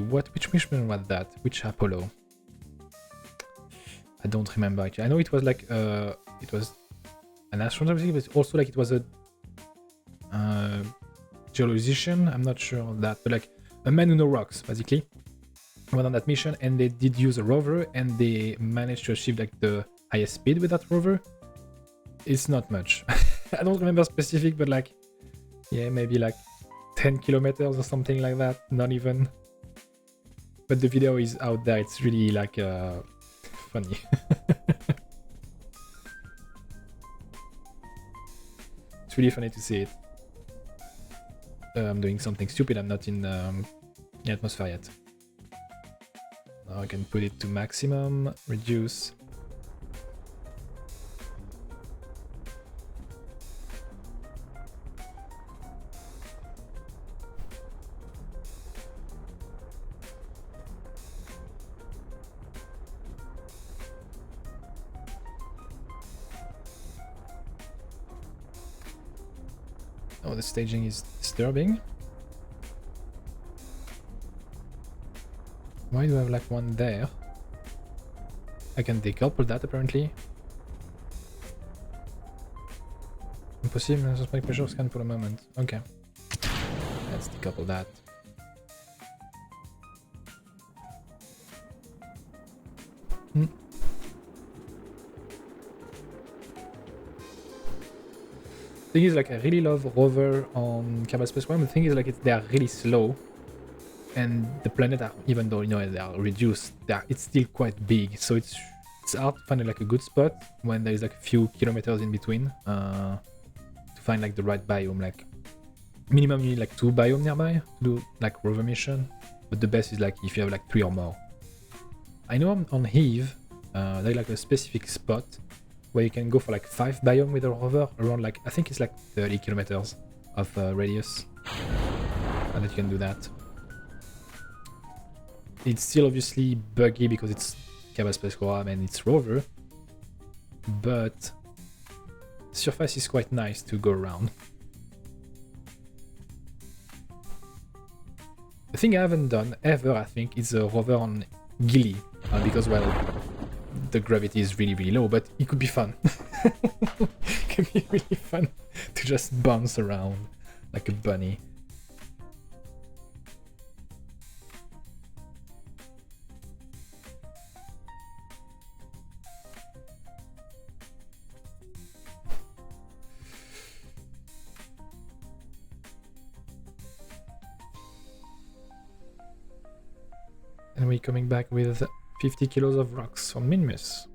which mission was that? Which Apollo? I don't remember actually. I know it was like it was an astronaut, but also like it was a geologician. I'm not sure of that, but like a man who knows rocks basically. Went on that mission and they did use a rover and they managed to achieve like the highest speed with that rover. It's not much. I don't remember specific, but like, yeah, maybe like 10 kilometers or something like that. Not even. But the video is out there. It's really like funny. It's really funny to see it. I'm doing something stupid. I'm not in the atmosphere yet. Now I can put it to maximum, reduce. Oh, the staging is disturbing. Why do I have like one there? I can decouple that apparently. Impossible, suspect pressure scan for the moment. Okay. Let's decouple that. Thing is, like, I really love rover on Kerbal Space Program. The thing is, like, they are really slow. And the planet, even though, you know, they are reduced, it's still quite big. So it's hard to find like a good spot when there is like a few kilometers in between to find like the right biome. Like minimum you need like 2 biomes nearby to do like rover mission. But the best is like if you have like 3 or more. I know on Eve, there's like a specific spot where you can go for like 5 biomes with a rover around like, I think it's like 30 kilometers of radius. And that you can do that. It's still obviously buggy because it's Kerbal Space Program and it's rover, but surface is quite nice to go around. The thing I haven't done ever, I think, is a rover on Gilly, because, well, the gravity is really, really low, but it could be fun. It could be really fun to just bounce around like a bunny. And we're coming back with 50 kilos of rocks from Minmus.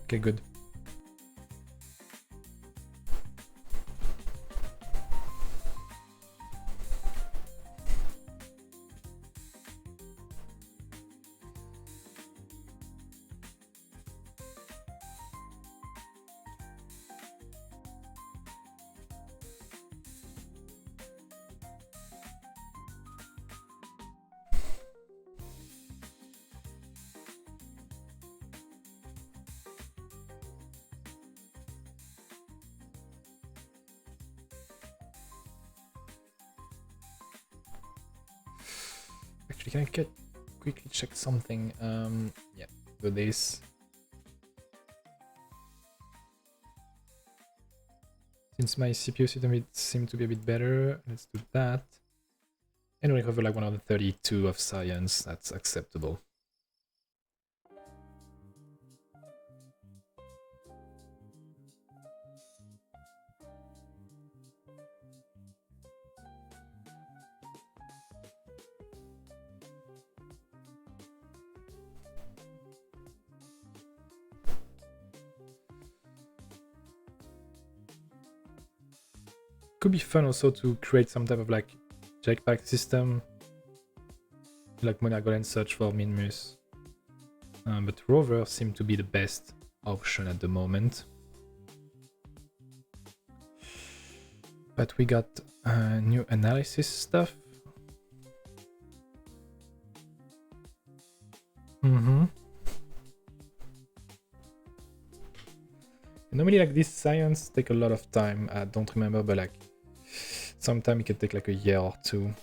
Okay, good. Can I quickly check something? Yeah, do this. Since my CPU system seemed to be a bit better, let's do that. And we recover like 132 of science, that's acceptable. Could be fun also to create some type of like jetpack system, like Monagle and such for Minmus. But rover seems to be the best option at the moment. But we got new analysis stuff. Normally, like, this science take a lot of time. I don't remember, but like sometimes it can take like a year or two.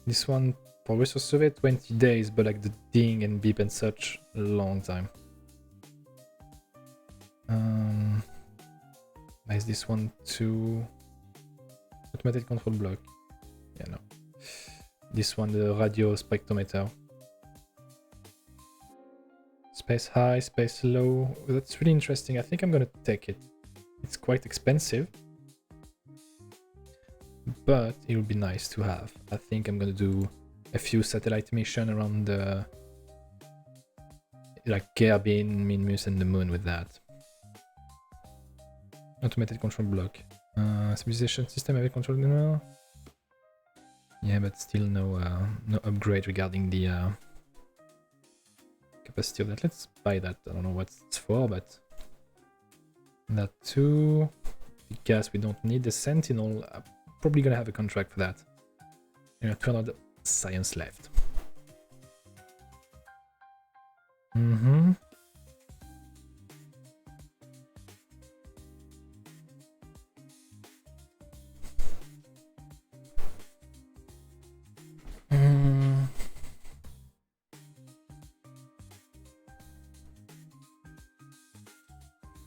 This one for resource survey 20 days, but like the ding and beep and such, a long time. Is this one too? Automated control block. Yeah, no. This one, the radio spectrometer. Space high, space low. That's really interesting. I think I'm gonna take it. It's quite expensive, but it will be nice to have. I think I'm gonna do a few satellite missions around the like Kerbin, Minmus, and the moon with that. Automated control block. Civilization system avec control. No. Yeah, but still no upgrade regarding the capacity of that. Let's buy that. I don't know what it's for, but that too. Because we don't need the Sentinel. I'm probably gonna have a contract for that. 200 science left.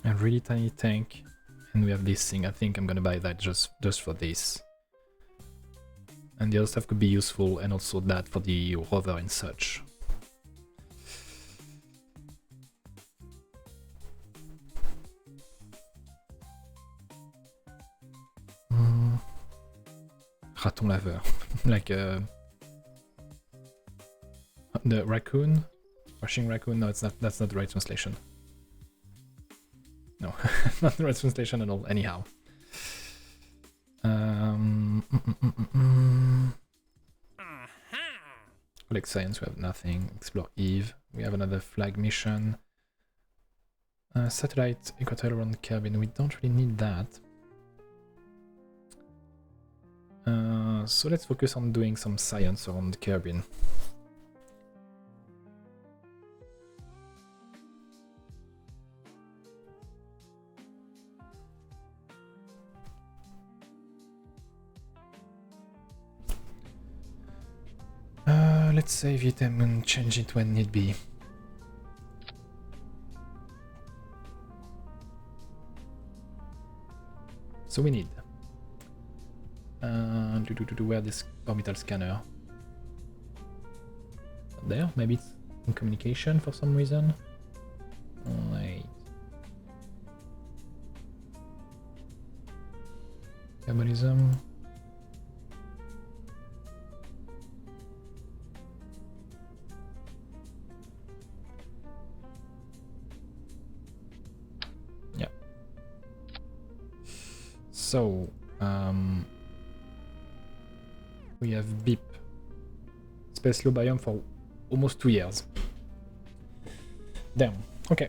A really tiny tank, and we have this thing. I think I'm gonna buy that just for this. And the other stuff could be useful, and also that for the rover and such. Raton laveur, like the raccoon, washing raccoon. No, it's not. That's not the right translation. No, not the right translation at all. Anyhow. Collect science, we have nothing. Explore Eve, we have another flag mission. Satellite equatorial around Kerbin, we don't really need that. So let's focus on doing some science around Kerbin. Let's save it and change it when need be. So we need where this orbital scanner? There, maybe it's in communication for some reason. Wait. Cannibalism. Yeah. So, we have beep space low biome for almost 2 years. Damn. Okay.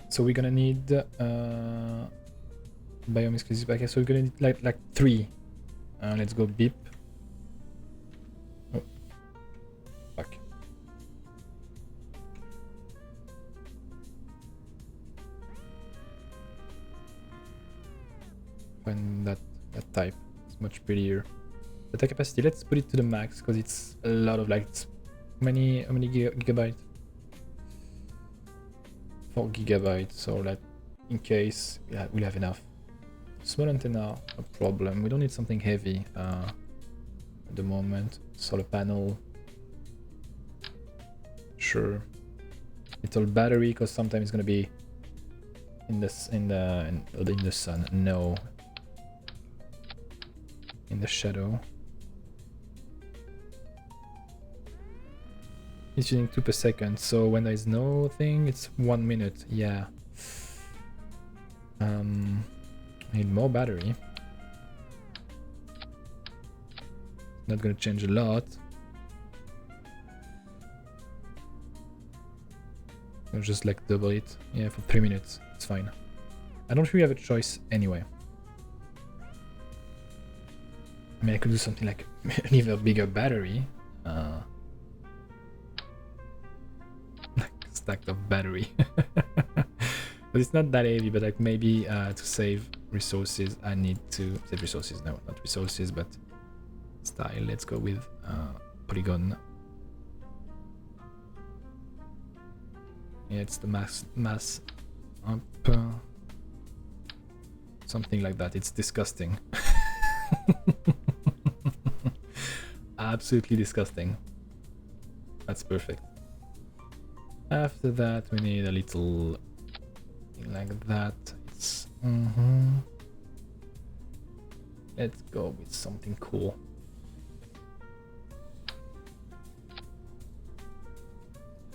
So we're gonna need biome exclusive. Okay, so we're gonna need like 3. Let's go beep. Oh, fuck. When that type is much prettier. Data capacity, let's put it to the max because it's a lot of like how many gigabytes? 4 gigabytes, so that in case we'll have enough. Small antenna, no problem. We don't need something heavy at the moment. Solar panel, sure. Little battery because sometimes it's gonna be in the sun. No, in the shadow. It's using 2 per second, so when there is no thing, it's 1 minute. Yeah. Need more battery. Not gonna change a lot. So just like double it. Yeah, for 3 minutes. It's fine. I don't really have a choice anyway. I mean, I could do something like an even bigger battery. Like stacked of battery. But it's not that heavy, but like maybe to save resources, I need to save resources. No, not resources, but style. Let's go with polygon. Yeah, it's the mass up. Something like that. It's disgusting. Absolutely disgusting. That's perfect. After that, we need a little thing like that. It's Let's go with something cool.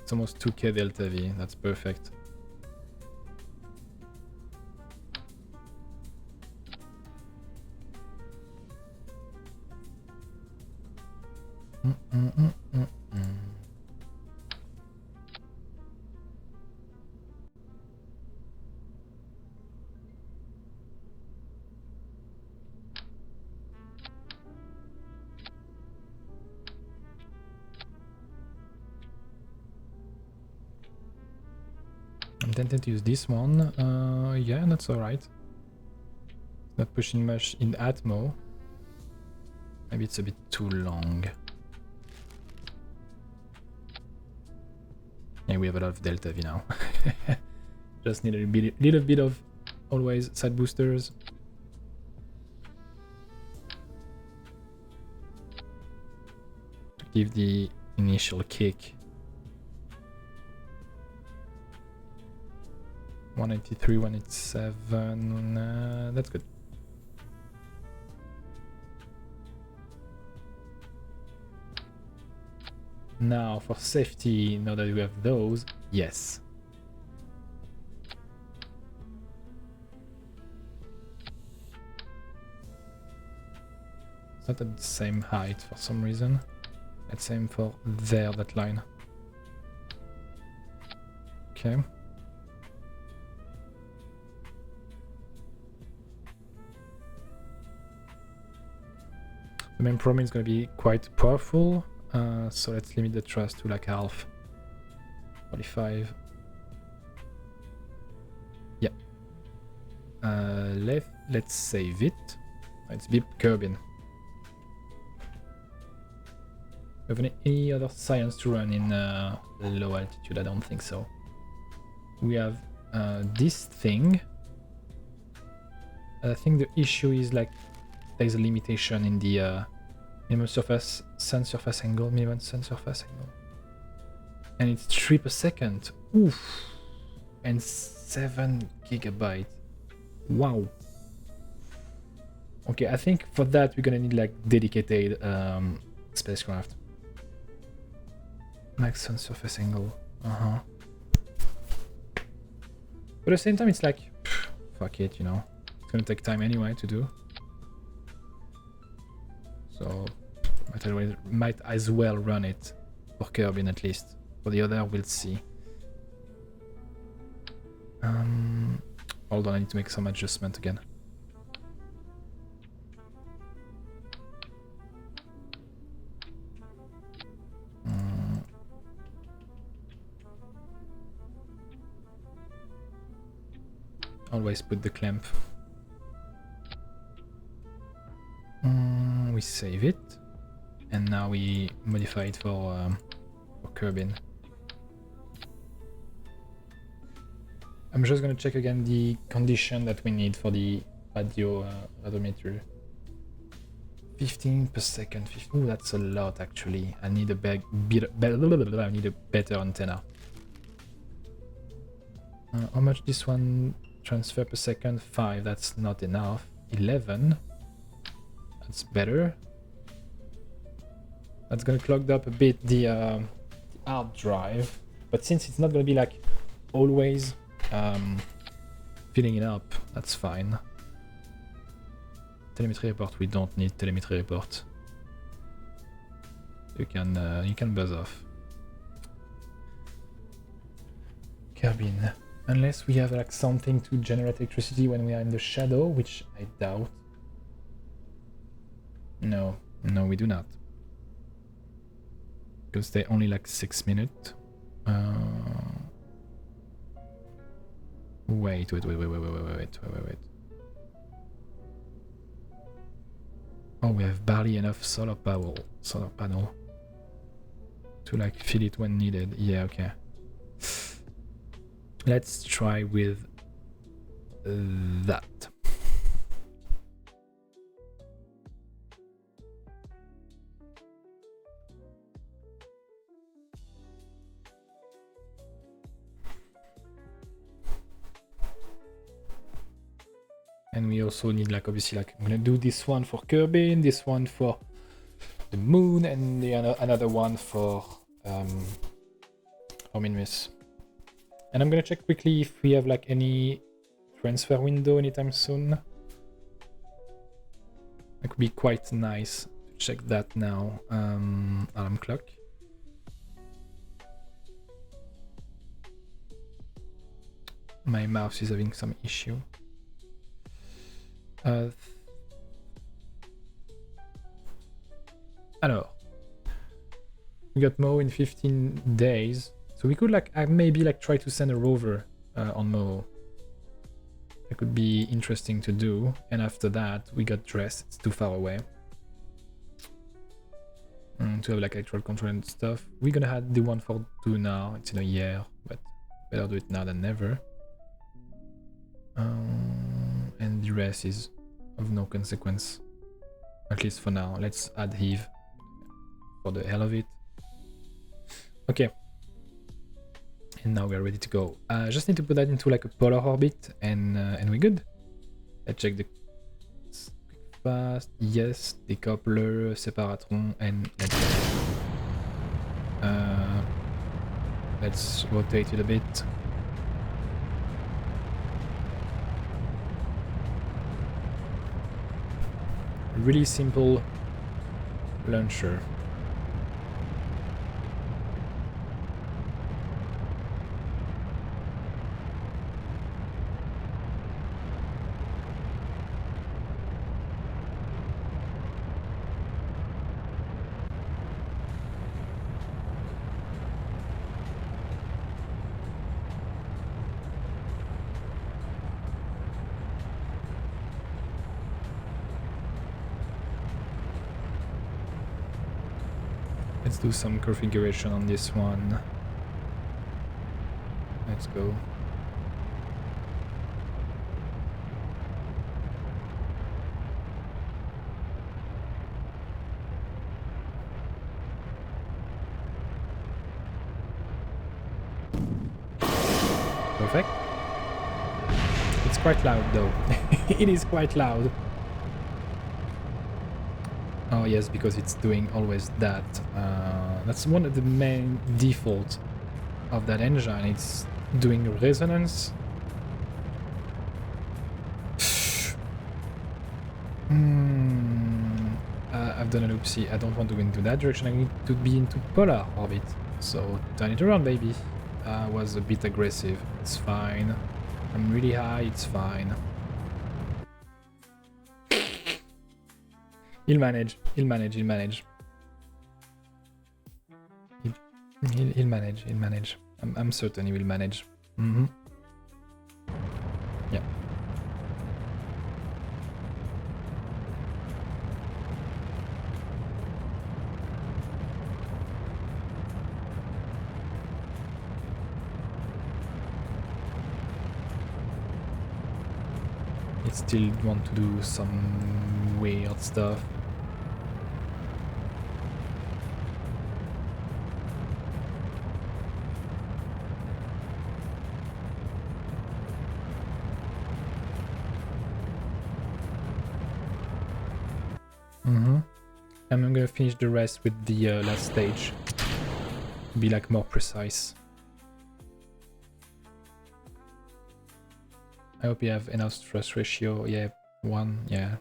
It's almost 2k delta V. That's perfect. I'm tempted to use this one. Yeah, that's alright. Not pushing much in Atmo. Maybe it's a bit too long. Yeah, we have a lot of delta V now. Just need a little bit of always side boosters. To give the initial kick. 183, 187. That's good. Now for safety, now that we have those, yes. It's not at the same height for some reason. Let's aim for there, that line. Okay. The main problem is going to be quite powerful. So let's limit the thrust to like half. 45. Yeah. Let's save it. It's beep curbing. Have any other science to run in low altitude? I don't think so. We have this thing. I think the issue is like there's a limitation in the minimum surface sun surface angle, minimum sun surface angle, and it's 3 per second. Oof, and 7 gigabytes. Wow. Okay, I think for that we're gonna need like dedicated spacecraft. Max sun surface angle. But at the same time, it's like, fuck it, you know. It's gonna take time anyway to do. So might as well run it for Kerbin at least. For the other, we'll see. Hold on, I need to make some adjustment again. Always put the clamp. We save it, and now we modify it for Kerbin. I'm just gonna check again the condition that we need for the radio radiometer. 15 per second. Oh, that's a lot actually. I need a I need a better antenna. How much this one transfer per second? 5. That's not enough. 11. That's better. That's gonna clog up a bit the hard drive, but since it's not gonna be like always filling it up, that's fine. Telemetry report. We don't need telemetry report. You can buzz off. Turbine. Unless we have like something to generate electricity when we are in the shadow, which I doubt. No, no, we do not. Because they're only like 6 minutes. Wait. Oh, we have barely enough solar panel to like fill it when needed. Yeah, okay. Let's try with that. And we also need like obviously like I'm gonna do this one for Kerbin, this one for the moon, and another one for Minmus. And I'm gonna check quickly if we have like any transfer window anytime soon. That could be quite nice to check that now. Alarm clock. My mouse is having some issue. Alors, we got Mo in 15 days, so we could like maybe like try to send a rover on Mo. That could be interesting to do. And after that, we got Dress. It's too far away to have like actual control and stuff. We're gonna have the one for 2 now. It's in a year, but better do it now than never. And the rest is of no consequence, at least for now. Let's add Heave for the hell of it. Okay, and now we're ready to go. Just need to put that into like a polar orbit, and we're good. Let's check the quick fast. Yes, decoupler, separatron, and let's rotate it a bit. Really simple launcher. Let's do some configuration on this one. Let's go. Perfect. It's quite loud though. It is quite loud. Oh yes, because it's doing always that. That's one of the main defaults of that engine. It's doing resonance. I've done an oopsie. I don't want to go into that direction. I need to be into polar orbit. So turn it around, baby. Was a bit aggressive. It's fine. I'm really high. It's fine. He'll manage. He'll manage. He'll manage. He'll manage. He'll manage. I'm certain he will manage. Yeah. It still want to do some weird stuff. I'm gonna finish the rest with the last stage. Be like more precise. I hope you have enough stress ratio. Yeah, 1, yeah.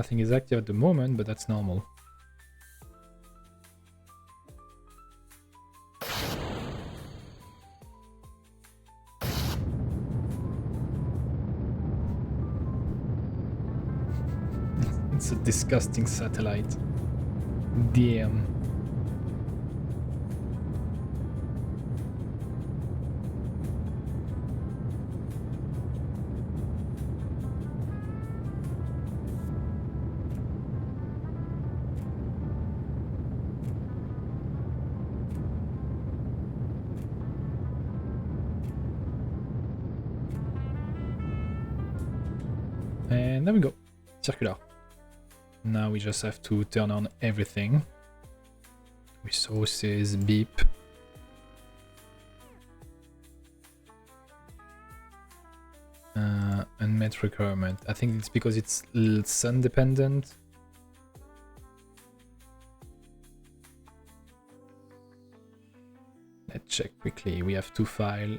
Nothing is active at the moment, but that's normal. It's a disgusting satellite. Damn. And there we go. Circular. Now we just have to turn on everything. Resources, beep. Unmet requirement. I think it's because it's sun dependent. Let's check quickly. We have 2 files.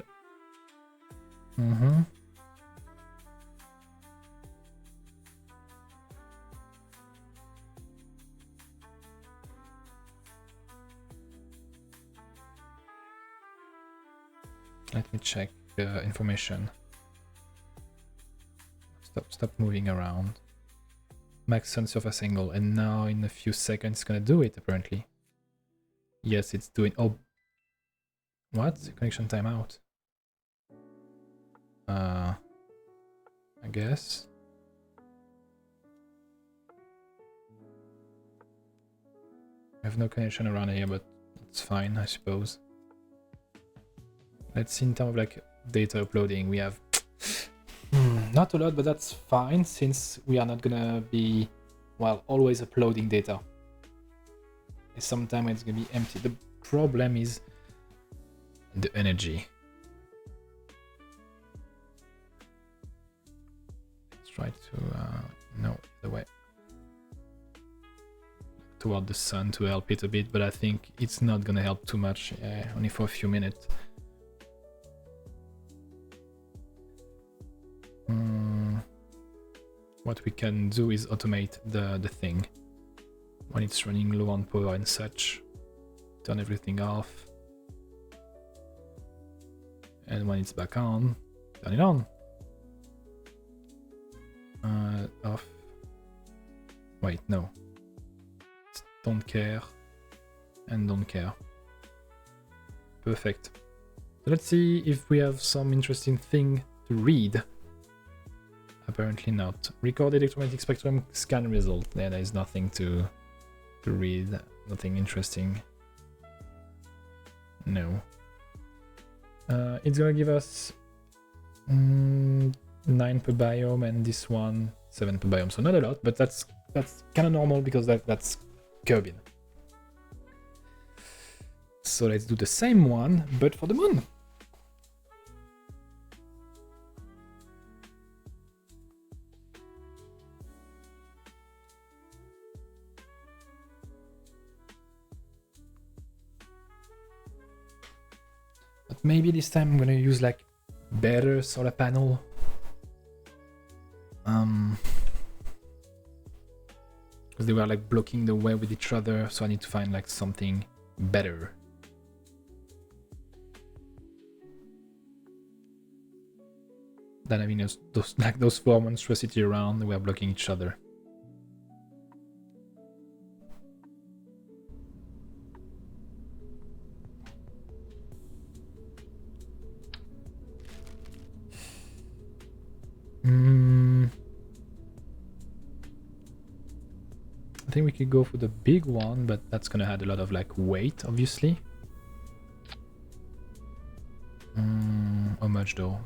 Let me check the information. Stop moving around. Max sun surface angle, and now in a few seconds it's gonna do it apparently. Yes, it's doing. Oh, what? Connection timeout. I guess. I have no connection around here, but it's fine, I suppose. Let's see in terms of like data uploading. We have not a lot, but that's fine since we are not gonna be, well, always uploading data. Sometimes it's gonna be empty. The problem is the energy. Let's try to no, the way toward the sun to help it a bit, but I think it's not gonna help too much. Only for a few minutes. What we can do is automate the thing when it's running low on power and such. Turn everything off, and when it's back on, turn it on. Off. Wait, no. Don't care and don't care. Perfect. So let's see if we have some interesting thing to read. Apparently not. Record electromagnetic spectrum scan result. There is nothing to read. Nothing interesting. No. It's gonna give us 9 per biome, and this one 7 per biome. So not a lot, but that's kind of normal because that's Kerbin. So let's do the same one, but for the moon. But maybe this time I'm gonna use like better solar panel. Because they were like blocking the way with each other, so I need to find like something better. Than having those 4 monstrosity around, they were blocking each other. I think we could go for the big one, but that's gonna add a lot of like weight, obviously. How much though?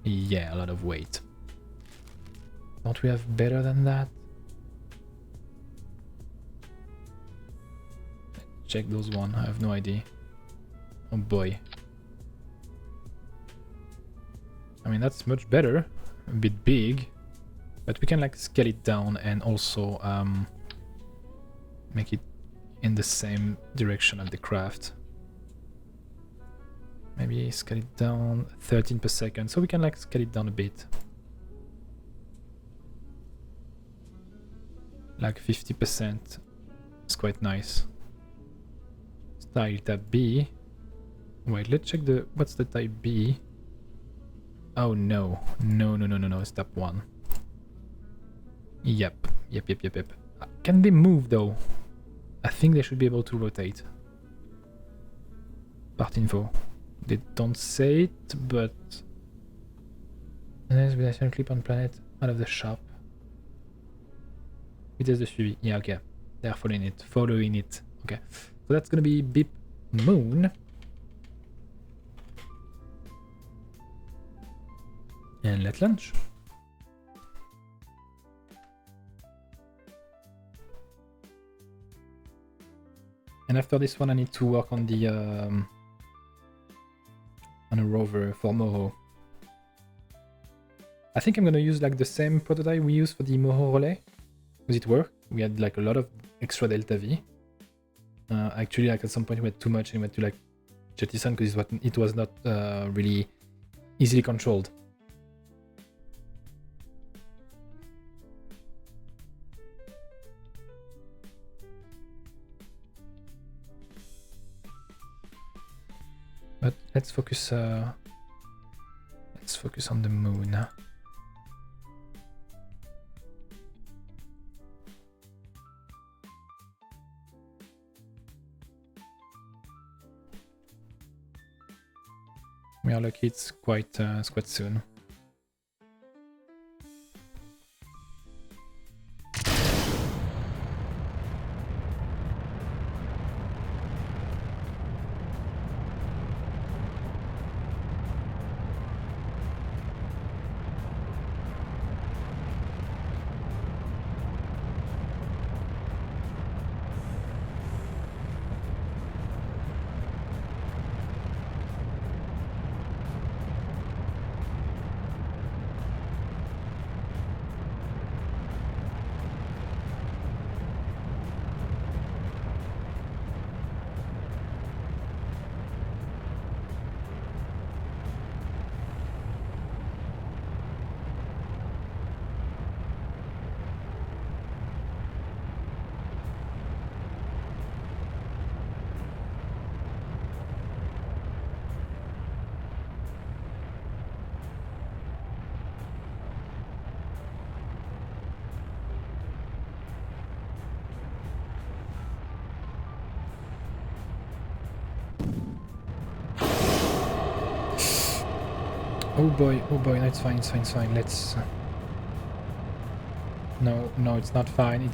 Yeah, a lot of weight. Don't we have better than that? Check those one, I have no idea. Oh boy. I mean, that's much better. A bit big. But we can like scale it down and also make it in the same direction of the craft. Maybe scale it down 13 per second, so we can like scale it down a bit. like 50%. It's quite nice. Style tab B. Wait, let's check the... What's the type B? Oh no. No, it's tab 1. Yep. Can they move though? I think they should be able to rotate. Part info. They don't say it, but... There's a clip on planet out of the shop. Vitesse de suivi. Yeah, okay. They're following it. Okay. So that's gonna be Beep Moon. And let's launch. And after this one, I need to work on the on a rover for Moho. I think I'm gonna use like the same prototype we used for the Moho relay, because it worked. We had like a lot of extra delta V. Actually, like at some point we had too much and we had to like jettison because it was not really easily controlled. But let's focus on the moon. We are lucky it's quite soon. Oh boy, no, it's fine, let's... No, it's not fine.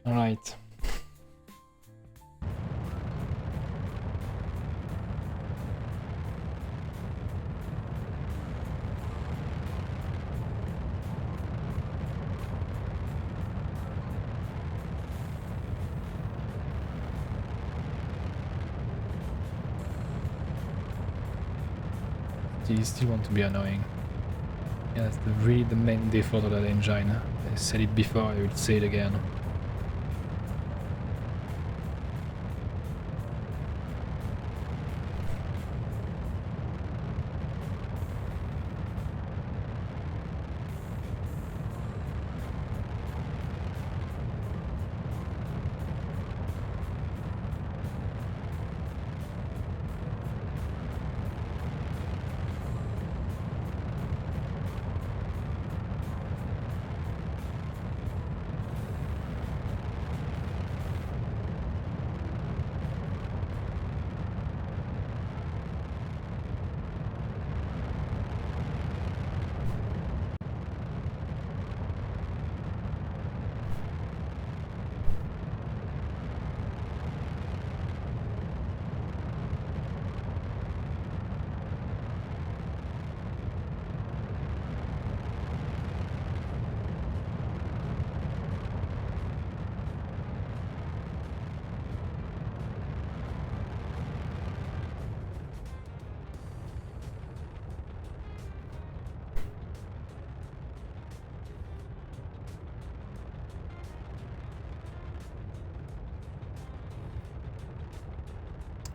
Alright. You still want to be annoying. Yeah, that's really the main default of that engine. I said it before, I will say it again.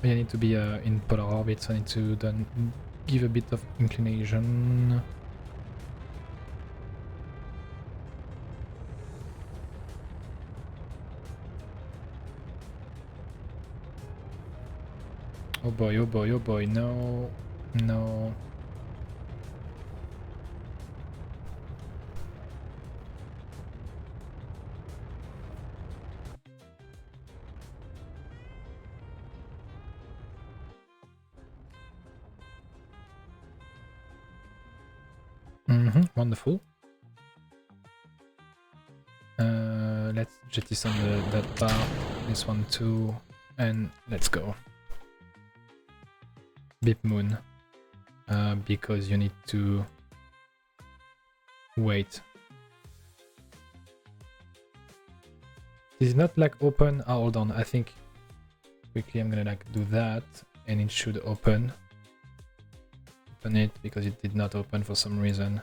I need to be in polar orbit, so I need to then give a bit of inclination. Oh boy, oh boy, oh boy, no, no. Wonderful. Let's jettison that bar, this one too, and let's go. Beep Moon, because you need to wait. This is not like open. Oh, hold on, I think quickly I'm gonna like do that, and it should open. Open it because it did not open for some reason.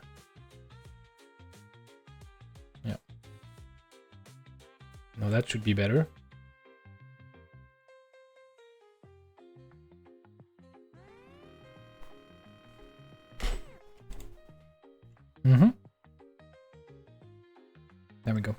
Yeah. No, that should be better. There we go.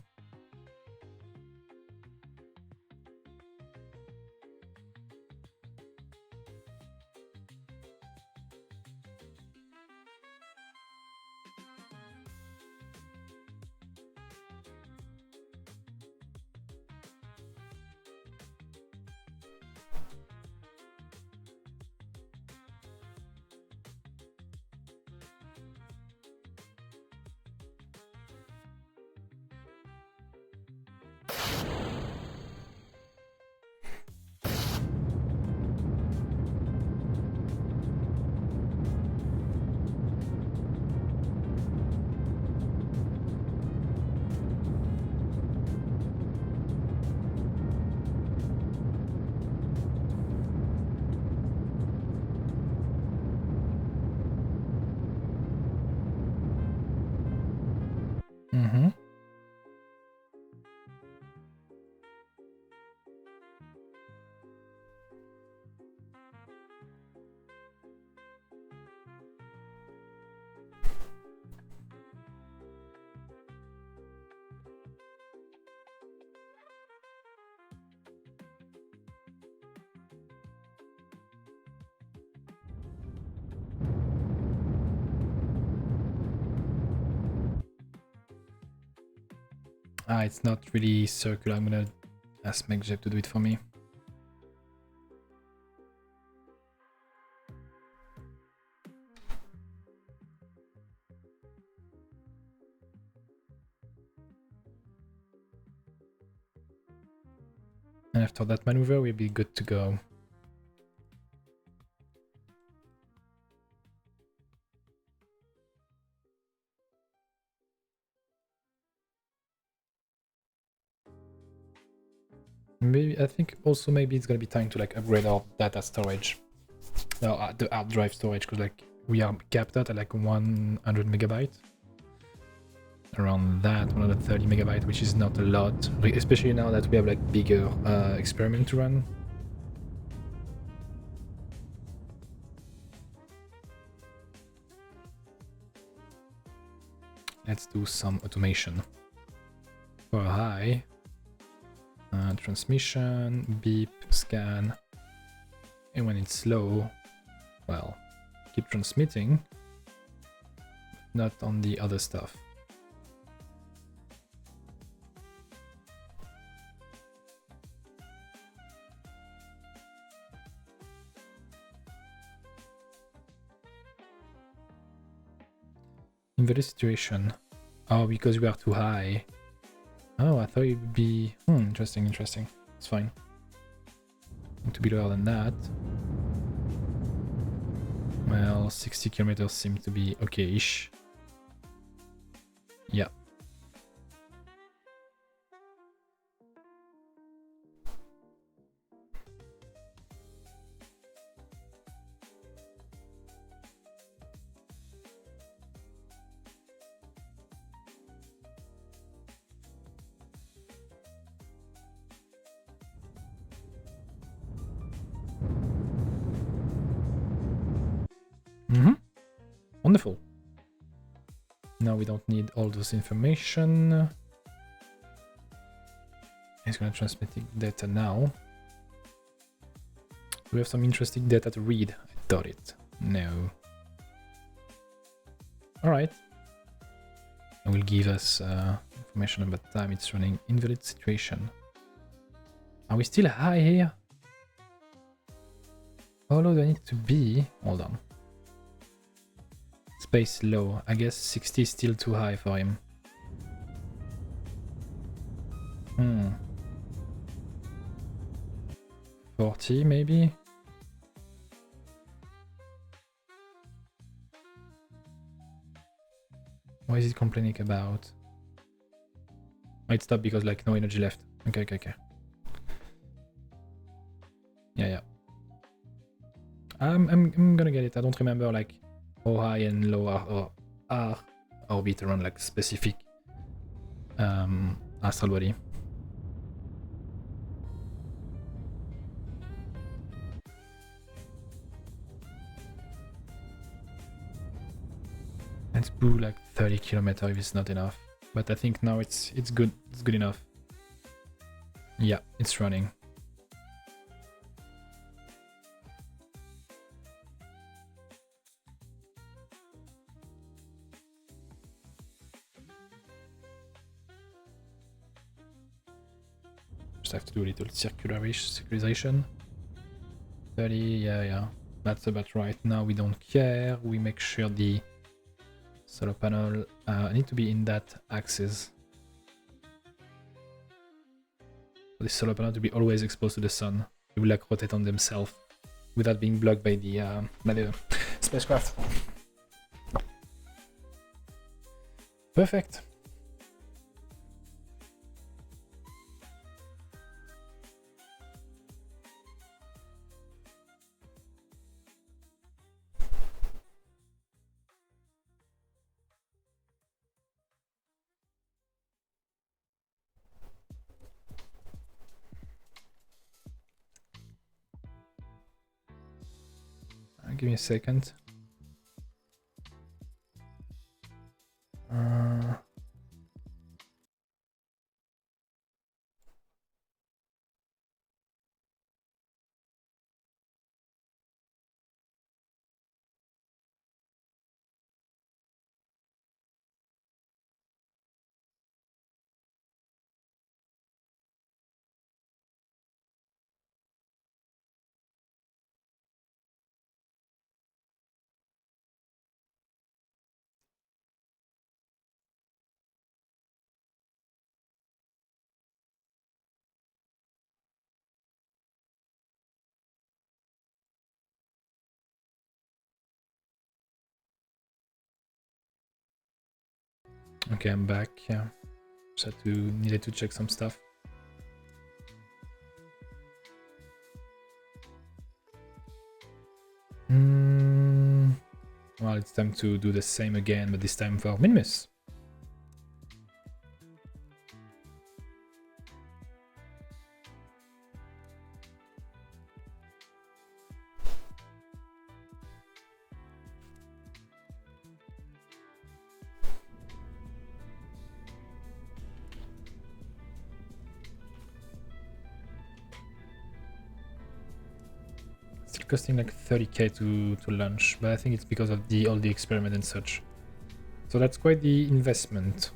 Ah, it's not really circular. I'm gonna ask MacJeb to do it for me. And after that maneuver, we'll be good to go. Maybe I think also maybe it's gonna be time to like upgrade our data storage, the hard drive storage, because like we are capped out at like 100 megabyte, around that 130 megabyte, which is not a lot, especially now that we have like bigger experiment to run. Let's do some automation. For high. Transmission, beep, scan, and when it's slow, well, keep transmitting, not on the other stuff. In the situation, oh, because we are too high. Oh, I thought it would be... interesting. It's fine. Need to be lower than that. Well, 60 kilometers seem to be okay-ish. Yeah. Wonderful. Now we don't need all those information. It's gonna transmit data now. We have some interesting data to read. I doubt it. No. Alright. It will give us information about time it's running. Invalid situation. Are we still high here? How low do I need to be? Hold on. Space low. I guess 60 is still too high for him. 40 maybe? What is it complaining about? Oh, it stopped because like no energy left. Okay. Yeah. I'm gonna get it. I don't remember like how high and low are orbit around like specific astral body. Let's boo like 30 kilometers if it's not enough. But I think now it's good. It's good enough. Yeah, it's running. Just have to do a little circularization. 30, yeah. That's about right. Now we don't care. We make sure the solar panel need to be in that axis. For the solar panel to be always exposed to the sun. They will like rotate on themselves without being blocked by the spacecraft. Perfect. Give me a second. Okay, I'm back. Yeah, just needed to check some stuff. Well, it's time to do the same again, but this time for Minmus. Costing like 30k to launch, but I think it's because of all the experiment and such. So that's quite the investment.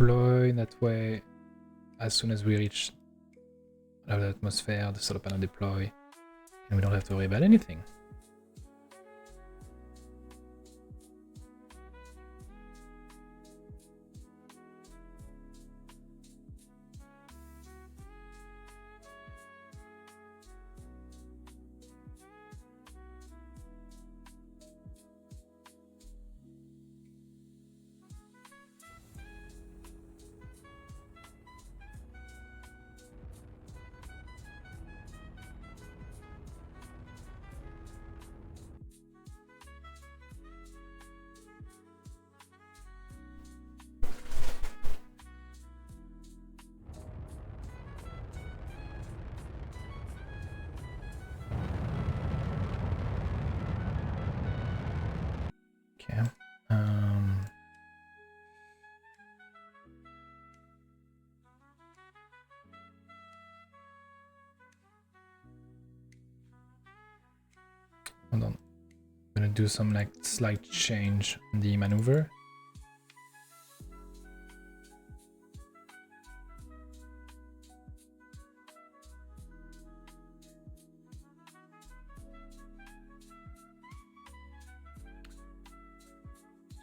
deploy that way. As soon as we reach the atmosphere, the solar panel deploy, and we don't have to worry about anything. Okay. Hold on. I'm gonna do some like slight change in the maneuver.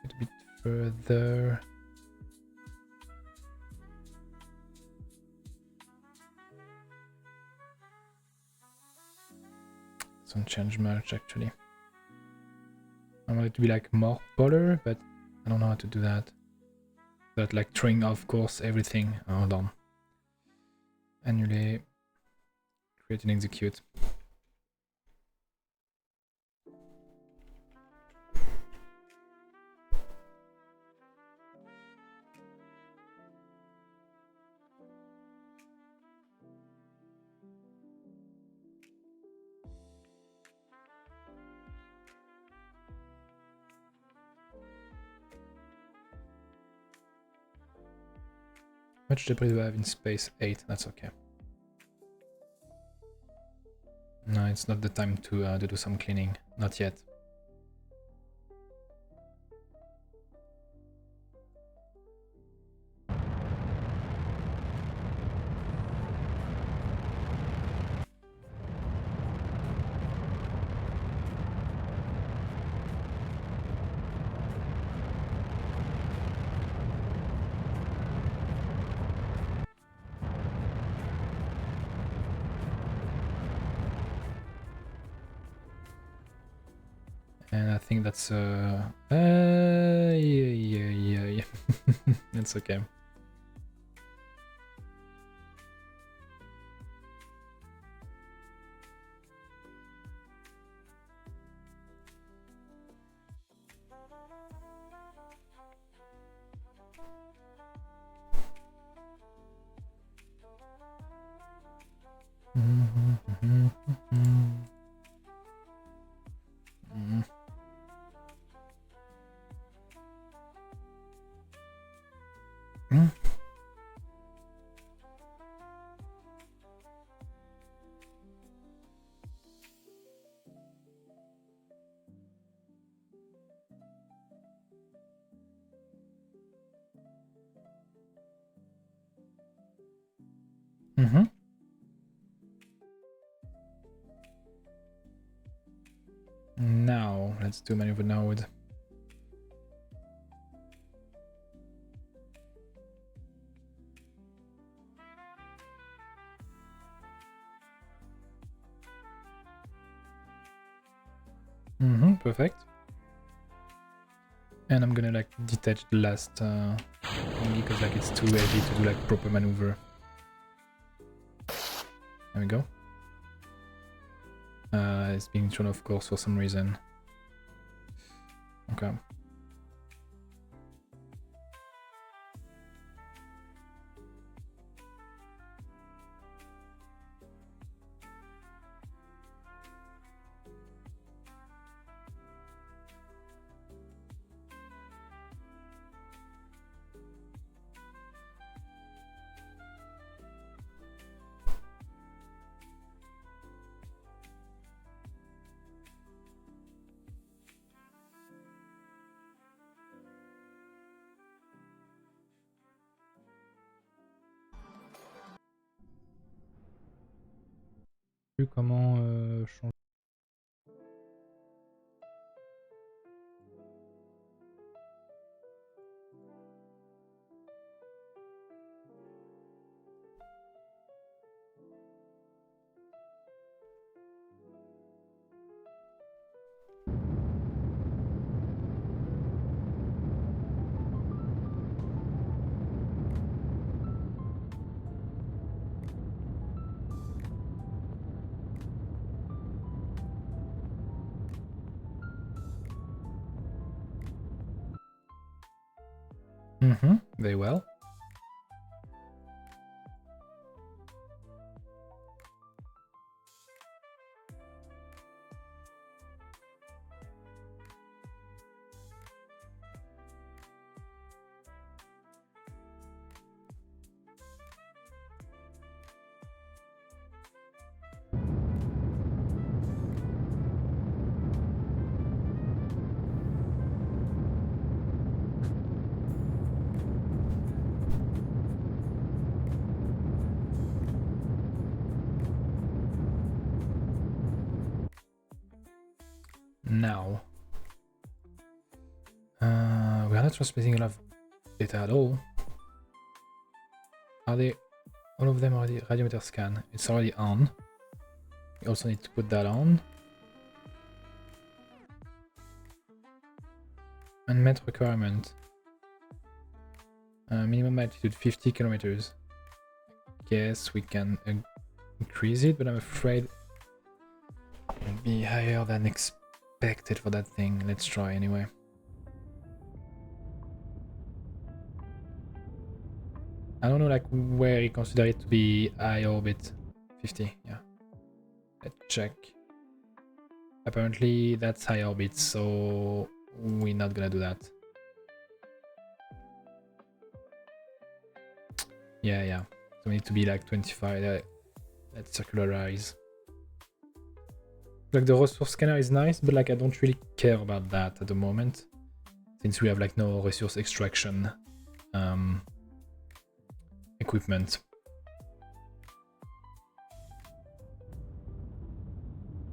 A bit further. Some change much actually. I want it to be like more polar, but I don't know how to do that. But like throwing off course everything. Hold on. Annulate. Create and execute. How much debris do I have in space? 8, that's okay. No, it's not the time to do some cleaning. Not yet. And I think that's yeah. That's okay. Now, let's do maneuver node. Perfect. And I'm gonna like detach the last because like it's too heavy to do like proper maneuver. There we go. It's being thrown off course for some reason. Okay. Plus comment changer. Very well. Now, we are not transmitting a lot of data at all. Are they all of them already radiometer scan? It's already on. We also need to put that on. Unmet requirement. Minimum altitude 50 kilometers. Guess we can increase it, but I'm afraid it'll be higher than expected for that thing. Let's try anyway. I don't know like where you consider it to be high orbit. 50, yeah. Let's check. Apparently that's high orbit, so we're not gonna do that. Yeah. So we need to be like 25. Let's circularize. Like the resource scanner is nice, but like I don't really care about that at the moment, since we have like no resource extraction equipment.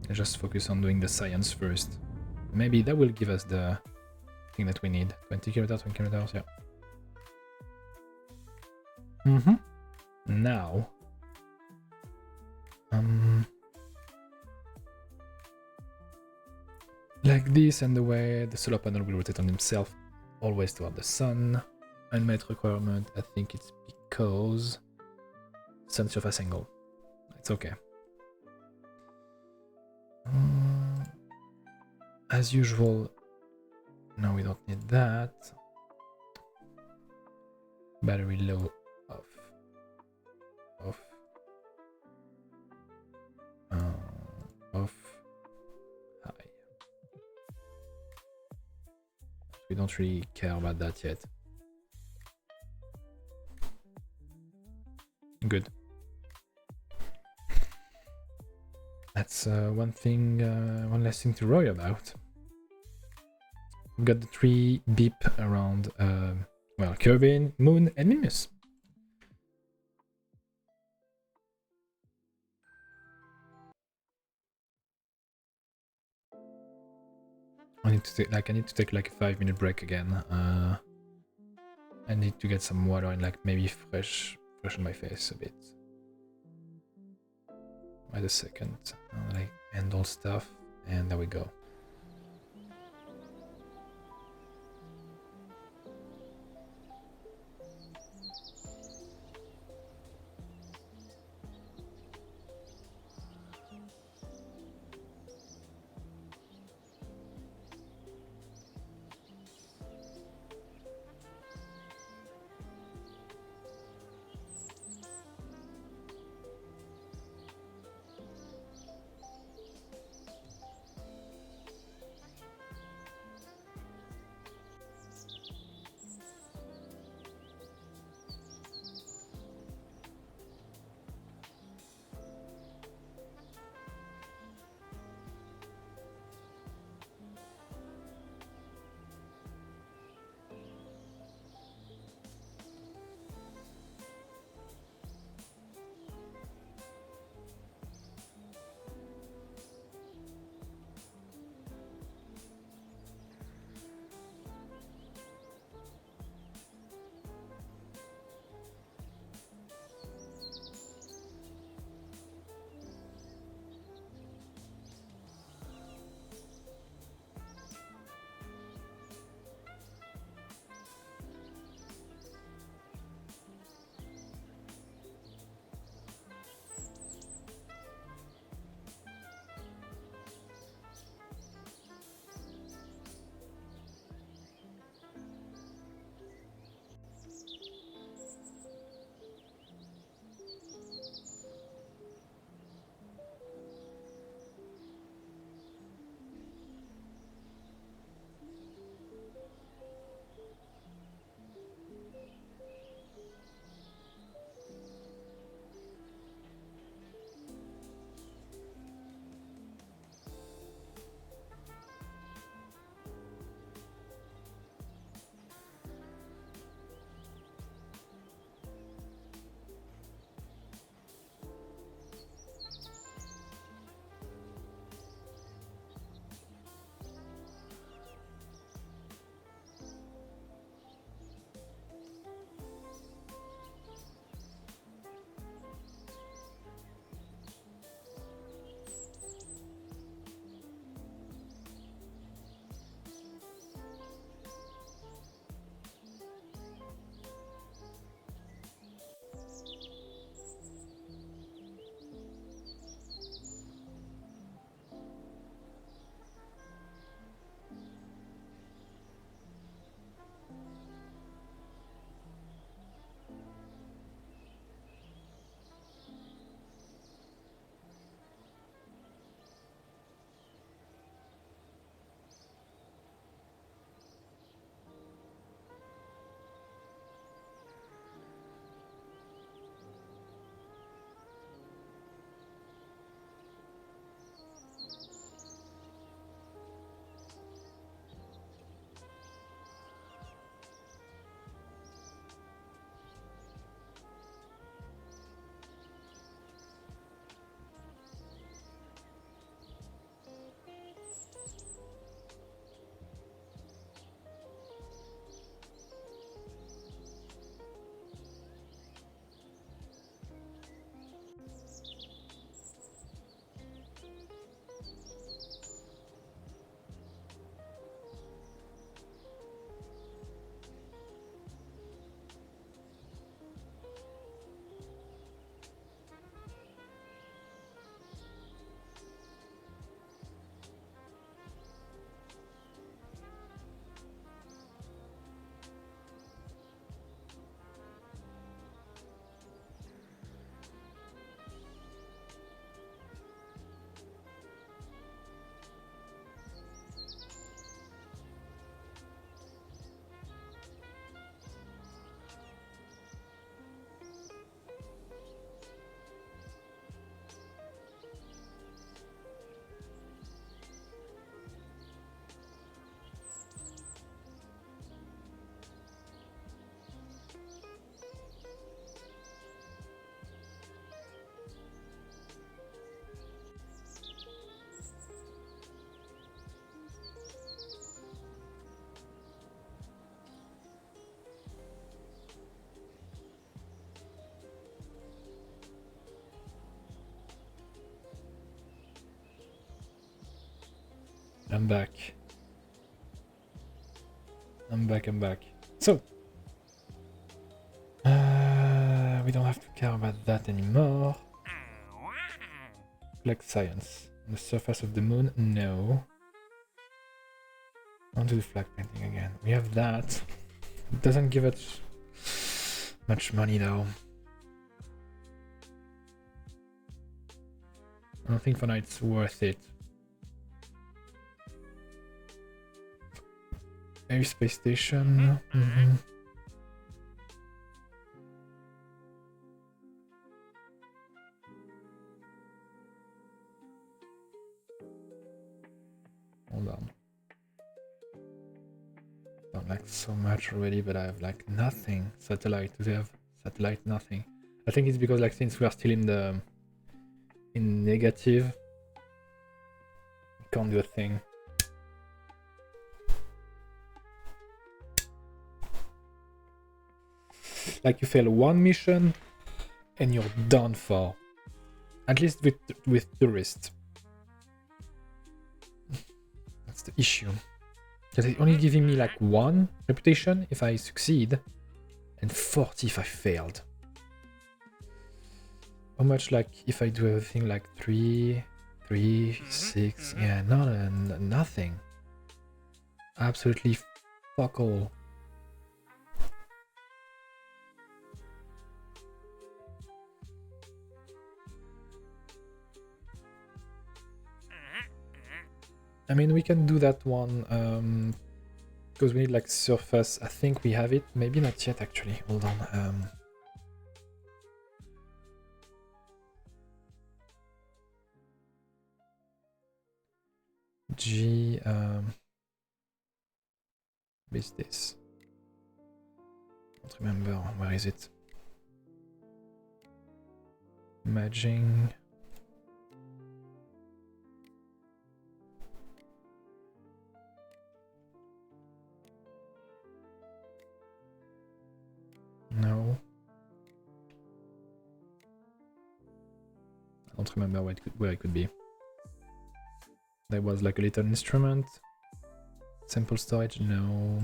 Let's just focus on doing the science first. Maybe that will give us the thing that we need. 20 kilometers, 20 kilometers, yeah. Now, like this, and the way the solar panel will rotate on himself, always toward the sun. Unmet requirement, I think it's because sun surface angle. It's okay. As usual, no, we don't need that. Battery low, off, high. We don't really care about that yet. Good. That's one less thing to worry about. We've got the 3 beep around, well, Kerbin, Moon, and Mimus. I need to take like a 5-minute break again. I need to get some water and like maybe freshen my face a bit. Wait a second. Like end all stuff, and there we go. I'm back. I'm back. So, we don't have to care about that anymore. Like science. On the surface of the moon? No. On to the flag painting again. We have that. It doesn't give us much money though. I don't think for now it's worth it. Maybe space station. Hold on. Don't like so much already, but I have like nothing. Satellite. Do they have satellite? Nothing. I think it's because like since we are still in negative, we can't do a thing. Like you fail one mission and you're done for. At least with tourists. That's the issue. Because it's only giving me like 1 reputation if I succeed and 40 if I failed. How much like if I do everything like 3, 6, yeah, nothing. Absolutely fuck all. I mean, we can do that one, because we need like surface. I think we have it. Maybe not yet, actually. Hold on. G, what is this? I don't remember. Where is it? Imaging. No. I don't remember where it could be. There was like a little instrument. Sample storage, no.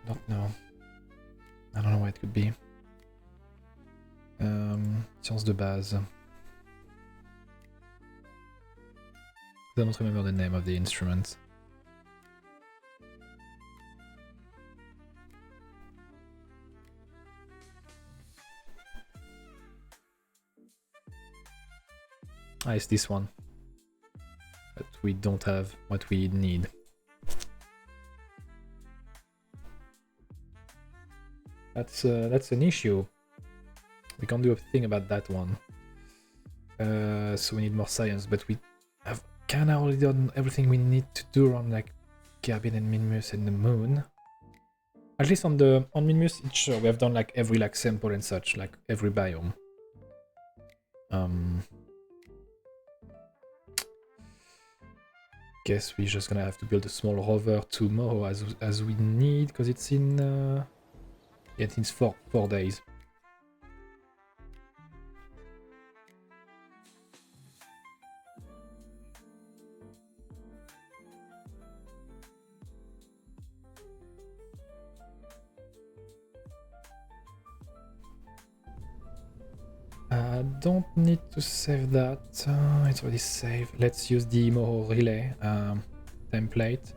Don't know. I don't know what it could be. Science de base. I don't remember the name of the instrument. Ah, it's this one. But we don't have what we need. That's an issue. We can't do a thing about that one. So we need more science, but we have kinda already done everything we need to do on like Gabin and Minmus and the moon. At least on Minmus, it's sure we have done like every like sample and such, like every biome. Guess we're just gonna have to build a small rover tomorrow as we need, because it's in it's in 4 days. I don't need to save that. It's already saved. Let's use the Moho relay template.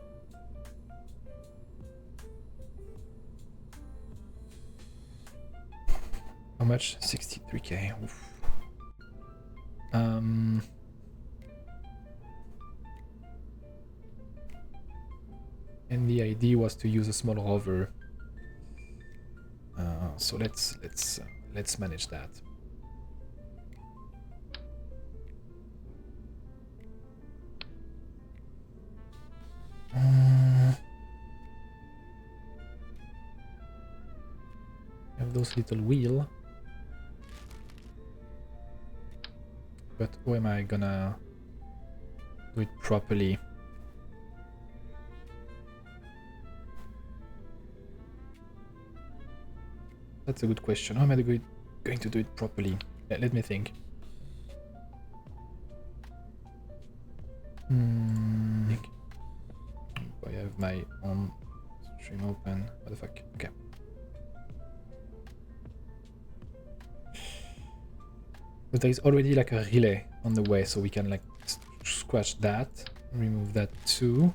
How much? 63k. Oof. And the idea was to use a small rover. So let's manage that. We have those little wheel. But how am I gonna do it properly? That's a good question. How am I going to do it properly? Let me think. I have my own stream open. What the fuck? Okay. But there is already like a relay on the way, so we can like scratch that, remove that too.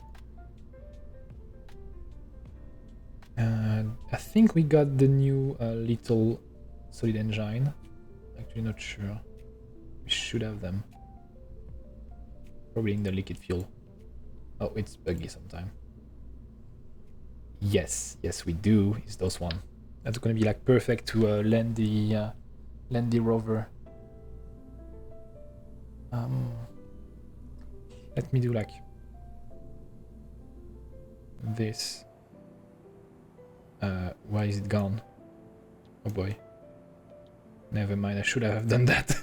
And I think we got the new little solid engine. Actually, not sure. We should have them. Probably in the liquid fuel. Oh, it's buggy sometime. Yes, yes, we do. It's those one. That's gonna be like perfect to land the rover. Let me do like this. Why is it gone? Oh boy. Never mind, I should have done that.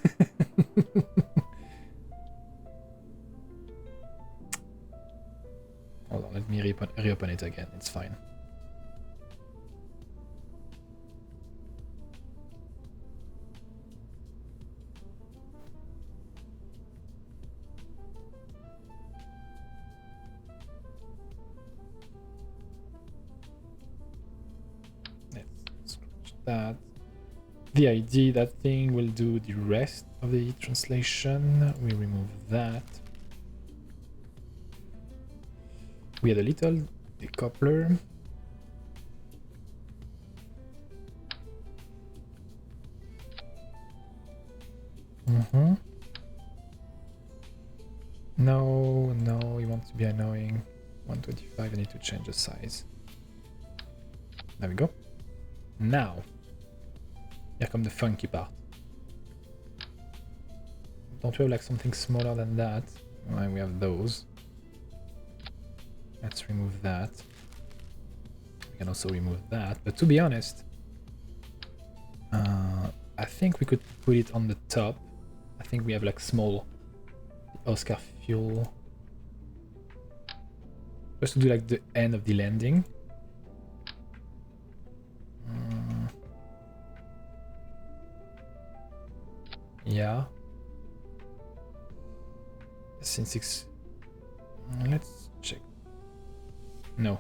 Hold on, let me reopen it again, it's fine. Let's scratch that. The ID, that thing will do the rest of the translation. We remove that. We had a little decoupler. No, no, you want to be annoying. 125, I need to change the size. There we go. Now, here comes the funky part. Don't we have like something smaller than that? Well, we have those. Let's remove that. We can also remove that, but to be honest, I think we could put it on the top. I think we have like small Oscar fuel. Just to do like the end of the landing. Yeah. Since it's... Let's check. No.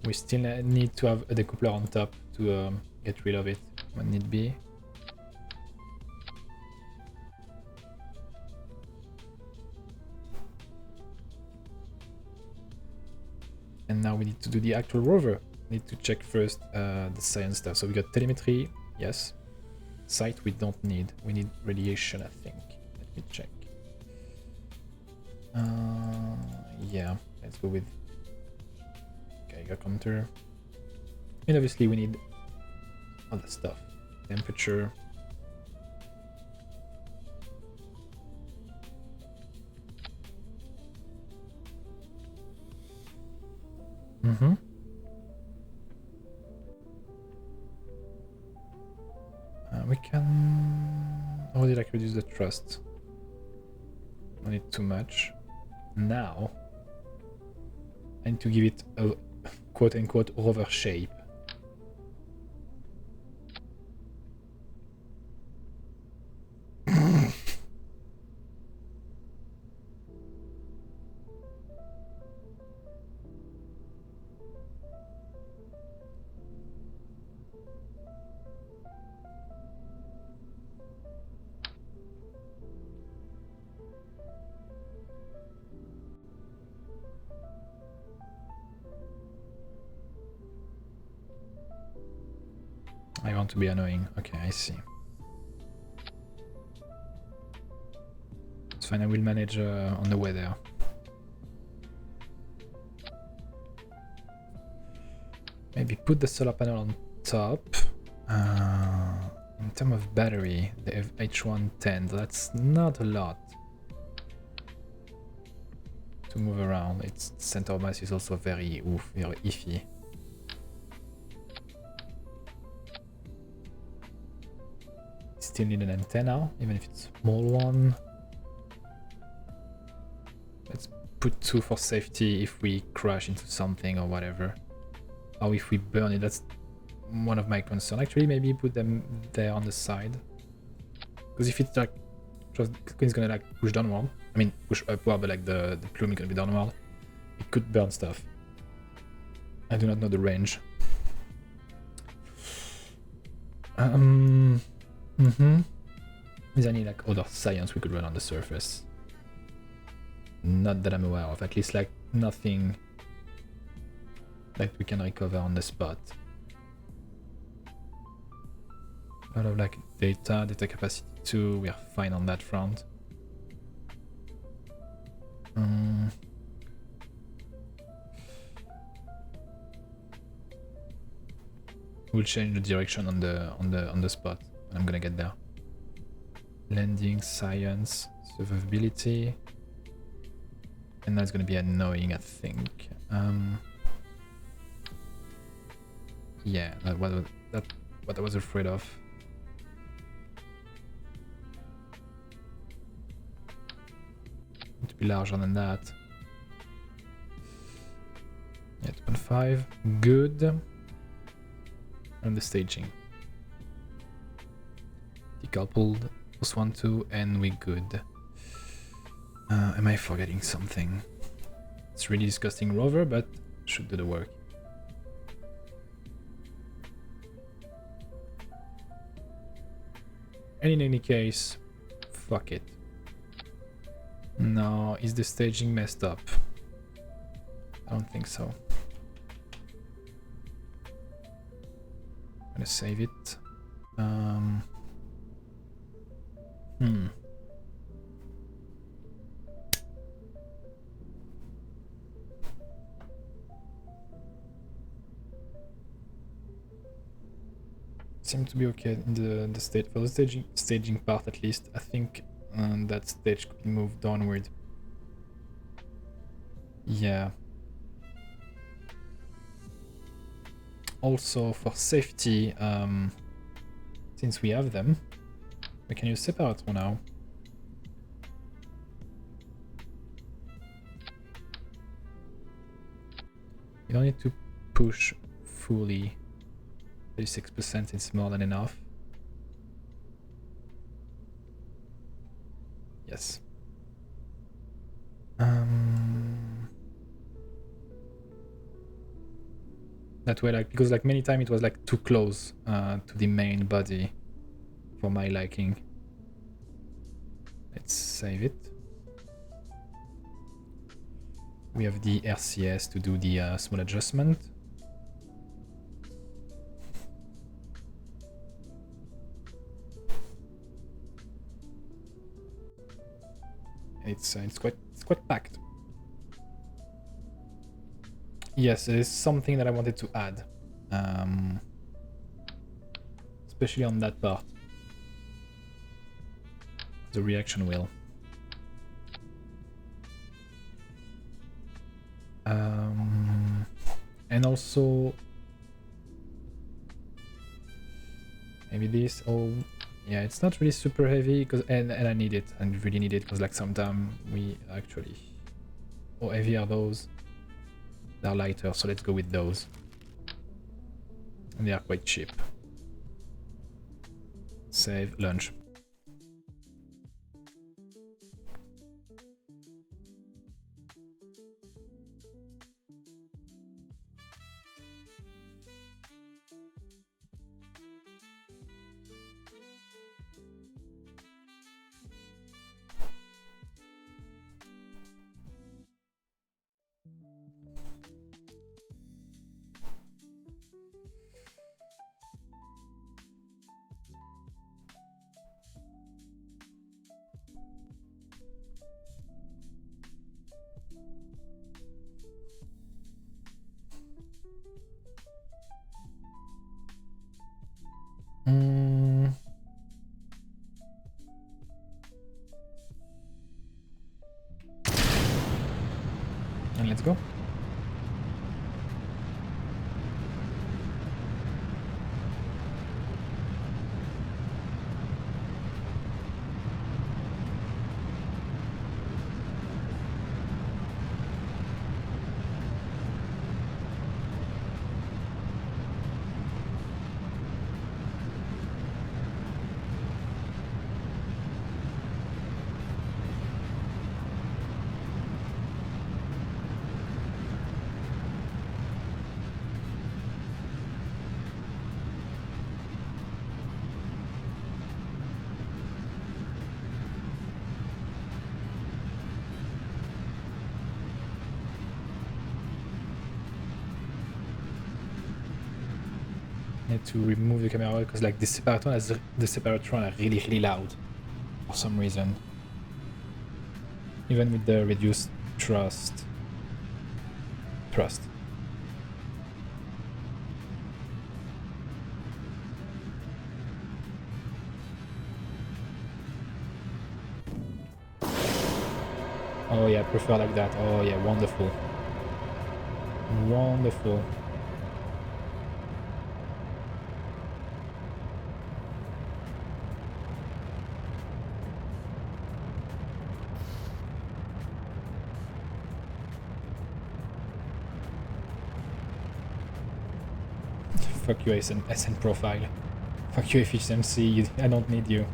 We still need to have a decoupler on top to get rid of it when need be. And now we need to do the actual rover. We need to check first the science stuff. So we got telemetry, yes. Sight we don't need. We need radiation, I think. Let me check. Yeah, let's go with Geiger counter. And obviously we need other stuff. Temperature. We can already like reduce the thrust. Don't need too much. Now I need to give it a quote-unquote rover shape. I want to be annoying. Okay, I see. It's fine, I will manage on the way there. Maybe put the solar panel on top. In terms of battery, they have H110. That's not a lot to move around. Its center of mass is also very iffy. still need an antenna, even if it's a small one. Let's put 2 for safety if we crash into something or whatever. Or if we burn it, that's one of my concerns. Actually, maybe put them there on the side. Because if it's like, it's gonna like push downward. I mean, push upward, but like the plume is gonna be downward. It could burn stuff. I do not know the range. Is there any like other science we could run on the surface? Not that I'm aware of. At least like nothing that we can recover on the spot. A lot of like data capacity too. We are fine on that front. We'll change the direction on the spot when I'm gonna get there. Landing, science, survivability, and that's gonna be annoying, I think. Yeah, that's what I was afraid of. To be larger than that. Yeah, 2.5. Good. And the staging. Decoupled. +1, 2, and we good. Am I forgetting something? It's really disgusting rover, but should do the work. And in any case, fuck it. No, is the staging messed up? I don't think so. I'm gonna save it. Seem to be okay in the stage for the staging part at least. I think that stage could move downward. Yeah. Also for safety, since we have them, we can use separate for now. You don't need to push fully. 36% is more than enough. Yes. That way, like, because like many times it was like too close to the main body for my liking. Let's save it. We have the RCS to do the small adjustment. It's quite packed. Yes, it is something that I wanted to add, especially on that part, the reaction wheel. And also maybe this. Oh. Yeah, it's not really super heavy, and I need it, and really need it, because like sometimes we actually... How heavy are those? They're lighter, so let's go with those. And they are quite cheap. Save, lunch. And let's go. need to remove the camera because like the separatron are really loud for some reason. Even with the reduced thrust. Oh yeah, I prefer like that. Oh yeah, wonderful. Wonderful. Fuck you, SN profile. Fuck you, efficiency. I don't need you.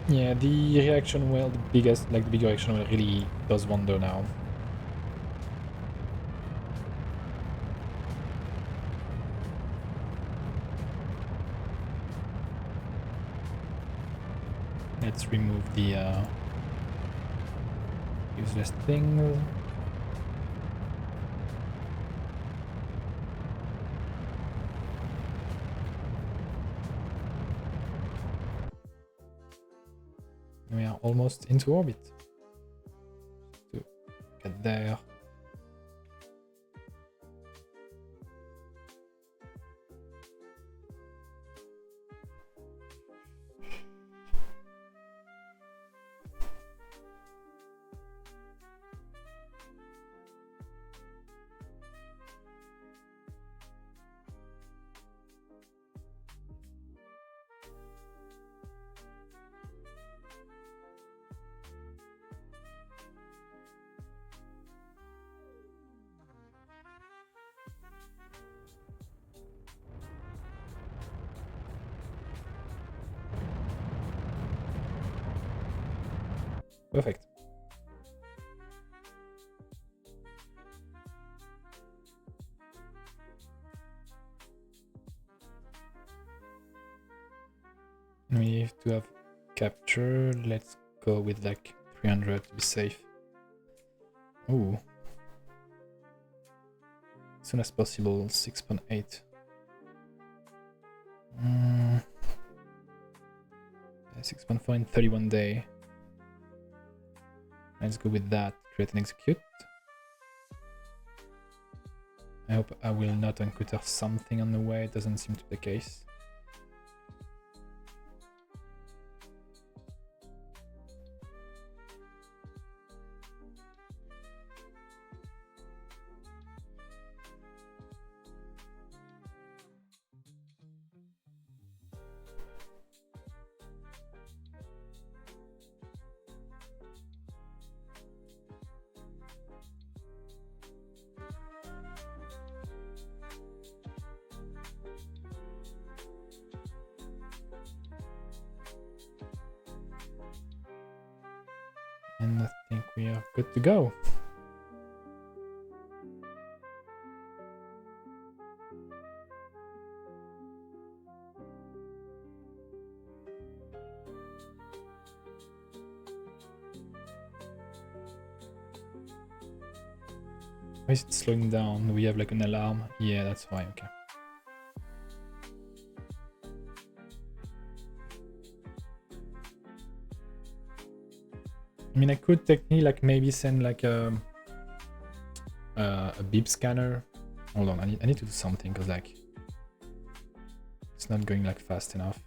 Yeah, the reaction wheel, the big reaction wheel really does wonder now. Let's remove the useless things. We are almost into orbit. To get there. Perfect. We have to have capture. Let's go with like 300 to be safe. Ooh. As soon as possible, 6.8. 6.4 in 31 day. Let's go with that. Create and execute. I hope I will not encounter something on the way. It doesn't seem to be the case. And I think we are good to go. Why is it slowing down? Do we have like an alarm? Yeah, that's why, okay. I mean, I could technically like maybe send like a beep scanner. Hold on, I need to do something because like it's not going like fast enough.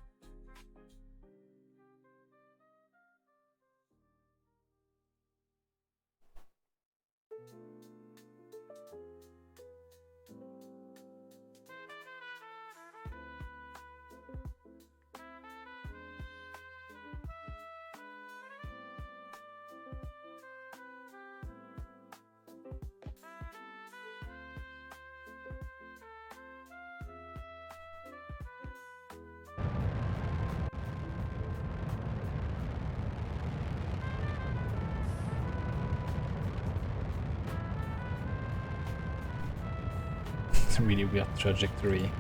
It's a really weird trajectory.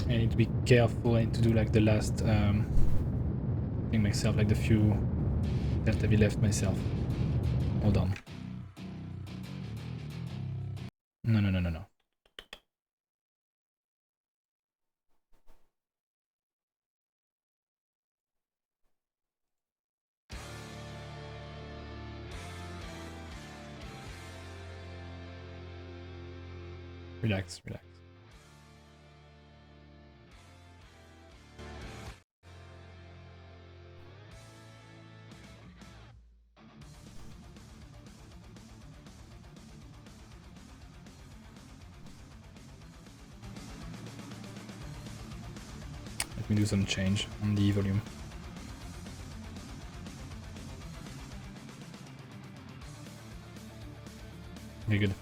I need to be careful. I need to do like the last thing myself, like the few delta V left myself. Hold on. No. Relax. Let me do some change on the volume. Very good.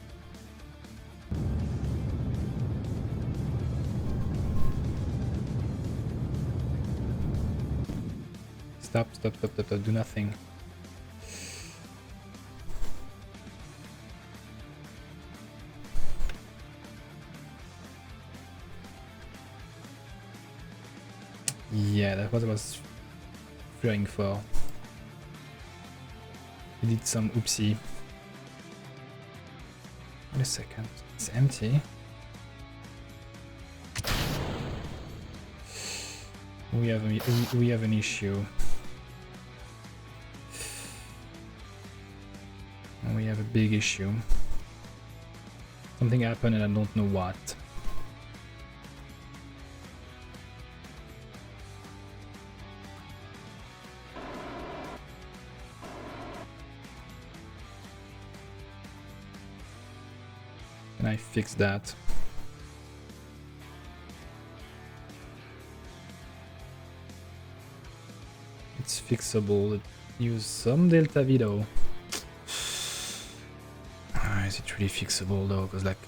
Stop, do nothing. Yeah, that's what I was fearing for. He did some oopsie. Wait a second, it's empty. We have an issue. We have a big issue. Something happened and I don't know what. Can I fix that? It's fixable. Use some delta V though. Is it really fixable though? Because like,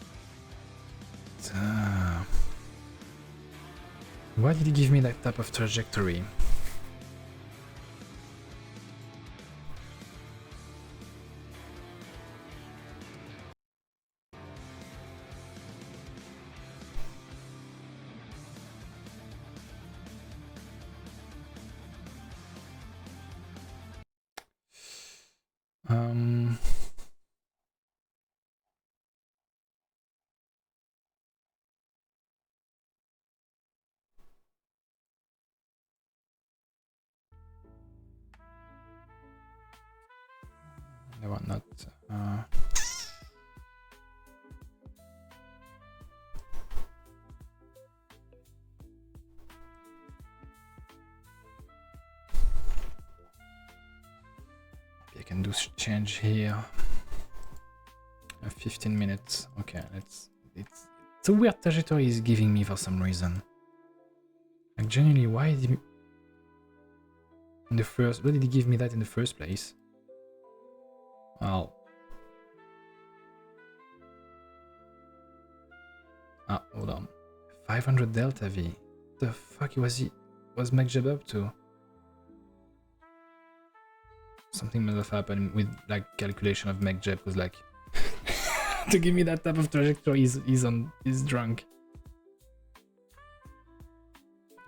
why did he give me that type of trajectory? They were not. I can do change here. 15 minutes. Okay, it's a weird trajectory he's giving me for some reason. Like genuinely, why did he why did he give me that in the first place? Well, hold on. 500 delta V. The fuck was MacJeb up to? Something must have happened with like calculation of MacJeb, because like to give me that type of trajectory is drunk.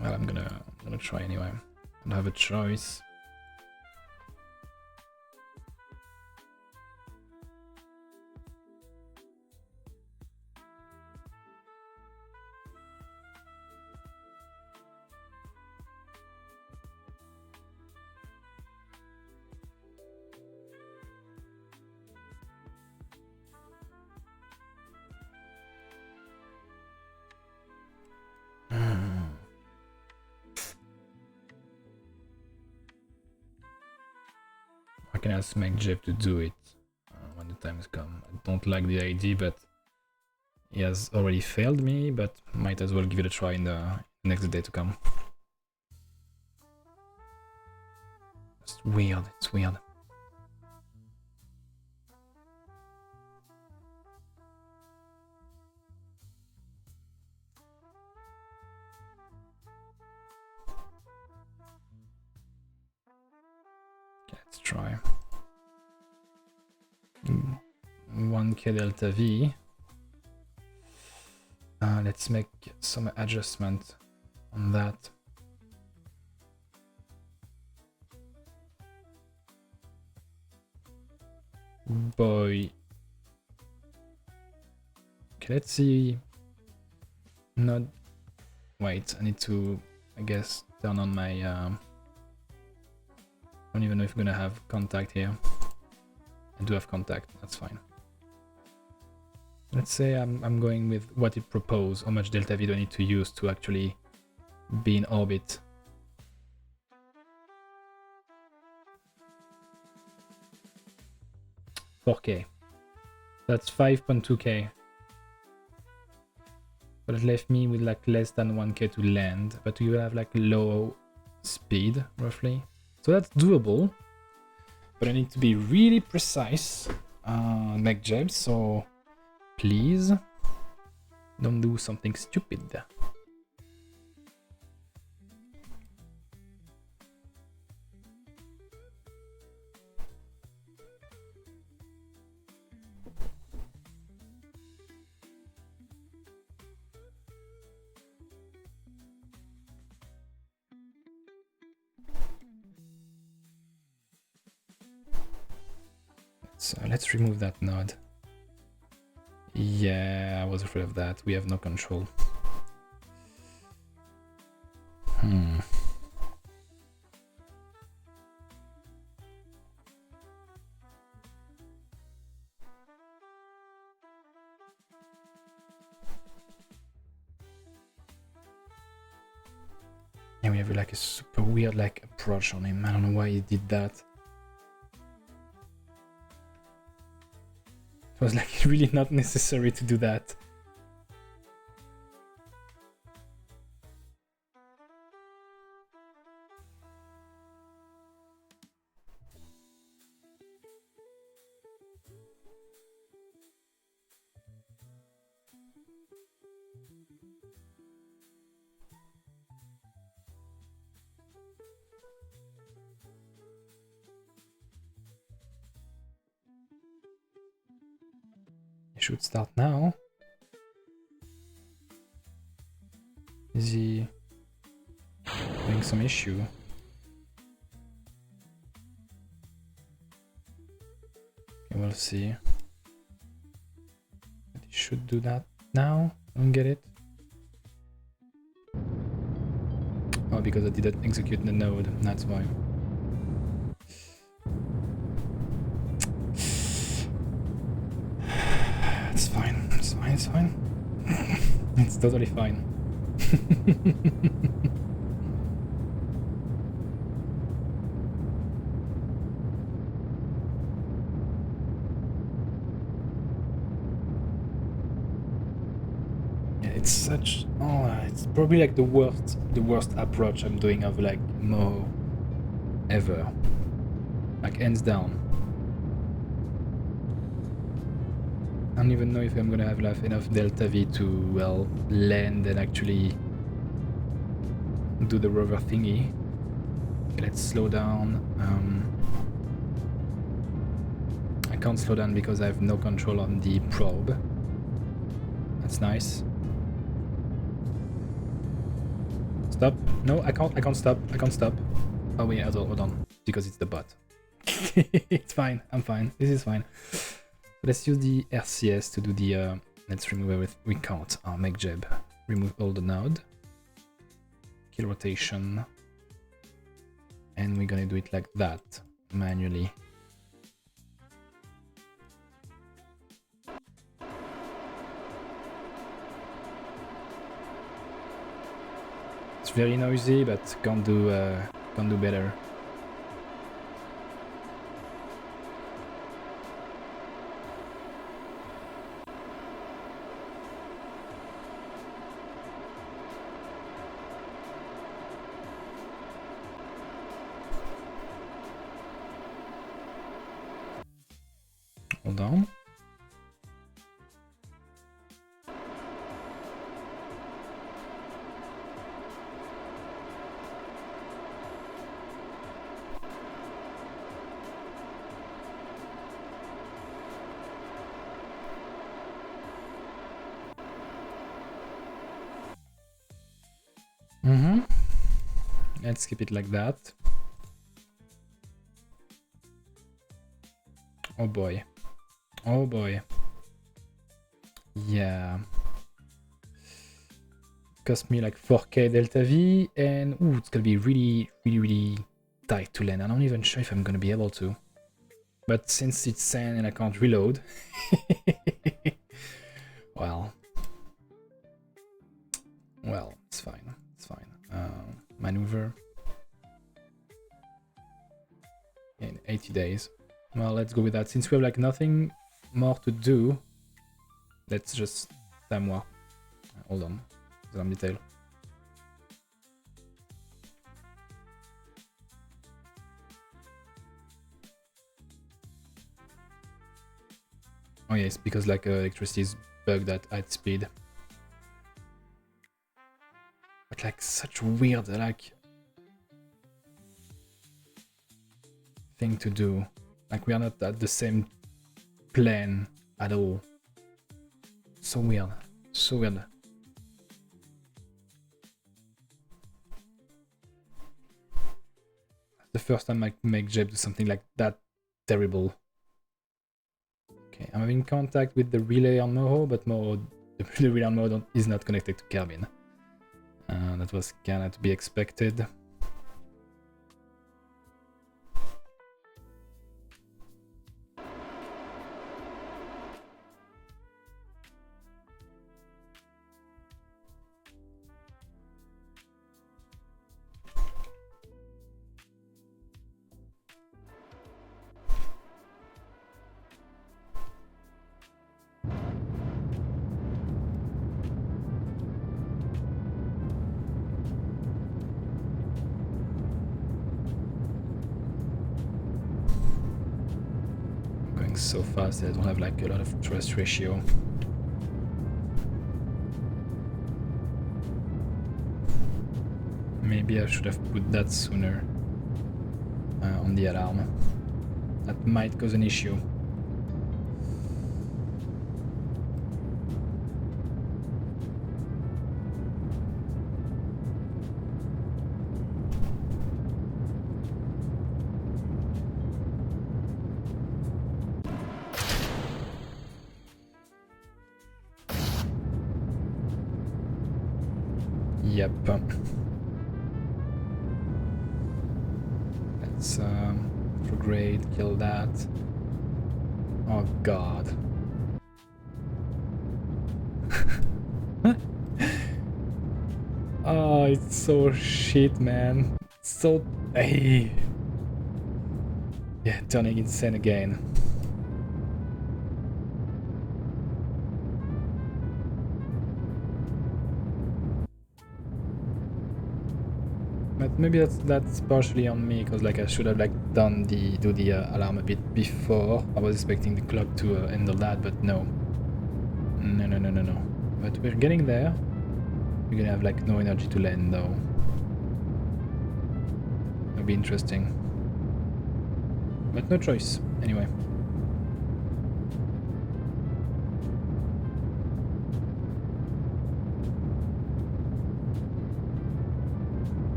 Well, I'm gonna try anyway. I don't have a choice. I can ask MacJeb to do it when the time has come. I don't like the idea, but he has already failed me, but might as well give it a try in the next day to come. It's weird, it's weird. Let's try 1k delta V. Let's make some adjustment on that. Boy. Okay, let's see. Not. Wait, I need to, I guess, turn on my. I don't even know if I'm gonna have contact here. I do have contact, that's fine. Let's say I'm going with what it proposed. How much delta V do I need to use to actually be in orbit? $4K. That's 5.2K. But it left me with like less than 1K to land, but you have like low speed roughly. So that's doable, but I need to be really precise, MacJeb, so please don't do something stupid. So let's remove that node. Yeah, I was afraid of that. We have no control. Yeah, we have like a super weird like approach on him. I don't know why he did that. It was like really not necessary to do that. Should start now. Is he having some issue? Okay, we'll see. But he should do that now. I don't get it. Oh, because I didn't execute the node, that's why. It's fine, it's fine, it's fine. It's totally fine. Yeah, it's such... Oh, it's probably like the worst approach I'm doing of like Moho ever. Like, hands down. I don't even know if I'm gonna have like enough delta V to, well, land and actually do the rover thingy. Okay, let's slow down. I can't slow down because I have no control on the probe. That's nice. Stop. No, I can't stop. I can't stop. Oh wait, hold on. Because it's the bot. It's fine. I'm fine. This is fine. Let's use the RCS to do the... let's remove everything. We can't. Make jeb. Remove all the node. Kill rotation. And we're gonna do it like that. Manually. It's very noisy, but can't do better. Hold on. Let's keep it like that. Oh boy. Oh boy. Yeah. Cost me like 4k delta V, and ooh, it's gonna be really tight to land. I'm not even sure if I'm gonna be able to. But since it's sand and I can't reload, well, it's fine. It's fine. Maneuver in 80 days. Well, let's go with that. Since we have like nothing more to do, let's just moi. Hold on. Some detail. Oh yes, because like electricity is bugged at speed. But like such weird like thing to do. Like we are not at the same plane at all. So weird. So weird. The first time I make Jeb do something like that terrible. Okay, I'm having contact with the relay on Moho, but Moho, the relay on Moho is not connected to Kerbin. That was kinda to be expected. So fast that I don't have like a lot of thrust ratio. Maybe I should have put that sooner on the alarm. That might cause an issue. Yep. Let's retrograde, kill that. Oh god. Oh, it's so shit, man. It's so... Hey. Yeah, turning insane again. But maybe that's partially on me, because like I should have like do the alarm a bit before. I was expecting the clock to handle that, but no. No. But we're getting there. We're gonna have like no energy to land though. It'll be interesting. But no choice, anyway.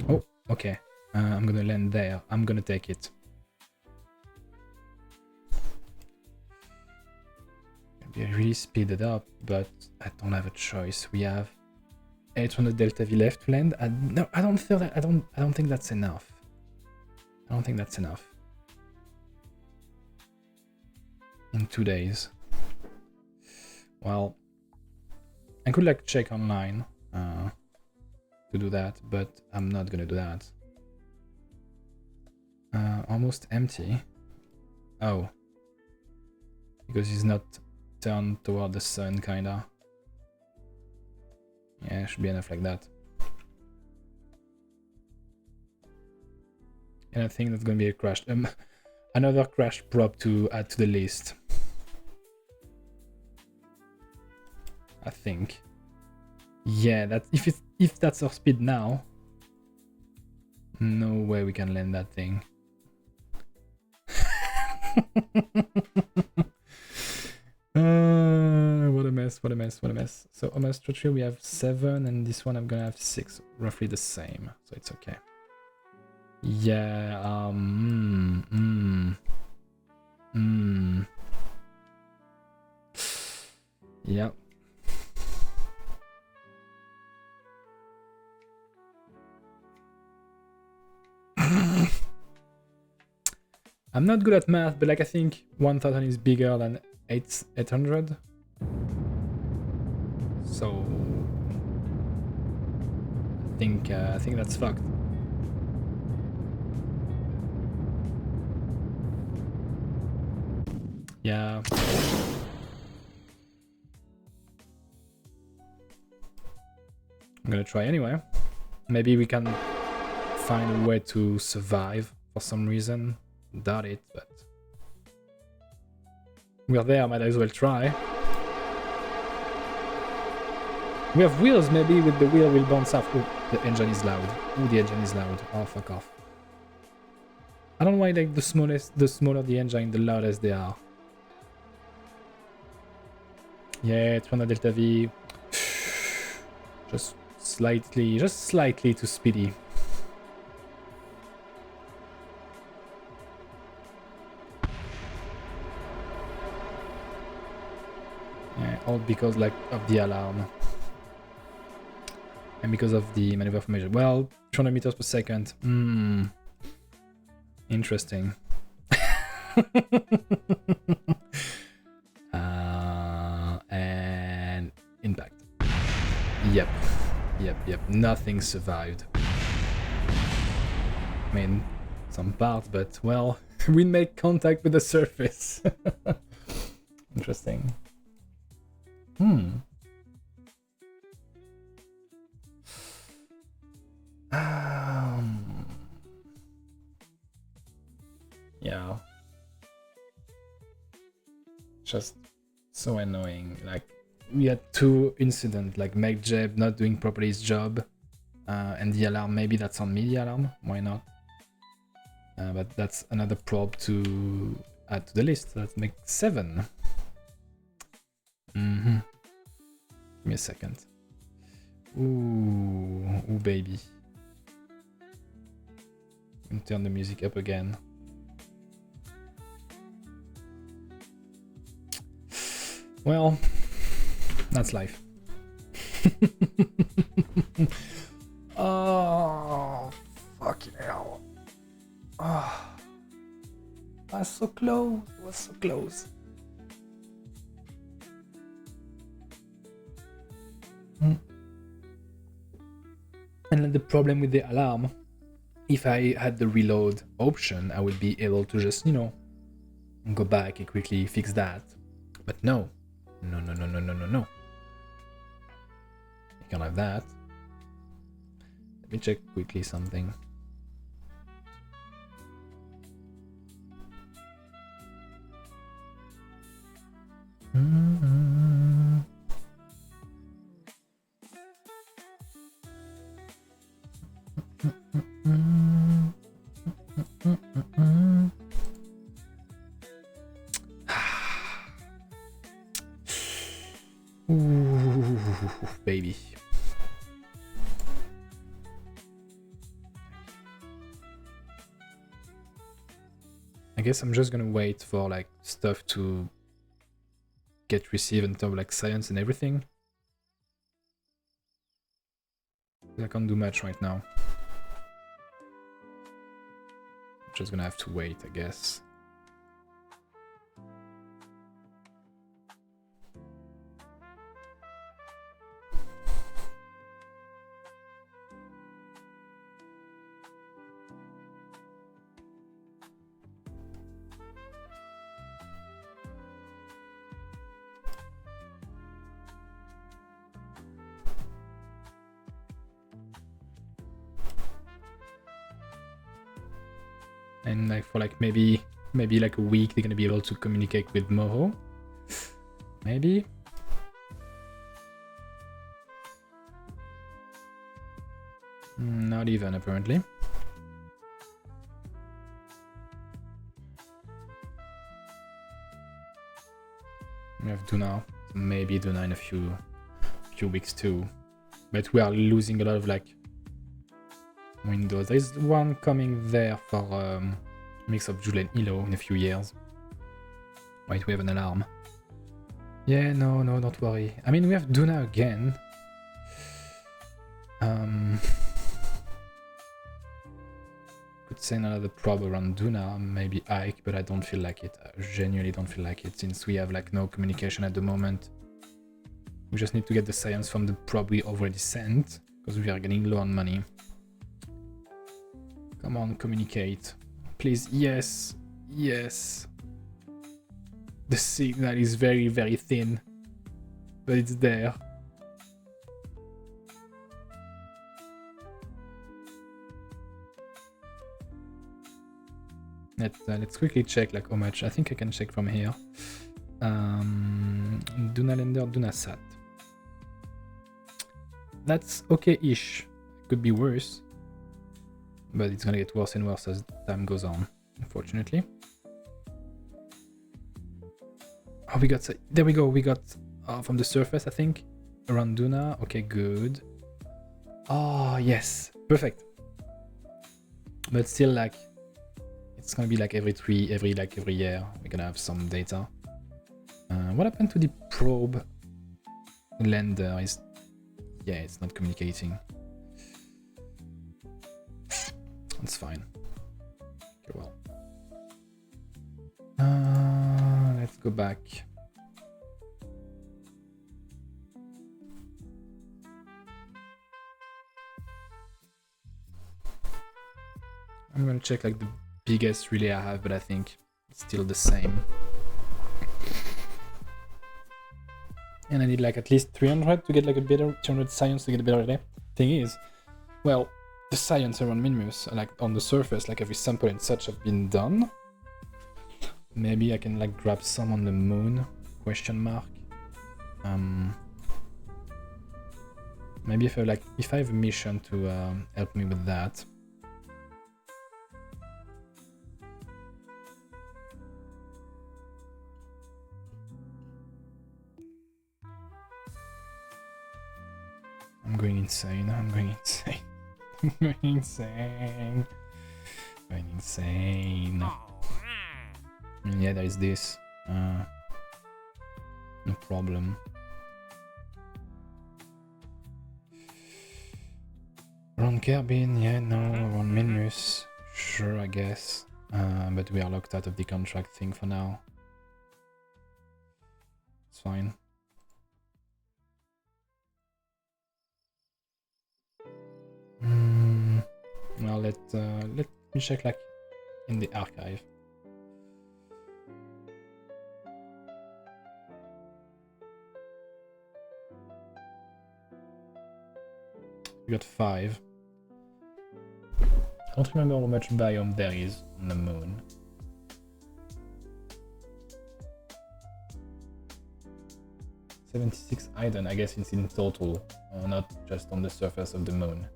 Oh, okay. I'm gonna land there. I'm gonna take it. Be really speeded up, but I don't have a choice. We have 800 delta V left to land. No, I don't feel that. I don't think that's enough. I don't think that's enough. In 2 days. Well, I could like check online to do that, but I'm not gonna do that. Almost empty. Oh, because he's not turned toward the sun, kinda. Yeah, should be enough like that. And I think that's gonna be a crash. Another crash prop to add to the list. I think. Yeah, that if that's our speed now, no way we can land that thing. What a mess, what a mess, what a mess. So on my structure we have 7 and this one I'm gonna have 6, roughly the same, so it's okay. Yeah, yeah. I'm not good at math, but like I think 1000 is bigger than 800. So I think that's fucked. Yeah. I'm gonna try anyway. Maybe we can find a way to survive for some reason. Doubt it, but we're there, might as well try. We have wheels, maybe with the wheel we'll bounce off. Oh, the engine is loud. Oh, the engine is loud. Oh, fuck off. I don't know why like the smaller the engine, the loudest they are. Yeah, 200 delta V. Just slightly too speedy. Yeah, all because like of the alarm. And because of the maneuver formation. Well, 200 meters per second. Interesting. And impact. Yep. Nothing survived. I mean, some parts, but well, we make contact with the surface. Interesting. Yeah. Just so annoying. Like, we had 2 incidents, like Meg Jeb not doing properly his job, and the alarm, maybe that's on me, the alarm, why not? But that's another probe to add to the list. That makes 7. Give me a second. Ooh, baby. And turn the music up again. Well, that's life. Oh, Fucking hell. Oh. I was so close. It was so close. And then the problem with the alarm, if I had the reload option, I would be able to just, you know, go back and quickly fix that. But no. No. You can't have that. Let me check quickly something. Ooh, baby. I guess I'm just gonna wait for like stuff to get received in terms of like science and everything. I can't do much right now. I'm just gonna have to wait, I guess. And like for like maybe like a week they're gonna be able to communicate with Moho. Maybe. Not even apparently. We have Duna, maybe Duna in a few weeks too. But we are losing a lot of like windows. There's one coming there for mix of Jule and Ilo in a few years. Wait, we have an alarm. Yeah, no, don't worry. I mean, we have Duna again. Could send another probe around Duna, maybe Ike, but I don't feel like it. I genuinely don't feel like it since we have like no communication at the moment. We just need to get the science from the probe we already sent because we are getting low on money. Come on, communicate. Please, yes. The signal is very, very thin, but it's there. Let's quickly check like how much. I think I can check from here. Dunalender, Dunasat. That's okay-ish. Could be worse. But it's gonna get worse and worse as time goes on, unfortunately. Oh, we got... There we go, we got from the surface, I think. Around Duna. Okay, good. Oh, yes. Perfect. But still, like... It's gonna be like every year, we're gonna have some data. What happened to the probe lander? Yeah, it's not communicating. It's fine. Okay, well. Let's go back. I'm gonna check like the biggest relay I have, but I think it's still the same. And I need like at least 300 to get like a better 200 science to get a better relay. Thing is, well, the science around Minmus, like on the surface, like every sample and such have been done. Maybe I can like grab some on the moon? Question mark. Maybe if I have a mission to help me with that. I'm going insane. I'm going insane. And yeah, there is this. No problem. Around Kerbin, yeah, no. Around Minmus, sure, I guess. But we are locked out of the contract thing for now. It's fine. Well, let me check like in the archive. We got 5. I don't remember how much biome there is on the moon. $76 Iden, I guess it's in total, not just on the surface of the moon.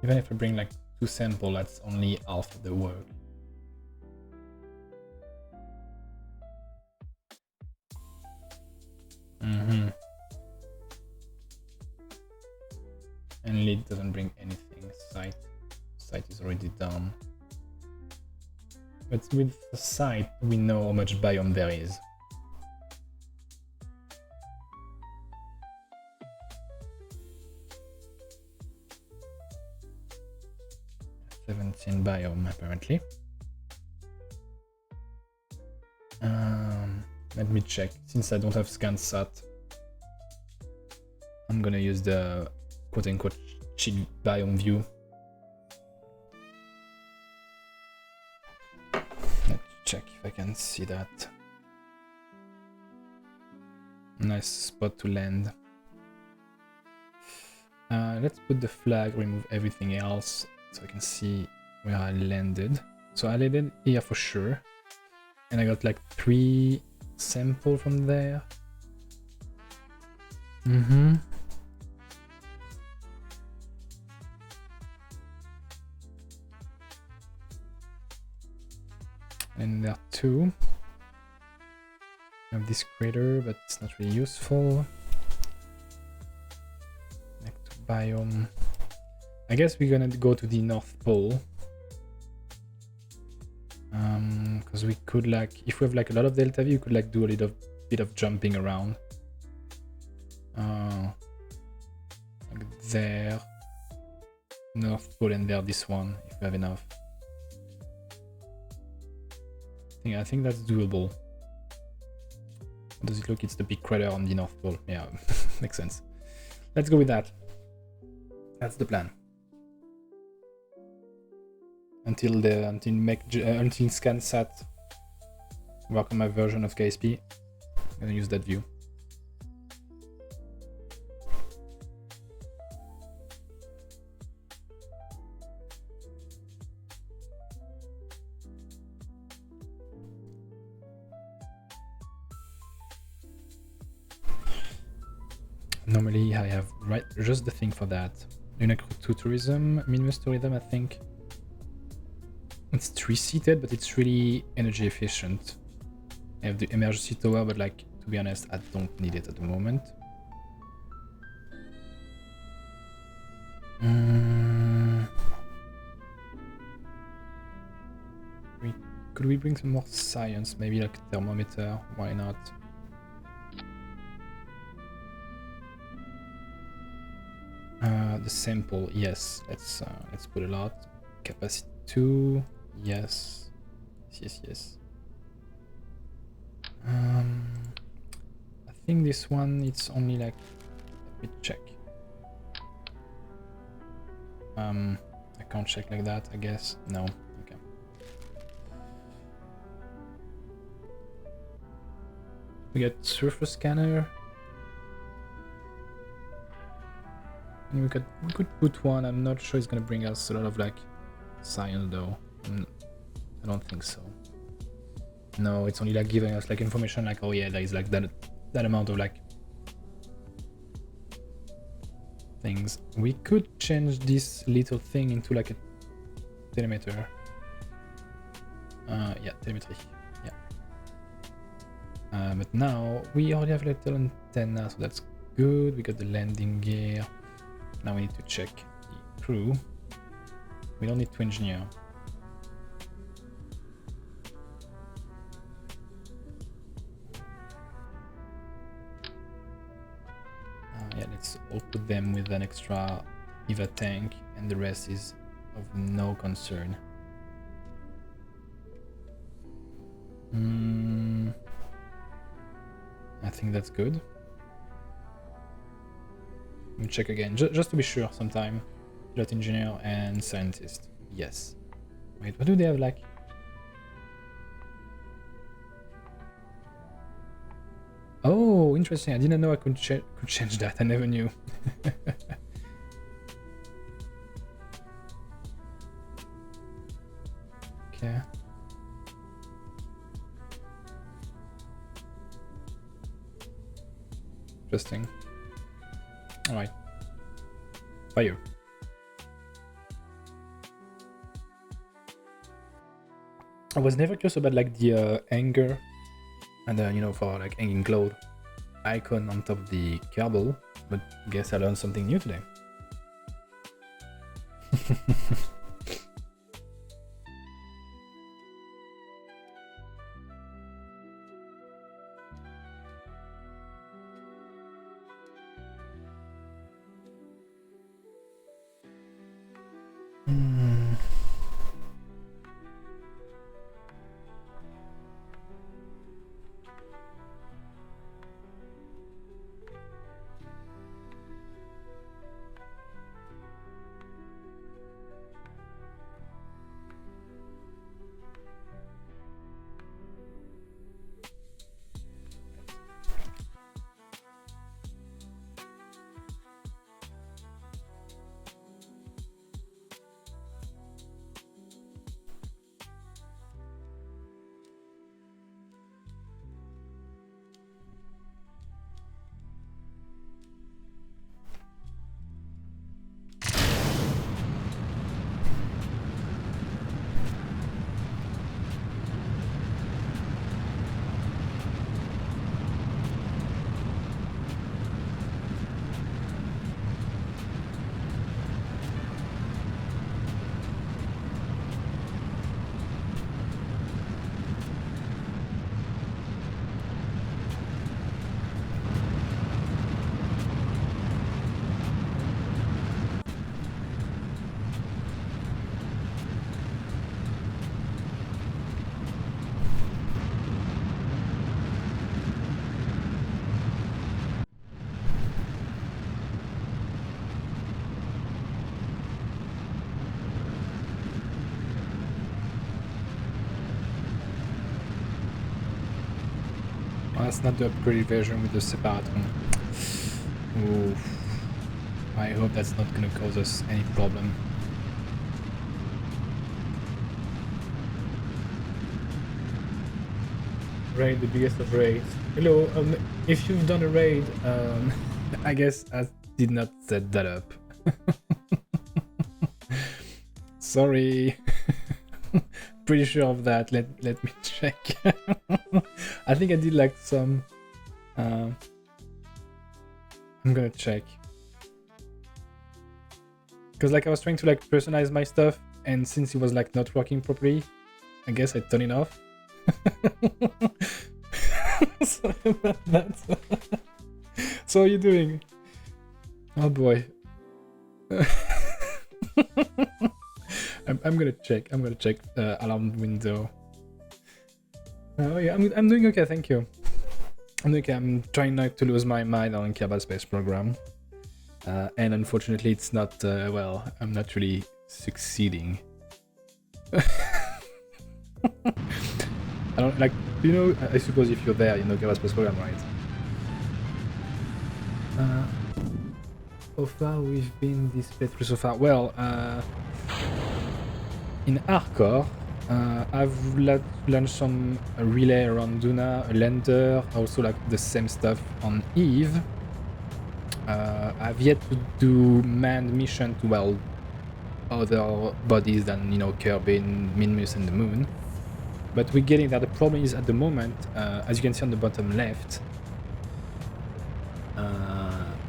Even if I bring like 2 samples, that's only half of the work. And lead doesn't bring anything. Site is already done. But with the site, we know how much biome there is. In biome apparently. Let me check. Since I don't have ScanSat, I'm gonna use the quote-unquote cheap biome view. Let's check if I can see that. Nice spot to land. Let's put the flag, remove everything else, so I can see where I landed. So I landed here for sure. And I got like 3 samples from there. And there are 2. I have this crater, but it's not really useful. Next to biome. I guess we're gonna go to the North Pole. Because we could like, if we have like a lot of delta V, we could like do a little bit of jumping around. Like there, North Pole, and there this one, if we have enough. I think that's doable. How does it look? It's the big crater on the North Pole. Yeah, makes sense. Let's go with that. That's the plan. Until ScanSat work on my version of KSP, I'm gonna use that view. Normally I have just the thing for that. Lunar 2 tourism, Minmus tourism, I think. It's 3-seated, but it's really energy efficient. I have the emergency tower, but like, to be honest, I don't need it at the moment. Could we bring some more science? Maybe like a thermometer, why not? The sample, yes, let's put a lot. Capacity 2, yes. I think this one, it's only like, let me check. I can't check like that, I guess. No, okay. We get surface scanner. And we could put one. I'm not sure it's gonna bring us a lot of like science though. I don't think so. No, it's only like giving us like information like, oh yeah, there is like that amount of like things. We could change this little thing into like a telemeter. Yeah, telemetry. Yeah. But now we already have a little antenna, so that's good. We got the landing gear. Now we need to check the crew. We don't need to engineer. Yeah, let's all put them with an extra EVA tank, and the rest is of no concern. I think that's good. Let me check again, just to be sure sometime. Pilot, engineer, and scientist. Yes. Wait, what do they have like? Oh, interesting. I didn't know I could change that. I never knew. Okay. Interesting. All right. Fire. I was never curious about like the anger and you know, for like hanging cloud icon on top of the cable, but I guess I learned something new today. That's not the upgraded version with the separate one. Oof. I hope that's not gonna cause us any problem. Raid, the biggest of raids. Hello, if you've done a raid, I guess I did not set that up. Sorry. Pretty sure of that. Let me check. I think I did like some. I'm gonna check. Because like I was trying to like personalize my stuff, and since it was like not working properly, I guess I turned it off. Sorry about that. So how are you doing? Oh boy. I'm gonna check. I'm gonna check the alarm window. Oh yeah, I'm doing okay. Thank you. I'm doing okay. I'm trying not to lose my mind on Kerbal Space Program, and unfortunately, it's not. Well, I'm not really succeeding. I don't like. You know, I suppose if you're there, you know Kerbal Space Program, right? How far we've been this playthrough so far? Well, in hardcore, I've launched some relay around Duna, a lander, also like the same stuff on Eve. I've yet to do manned mission to, well, other bodies than, you know, Kerbin, Minmus and the Moon. But we're getting there. The problem is at the moment, as you can see on the bottom left,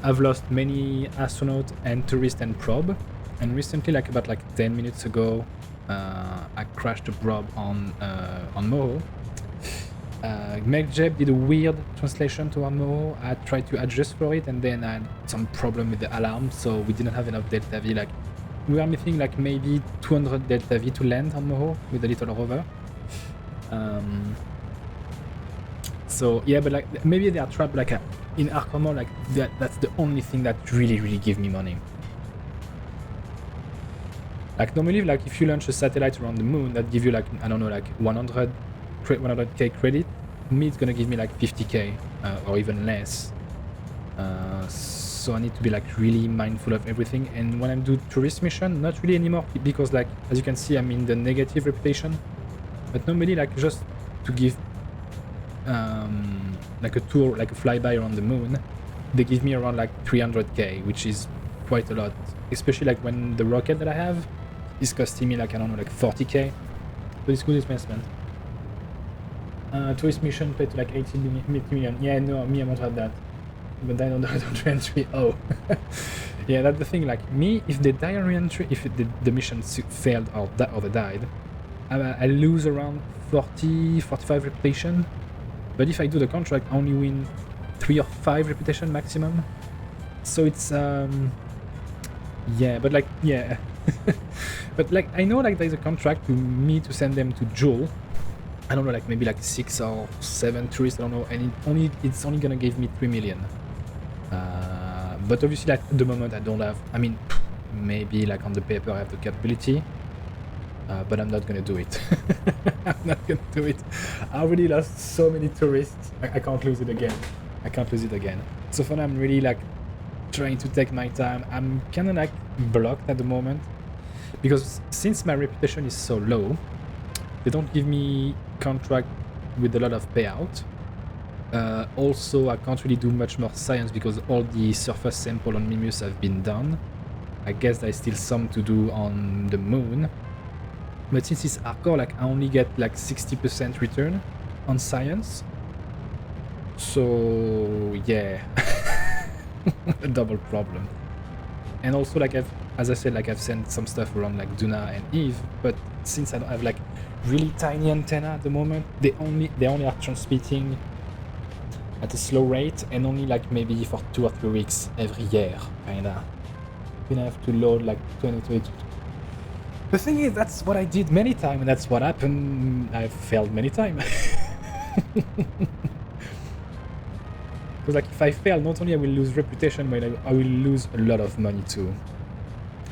I've lost many astronauts and tourists and probe, and recently, like about 10 minutes ago, I crashed a probe on Moho. MakeJeb did a weird translation to our Moho. I tried to adjust for it, and then I had some problem with the alarm, so we didn't have enough Delta V. Like, we were missing like maybe 200 Delta V to land on Moho with a little rover. So yeah, but like maybe they are trapped like in Arkham, like that's the only thing that really give me money. Like normally, like if you launch a satellite around the moon, that give you like, I don't know, like 100k credit. Me, it's gonna give me like 50k or even less. So I need to be like really mindful of everything. And when I do tourist mission, not really anymore, because like as you can see, I'm in the negative reputation. But normally, like just to give like a tour, like a flyby around the moon, they give me around like 300k, which is quite a lot. Especially like when the rocket that I have is costing me like, I don't know, like 40k. But it's good investment. Tourist mission paid to like 18 million. Yeah, no, me, I won't have that. But I don't know re-entry. Oh. Yeah, that's the thing. Like me, if they die on re-entry, if the mission failed or they died, I lose around 45 reputation. But if I do the contract, I only win 3 or 5 reputation maximum. So it's yeah, but like yeah. But like I know like there's a contract to me to send them to Joel. I don't know, like maybe like 6 or 7 tourists, I don't know, and it's only gonna give me 3 million. But obviously like at the moment I don't have, I mean maybe like on the paper I have the capability, but I'm not gonna do it. I'm not gonna do it. I already lost so many tourists. I can't lose it again. I can't lose it again. So for now I'm really like trying to take my time. I'm kind of like blocked at the moment because since my reputation is so low, they don't give me contract with a lot of payout. Also, I can't really do much more science because all the surface sample on Mimus have been done. I guess there's still some to do on the moon. But since it's hardcore, like I only get like 60% return on science. So yeah, a double problem. And also like as I said, like I've sent some stuff around like Duna and Eve, but since I don't have like really tiny antenna at the moment, they only are transmitting at a slow rate and only like maybe for 2 or 3 weeks every year, kinda. You have to load like 2022. The thing is, that's what I did many times, and that's what happened. I failed many times. Because like if I fail, not only I will lose reputation, but I will lose a lot of money too.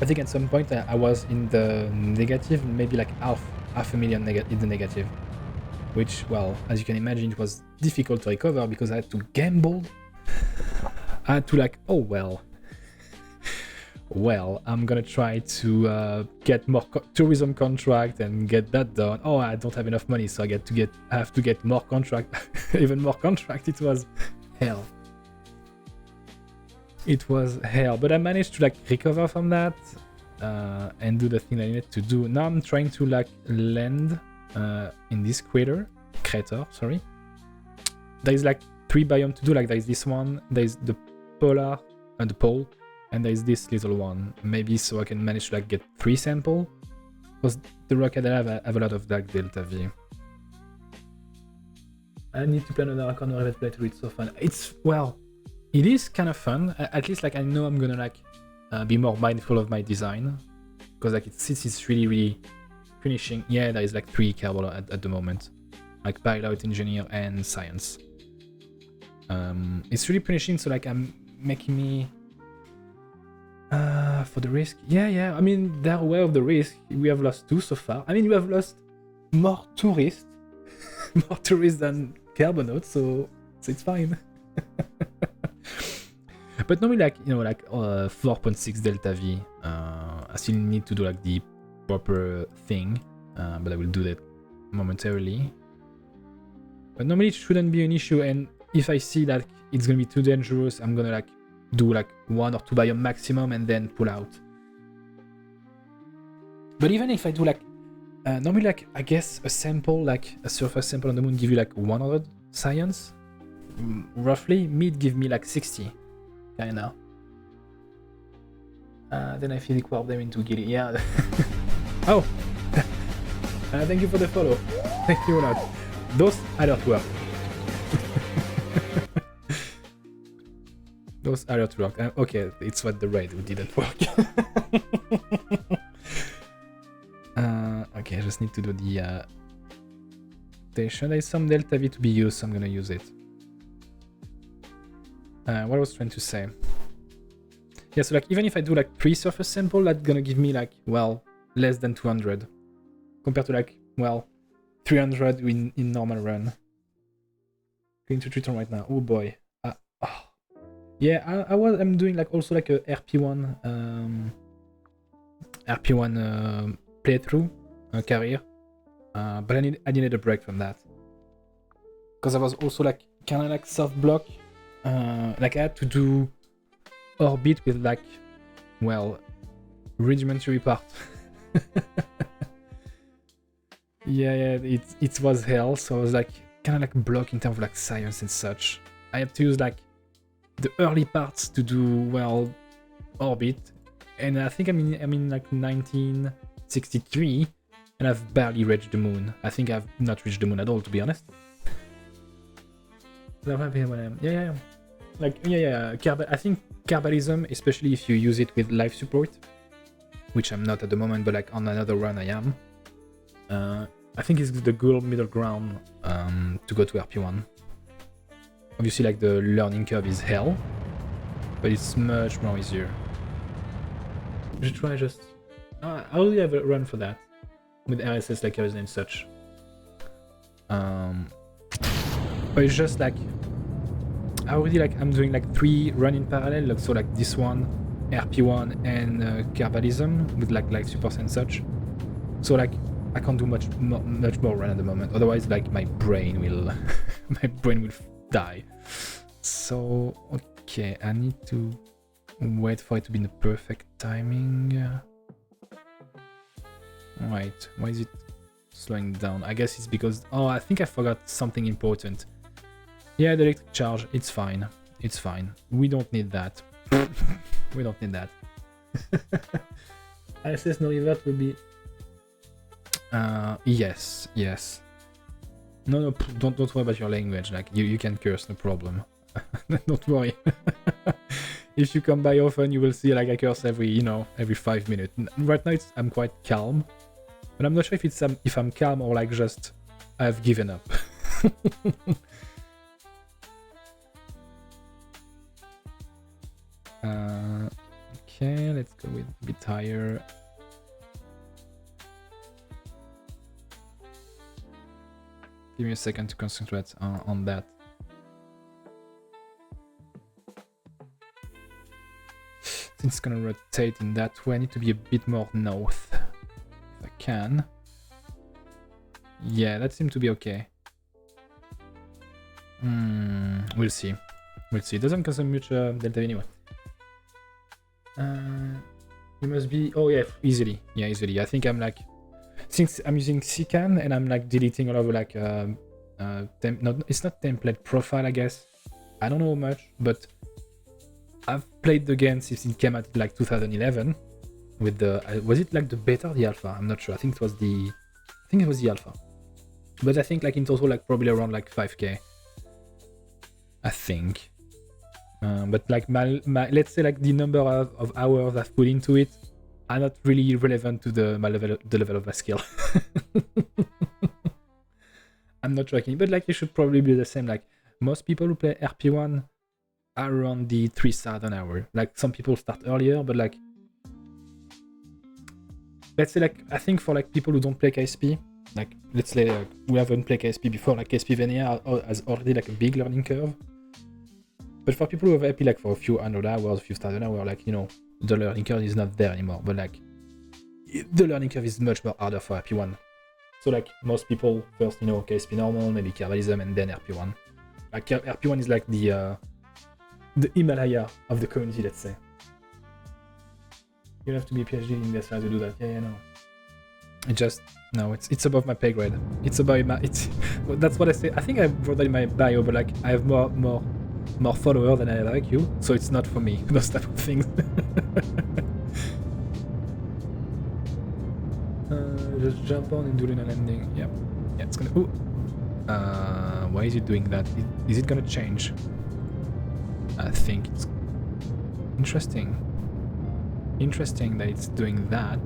I think at some point I was in the negative, maybe like half a million in the negative. Which, well, as you can imagine, it was difficult to recover because I had to gamble. I had to like, oh well, I'm gonna try to get more tourism contract and get that done. Oh, I don't have enough money, so I have to get more contract, even more contract. It was hell. It was hell, but I managed to like recover from that and do the thing I needed to do. Now I'm trying to like land in this crater, sorry. There is like 3 biomes to do. Like there is this one, there is the polar and the pole, and there is this little one. Maybe so I can manage to like get 3 samples, because the rocket I have a lot of like Delta V. I need to plan another account or play to it. So fun. It's, well, it is kind of fun. At least like I know I'm gonna like be more mindful of my design, because like it's really finishing. Yeah, there is like 3 Kerbal at the moment, like pilot, engineer, and science. It's really finishing, so like I'm making me for the risk. Yeah. I mean, they're aware of the risk. We have lost 2 so far. I mean, we have lost more tourists, than carbonauts, so it's fine. But normally, like, you know, like 4.6 Delta V. I still need to do like the proper thing, but I will do that momentarily. But normally it shouldn't be an issue, and if I see that it's gonna be too dangerous, I'm gonna like do like 1 or 2 biome maximum and then pull out. But even if I do like normally, like I guess a sample, like a surface sample on the moon, give you like 100 science, roughly. Me, it give me like 60, kinda. Then I physic warp them into Gilly. Yeah. Oh! Thank you for the follow. Thank you a lot. Those alerts work. Those alerts work. Okay, it's what the raid who didn't work. Okay, I just need to do the station. There's some Delta V to be used, so I'm gonna use it. What I was trying to say. Yeah, so like even if I do like 3 surface sample, that's gonna give me like, well, less than 200. Compared to like, well, 300 in normal run. Going to Triton right now. Oh boy. Oh. Yeah, I'm doing like also like a RP1 playthrough career, but I needed a break from that because I was also like kind of like soft block. Like I had to do orbit with like, well, rudimentary part. yeah, it was hell. So I was like kind of like blocked in terms of like science and such. I had to use like the early parts to do, well, orbit, and I think I'm in like 1963, and I've barely reached the moon. I think I've not reached the moon at all, to be honest. Yeah. Like, yeah. I think carbalism, especially if you use it with life support, which I'm not at the moment, but like on another run I am. I think it's the good middle ground to go to RP1. Obviously, like the learning curve is hell, but it's much more easier. You should try just. I already have a run for that with RSS like yours and such. But it's just like I'm doing like 3 run in parallel, like, so like this one, RP1, and carbalism with like life supports and such. So like I can't do much more run at the moment. Otherwise, like my brain will die. So okay, I need to wait for it to be in the perfect timing. Right, why is it slowing down? I guess it's because I think I forgot something important. Yeah, the electric charge, it's fine. It's fine. We don't need that. We don't need that. ISS no revert will be yes. No, don't worry about your language. Like you can curse, no problem. Don't worry. If you come by often, you will see like I curse every 5 minutes. Right now I'm quite calm, but I'm not sure if I'm calm or like just I've given up. Okay, let's go with a bit higher. Give me a second to concentrate on that. Since it's gonna rotate in that way, I need to be a bit more north. If I can. Yeah, that seems to be okay. We'll see. It doesn't consume much delta anyway. You must be... Oh yeah, easily. Yeah, easily. I think I'm like... Since I'm using Sican and I'm like deleting all of like... it's not template profile, I guess. I don't know much, but... I've played the game since it came out like 2011. With the... was it like the beta or the alpha? I'm not sure. I think it was the alpha. But I think like in total like probably around like 5k. I think. But like my let's say like the number of hours I've put into it are not really relevant to the level of my skill. I'm not tracking, but like it should probably be the same. Like most people who play RP1 are around the 3,000 hour. Like some people start earlier, but like let's say like I think for like people who don't play KSP, like let's say who haven't played KSP before, like KSP Vanilla has already like a big learning curve. But for people who have IP like for a few hundred hours, a few thousand hours, like the learning curve is not there anymore. But like the learning curve is much more harder for RP1. So like most people first, KSP normal, maybe carbalism, and then RP1. Like RP1 is like the Himalaya of the community, let's say. You have to be a PhD in this to do that. Yeah, no. It's above my pay grade. It's above my. That's what I say. I think I wrote that in my bio, but like I have more followers than I have IQ, so it's not for me. Those type of things. Just jump on and do lunar landing. Yep. Yeah, it's gonna. Ooh. Why is it doing that? Is it gonna change? I think it's interesting. Interesting that it's doing that.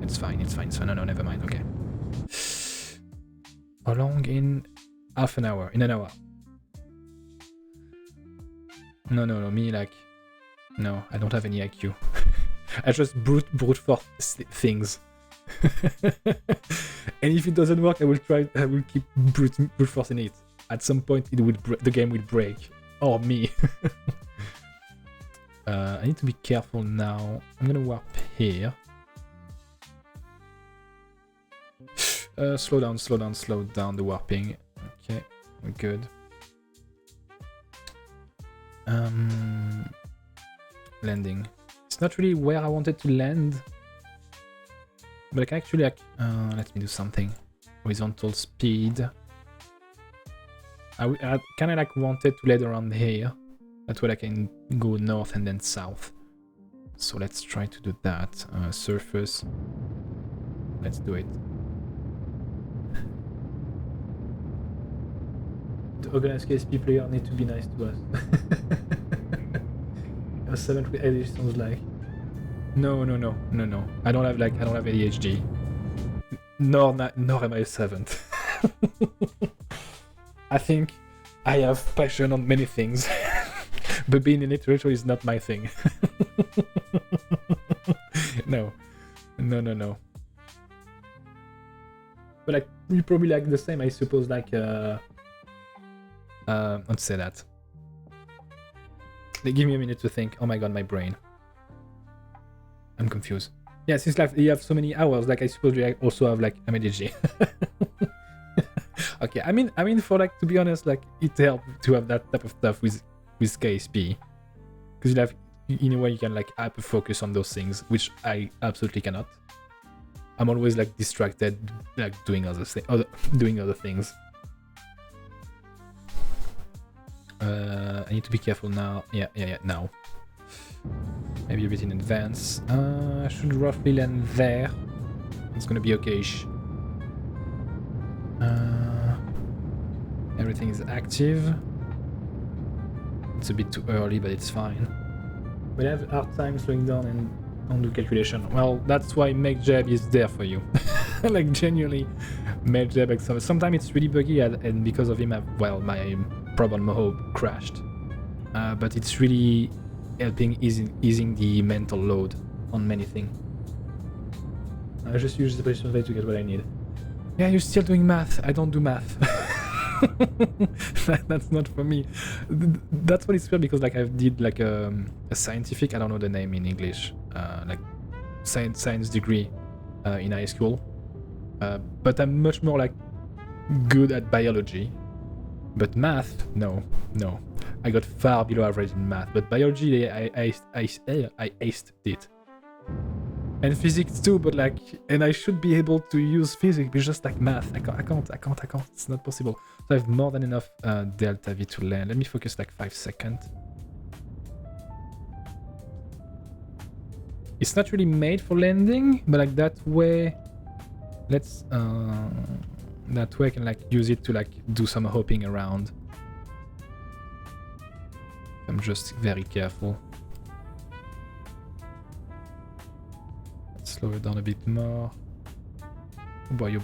It's fine. It's fine. So no, never mind. Okay. How long? In half an hour. In an hour. No. Me like. No, I don't have any IQ. I just brute force things. And if it doesn't work, I will keep brute forcing it. At some point, the game will break. Or me. I need to be careful now. I'm gonna warp here. Slow down the warping. Okay, we're good. Landing. It's not really where I wanted to land. But I can actually like, let me do something. Horizontal speed. I kind of like wanted to land around here. That way I can go north and then south. So let's try to do that. Surface. Let's do it. The organized KSP player need to be nice to us. A 7 with ADHD sounds like. No. I don't have ADHD. Nor am I a 7th. I think I have passion on many things. But being in literature is not my thing. No. But like you probably like the same, I suppose, like let's say that. Give me a minute to think. Oh my god, my brain. I'm confused. Yeah, since like you have so many hours, like I suppose you also have like ADHD. Okay, I mean for like, to be honest, like it helps to have that type of stuff with KSP, because you have, in a way you can like hyper focus on those things, which I absolutely cannot. I'm always like distracted, like doing other things. I need to be careful now. Yeah, now. Maybe a bit in advance. I should roughly land there. It's gonna be okay-ish. Everything is active. It's a bit too early, but it's fine. We have a hard time slowing down and undo calculation. Well, that's why Make Jab is there for you. Like genuinely, Make Jab. Sometimes it's really buggy, and because of him, my problem Moho crashed. But it's really helping easing the mental load on many things. I just use the position to get what I need. Yeah, you're still doing math. I don't do math. That's not for me. That's what it's for, because like I did like a scientific, I don't know the name in English, like science degree in high school. But I'm much more like good at biology. But math, no. I got far below average in math. But biology, I aced it. And physics too, but like, and I should be able to use physics, but just like math, I can't. It's not possible. So I have more than enough delta V to land. Let me focus like 5 seconds. It's not really made for landing, but like that way, that way I can like use it to like do some hopping around. I'm just very careful. Slow it down a bit more. Oh boy.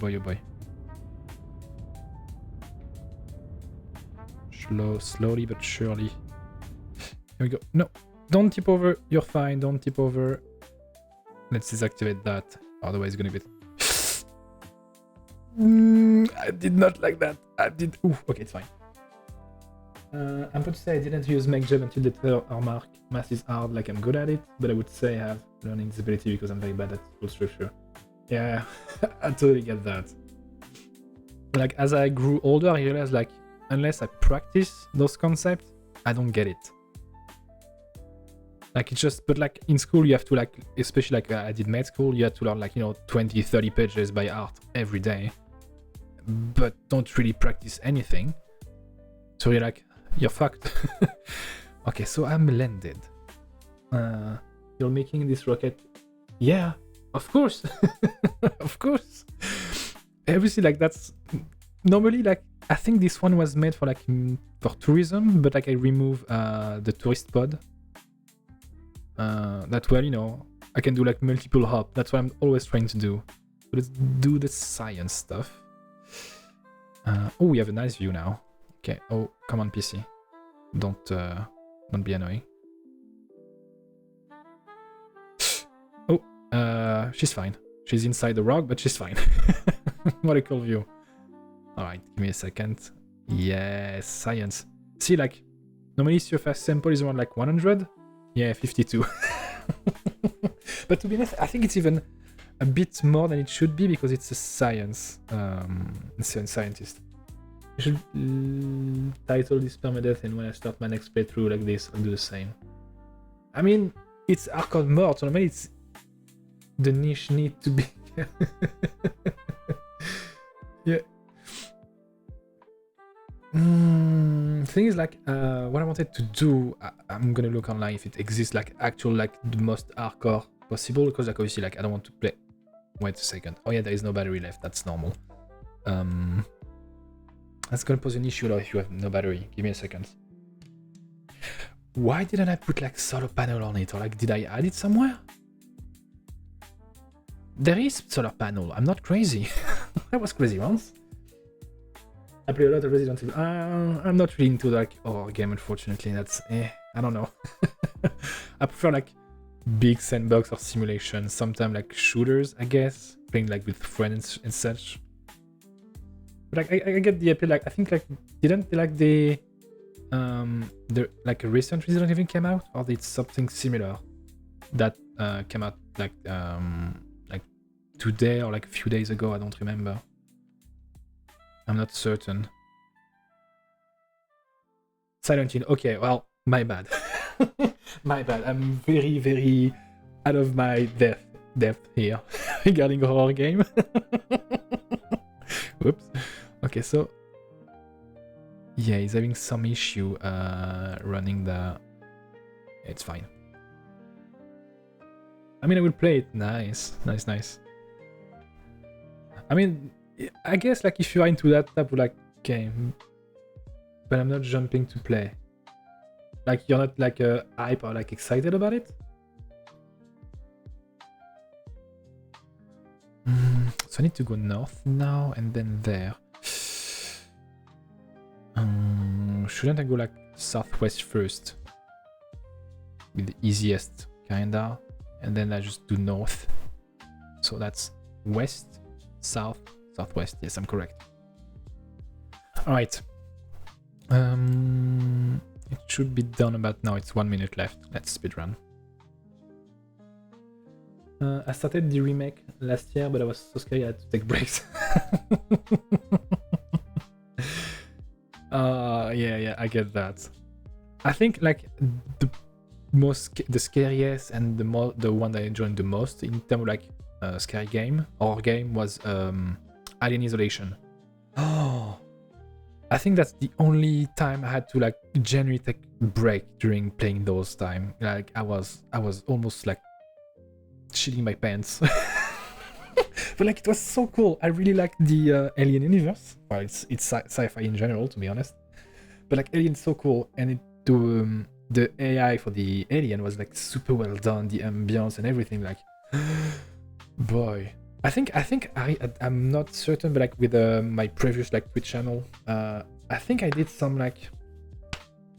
Slowly but surely. Here we go. No, don't tip over. You're fine. Don't tip over. Let's deactivate that. Otherwise, it's gonna be. I did not like that. Ooh, okay, it's fine. I'm going to say I didn't use Make Jab until the third mark. Math is hard, like I'm good at it, but I would say I have learning disability because I'm very bad at school structure. Yeah, I totally get that. Like as I grew older, I realized like unless I practice those concepts, I don't get it. Like it's just, but like in school you have to like, especially like I did med school, you have to learn like, 20-30 pages by heart every day, but don't really practice anything. So you're fucked. Okay, so I'm landed. You're making this rocket. Yeah, Of course. Of course. Obviously, like, that's normally, like, I think this one was made for, like, for tourism, but, like, I remove the tourist pod. That way, you know, I can do, like, multiple hop. That's what I'm always trying to do. So let's do the science stuff. Oh, we have a nice view now. Okay. Oh, come on, PC. Don't be annoying. Oh, she's fine. She's inside the rock, but she's fine. What a cool view. Alright, give me a second. Yes, science. See, like, normally surface sample is around like 100. Yeah, 52. But to be honest, I think it's even a bit more than it should be because it's a science. It's a scientist. I should title this permadeath, and when I start my next playthrough like this, I'll do the same. I mean, it's hardcore mode, so maybe it's the niche need to be. Yeah. Thing is, like, what I wanted to do, I'm gonna look online if it exists, like, actual, like, the most hardcore possible, because, like, obviously, like, I don't want to play. Wait a second. Oh yeah, there is no battery left. That's normal. That's gonna pose an issue though if you have no battery. Give me a second. Why didn't I put, like, solar panel on it, or, like, did I add it somewhere? There is solar panel. I'm not crazy. I was crazy once. I play a lot of Resident Evil. I'm not really into, like, horror game, unfortunately. That's I don't know. I prefer, like, big sandbox or simulation. Sometimes, like, shooters, I guess, playing, like, with friends and such. But, like, I get the appeal. Like, I think, like, didn't like the like a recent Resident Evil came out, or did something similar that came out like today or like a few days ago? I don't remember. I'm not certain. Silent Hill. Okay, well, my bad. My bad. I'm very, very out of my depth here regarding horror game. Whoops. Okay, so yeah, he's having some issue running the. It's fine. I mean, I will play it. Nice. I mean, I guess, like, if you are into that type of, like, game, but I'm not jumping to play. Like, you're not, like, hype or, like, excited about it. So I need to go north now and then there. Shouldn't I go, like, southwest first? With the easiest, kinda. And then I just do north. So that's west, south, southwest. Yes, I'm correct. Alright. It should be done about now. It's 1 minute left. Let's speedrun. I started the remake last year, but I was so scared I had to take breaks. Yeah, I get that. I think, like, the scariest and the one that I enjoyed the most in terms of, like, scary game or game was Alien Isolation. Oh, I think that's the only time I had to, like, genuinely take a break during playing those time. Like, I was almost, like, shitting my pants. But, like, it was so cool. I really liked the Alien universe. Well, it's sci-fi in general, to be honest. But, like, Alien's so cool, and the AI for the alien was, like, super well done. The ambience and everything, like, boy. I think I'm not certain, but, like, with my previous, like, Twitch channel, I think I did some, like,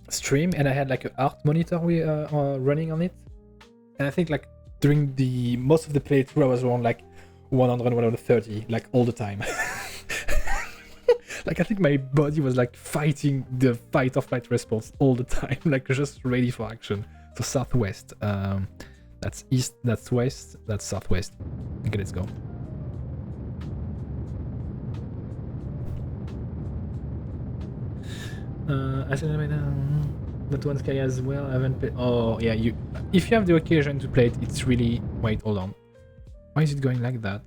stream, and I had, like, a art monitor running on it, and I think, like, during the most of the playthrough I was around, like, 100, 130, like, all the time. Like, I think my body was, like, fighting the fight or flight response all the time, like, just ready for action. So southwest, that's east, that's west, that's southwest. Okay, let's go. I said that one's scary as well. I haven't played. Oh yeah, if you have the occasion to play it, it's really. Wait, hold on. Why is it going like that?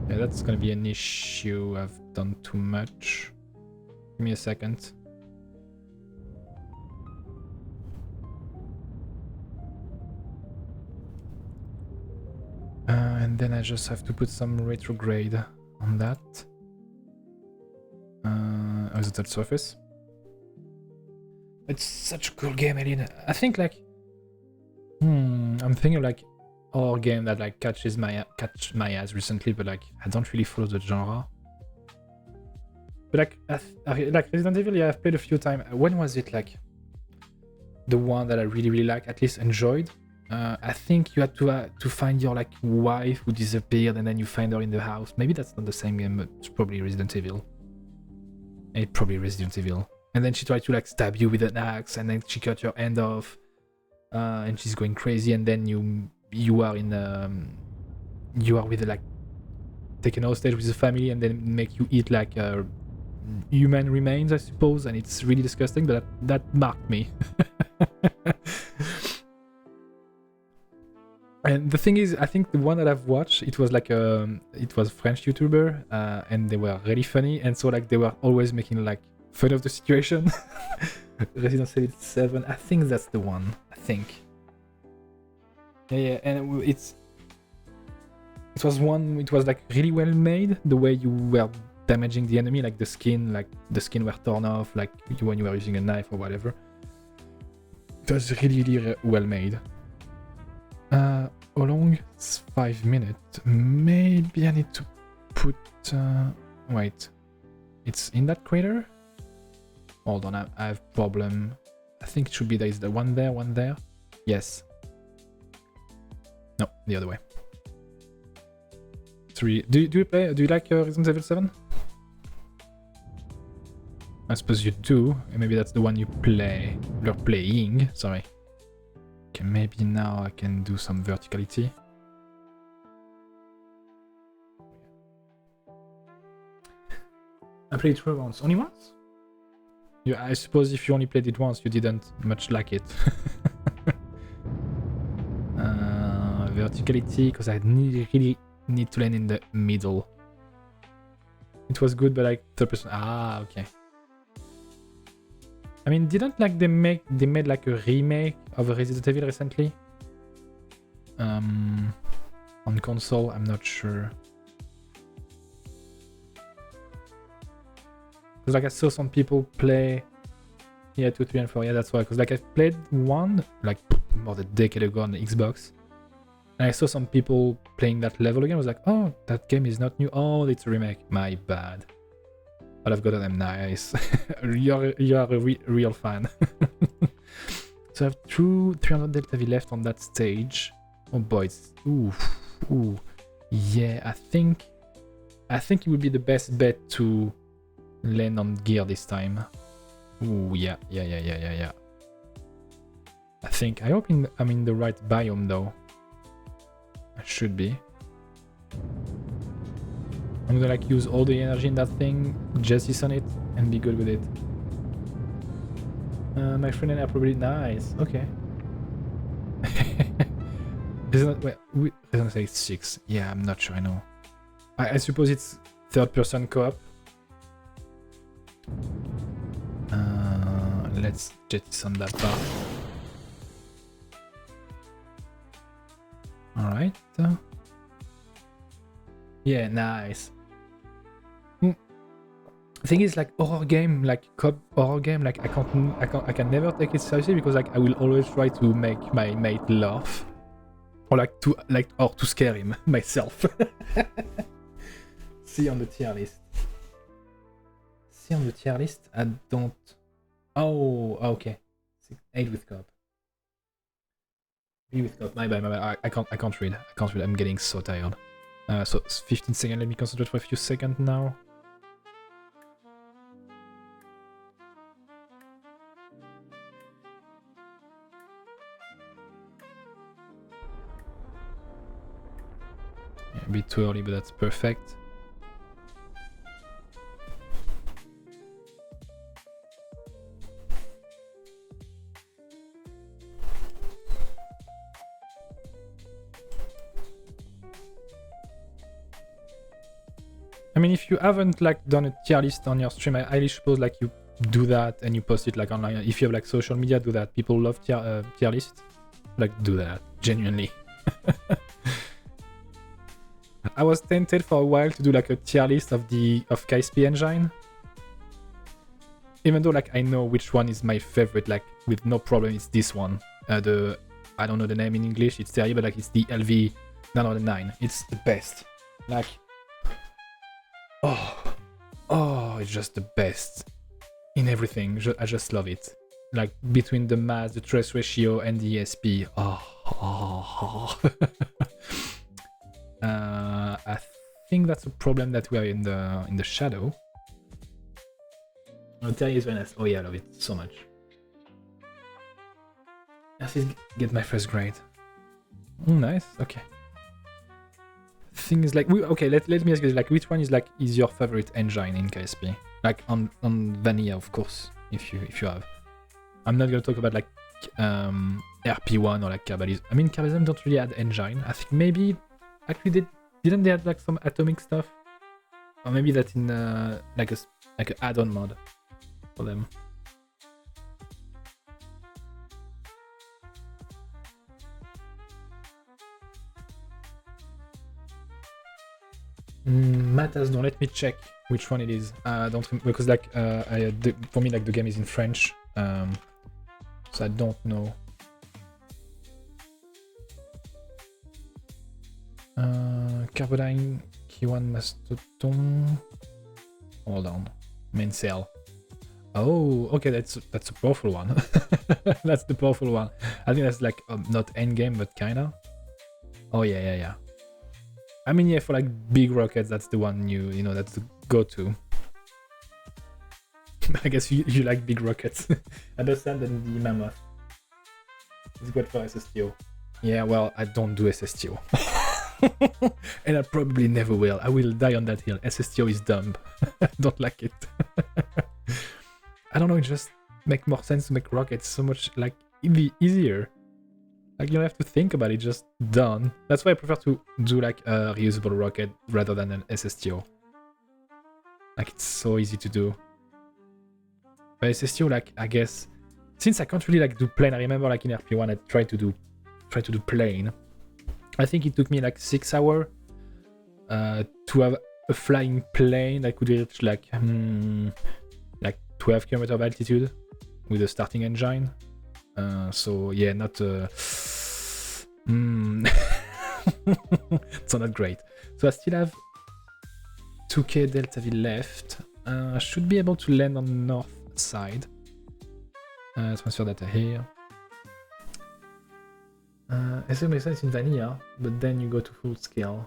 Yeah, that's gonna be an issue. I've done too much. Give me a second. And then I just have to put some retrograde on that. Horizontal surface. It's such a cool game, Alien. I think like, I'm thinking like horror game that like catch my eyes recently, but like I don't really follow the genre. But like, like Resident Evil, yeah, I've played a few times. When was it like the one that I really like, at least enjoyed? I think you had to find your like wife who disappeared, and then you find her in the house. Maybe that's not the same game, but it's probably Resident Evil. It's probably Resident Evil. And then she tried to like stab you with an axe, and then she cut your hand off, and she's going crazy. And then you are in you are with like taken hostage with the family, and then make you eat like human remains, I suppose, and it's really disgusting. But that marked me. And the thing is, I think the one that I've watched, it was like it was a French YouTuber, and they were really funny, and so like they were always making like fun of the situation. Resident Evil 7, I think that's the one. I think. Yeah, and it was like really well made. The way you were damaging the enemy, like the skin were torn off, like when you were using a knife or whatever. It was really well made. How long? It's 5 minutes. Maybe I need to put... wait. It's in that crater? Hold on, I have problem. I think it should be there. Is the one there? Yes. No, the other way. 3. Do you like Resident Evil 7? I suppose you do. And maybe that's the one you're playing. Sorry. Okay, maybe now I can do some verticality. I played it once. Only once? Yeah, I suppose if you only played it once, you didn't much like it. Verticality, because I really need to land in the middle. It was good, but like 3%. Ah, okay. I mean, didn't like they made like a remake of Resident Evil recently? On console, I'm not sure. Because like I saw some people play, 2, 3, and 4. Yeah, that's why. Because like I played one like more than a decade ago on the Xbox, and I saw some people playing that level again. I was like, oh, that game is not new. Oh, it's a remake. My bad. But I've got them nice. you're a real fan. So I have 300 Delta V left on that stage. Oh boy, it's ooh. Yeah, I think it would be the best bet to land on gear this time. Ooh, yeah. I hope I'm in the right biome though. I should be. I'm gonna like use all the energy in that thing, justice on it, and be good with it. My friend and I are probably nice. Okay. Resident Evil 6. Yeah, I'm not sure. I know. I suppose it's third-person co-op. Let's jettison that part. All right. Yeah, nice. Thing is, like horror game, like cop horror game, like I can never take it seriously because like I will always try to make my mate laugh, or to scare him myself. See on the tier list. I don't. Oh, okay. 8 with cop. B with cop. My bad. I can't read. I'm getting so tired. So 15 seconds. Let me concentrate for a few seconds now. A bit too early, but that's perfect. I mean, if you haven't like done a tier list on your stream, I highly suppose like you do that and you post it like online. If you have like social media, do that. People love tier lists. Like do that genuinely. I was tempted for a while to do like a tier list of KSP engine. Even though like I know which one is my favorite, like with no problem, it's this one. I don't know the name in English. It's terrible, but like it's the LV 909. It's the best. Like, oh, it's just the best in everything. I just love it. Like between the mass, the trace ratio, and the ESP. I think that's a problem that we are in the shadow. Oh, Terry is very nice. Oh yeah, I love it so much. Yes, get my first grade. Oh, nice. Okay. Thing is like, okay, let me ask you, like, which one is your favorite engine in KSP? Like on vanilla, of course, if you have. I'm not gonna talk about like RP1 or like Carbalism. I mean, Carbalism don't really add engine. I think maybe actually didn't they add like some atomic stuff, or maybe that in like an add-on mod for them. Matters, don't let me check which one it is. Don't because like for me like the game is in French, so I don't know. Carbonine, K1 Mastodon. Hold on, main cell. Oh, okay, that's a powerful one. That's the powerful one. I think that's like not end game, but kinda. Oh yeah. I mean, yeah, for like big rockets, that's the one you know that's the go-to. I guess you like big rockets. Understand and the mammoth. It's good for SSTO. Yeah, well, I don't do SSTO. And I probably never will. I will die on that hill. SSTO is dumb. I don't like it. I don't know, it just makes more sense to make rockets so much like easier. Like you don't have to think about it, just done. That's why I prefer to do like a reusable rocket rather than an SSTO. Like it's so easy to do. But SSTO, like I guess, since I can't really like do plane, I remember like in RP1 I tried to do plane. I think it took me like 6 hours to have a flying plane that could reach like 12 km of altitude with a starting engine. So yeah, not so not great. So I still have 2k Delta V left. I should be able to land on north side. Transfer data here. SM makes sense in vanilla, but then you go to full scale.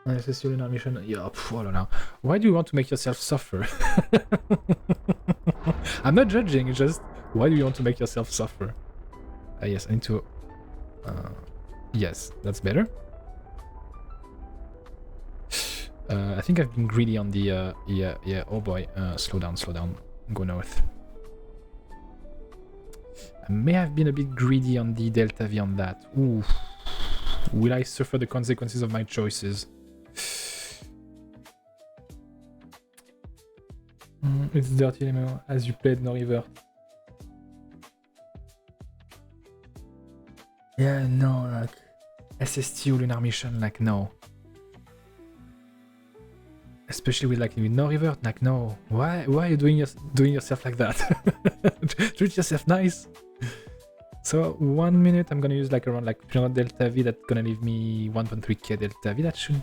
SSU lunar mission. Yeah, I don't know. Why do you want to make yourself suffer? I'm not judging, it's just why do you want to make yourself suffer? Yes, I need to. Yes, that's better. I think I've been greedy on the. Yeah. Oh boy. Slow down. Go north. I may have been a bit greedy on the Delta V on that. Ooh. Will I suffer the consequences of my choices? It's dirty as you played no river. Yeah, no, like SSTU lunar mission, like no. Especially with like no river, like no. Why are you doing yourself like that? Treat yourself nice. So 1 minute, I'm gonna use like around like 300 Delta V. That's gonna leave me 1.3k Delta V. That should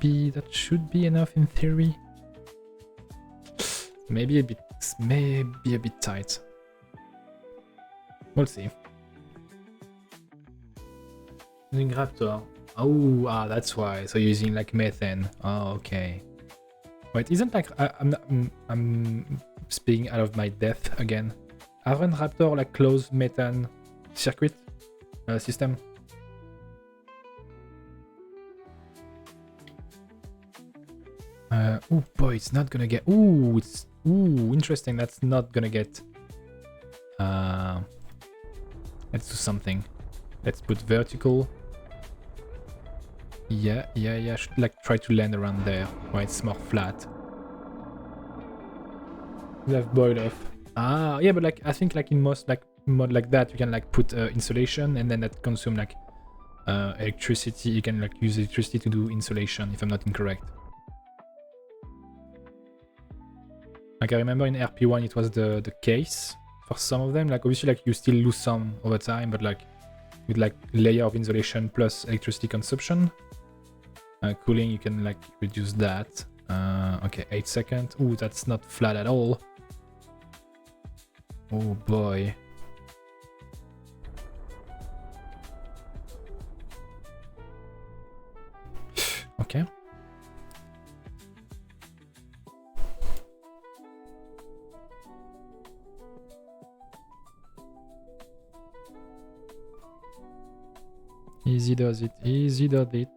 be enough in theory. Maybe a bit tight. We'll see. Using Raptor. Oh, that's why. So using like methane. Oh, okay. Wait, isn't like I'm speaking out of my depth again. Aren't Raptor like closed methane circuit system? Oh boy, it's not gonna get. Interesting. That's not gonna get. Let's do something. Let's put vertical. Yeah. I should like try to land around there where it's more flat. We have boiled off. Ah, yeah, but like I think like in most like mod like that, you can like put insulation and then that consume like electricity. You can like use electricity to do insulation, if I'm not incorrect. Like I remember in RP1 it was the case for some of them. Like obviously like you still lose some over time, but like with like layer of insulation plus electricity consumption, cooling, you can like reduce that. Okay, 8 seconds. Ooh, that's not flat at all. Oh boy. Okay. Easy does it. Easy does it.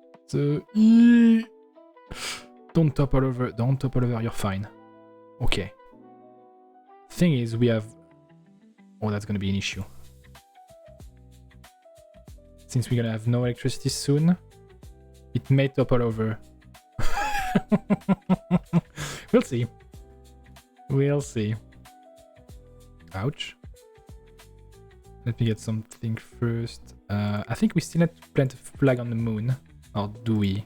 Don't topple over. Don't topple over. You're fine. Okay. Thing is, we have. Oh, that's gonna be an issue. Since we're gonna have no electricity soon, it may topple over. We'll see. We'll see. Ouch. Let me get something first. I think we still need to plant a flag on the moon. Or do we?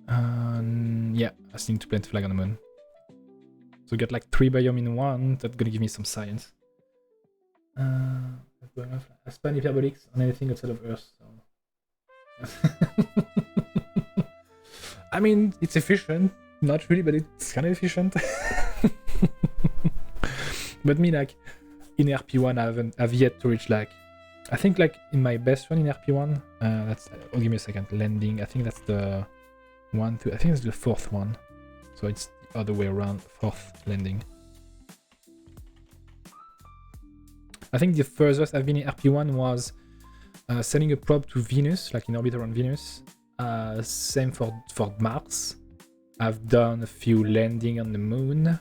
Yeah, I still need to plant a flag on the moon. So get like 3 biome in one. That's gonna give me some science. I span hyperbolics on anything outside of Earth. So. I mean, it's efficient. Not really, but it's kind of efficient. But me, like, in RP1, I've yet to reach, like, I think, like, in my best one in RP1, that's, oh, give me a second, landing, I think that's the 1, 2, I think it's the 4th one. So it's the other way around, 4th landing. I think the furthest I've been in RP1 was sending a probe to Venus, like in orbit around Venus. Same for Mars. I've done a few landing on the moon,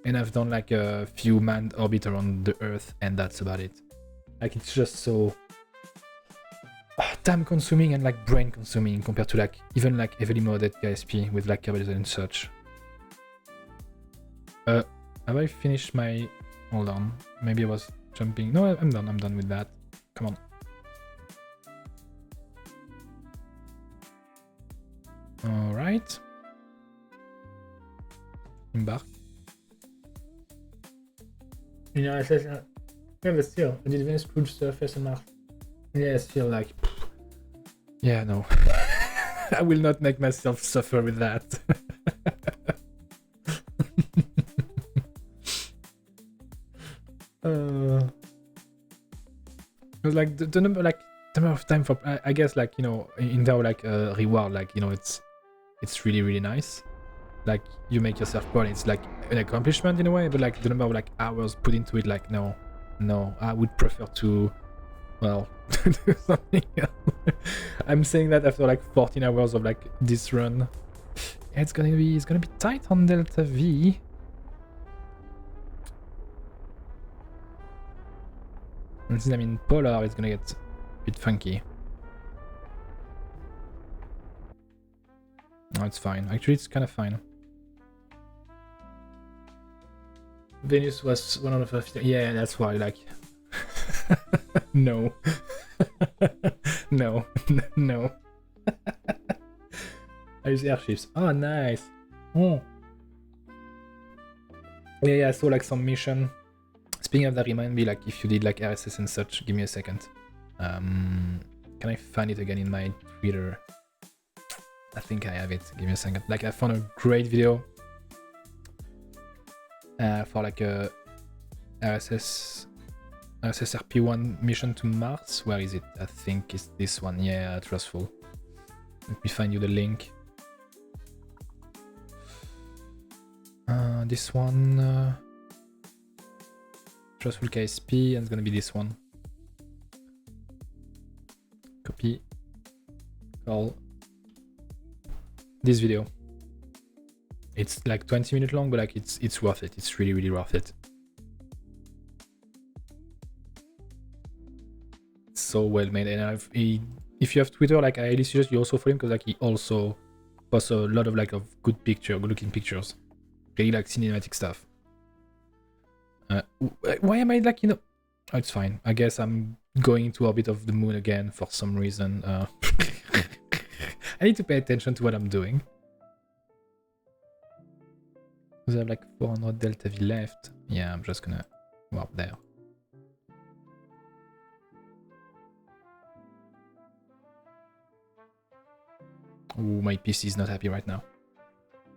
and I've done like a few manned orbit around the Earth, and that's about it. Like it's just so time consuming and like brain consuming compared to like even like heavily modded KSP with like carbohydrates and such. Have I finished my? Hold on, maybe I was jumping. No, I'm done. I'm done with that. Come on. All right. Embark. You know, yeah, but still, I did Venus crude surface on Mars. Yeah, it's still like, yeah, no. I will not make myself suffer with that. Like the number, like the number of time for, I guess, like you know, in terms of like reward, like you know, it's really nice. Like you make yourself proud. It's like an accomplishment in a way, but like the number of like hours put into it, like no, I would prefer to, well, do something else. I'm saying that after like 14 hours of like this run. It's gonna be tight on Delta V. And since I'm in Polar, it's gonna get a bit funky. No, it's fine. Actually, it's kind of fine. Venus was 150. Yeah, that's why, like... no. no. No. I use airships. Oh, nice. Oh. Yeah, I saw like some mission. Speaking of that, remind me, like, if you did like RSS and such, give me a second. Can I find it again in my Twitter? I think I have it. Give me a second. Like, I found a great video for like a RSS RP1 mission to Mars. Where is it? I think it's this one. Yeah, trustful. Let me find you the link. This one. Trustful KSP, and it's gonna be this one. Copy. Call. This video. It's like 20 minutes long, but like it's worth it. It's really worth it. It's so well made, and if you have Twitter, like I highly suggest you also follow him because like he also posts a lot of like of good looking pictures, really like cinematic stuff. Why am I like oh, it's fine. I guess I'm going to orbit of the moon again for some reason. I need to pay attention to what I'm doing. We have like 400 Delta V left. Yeah, I'm just gonna warp there. Ooh, my PC is not happy right now.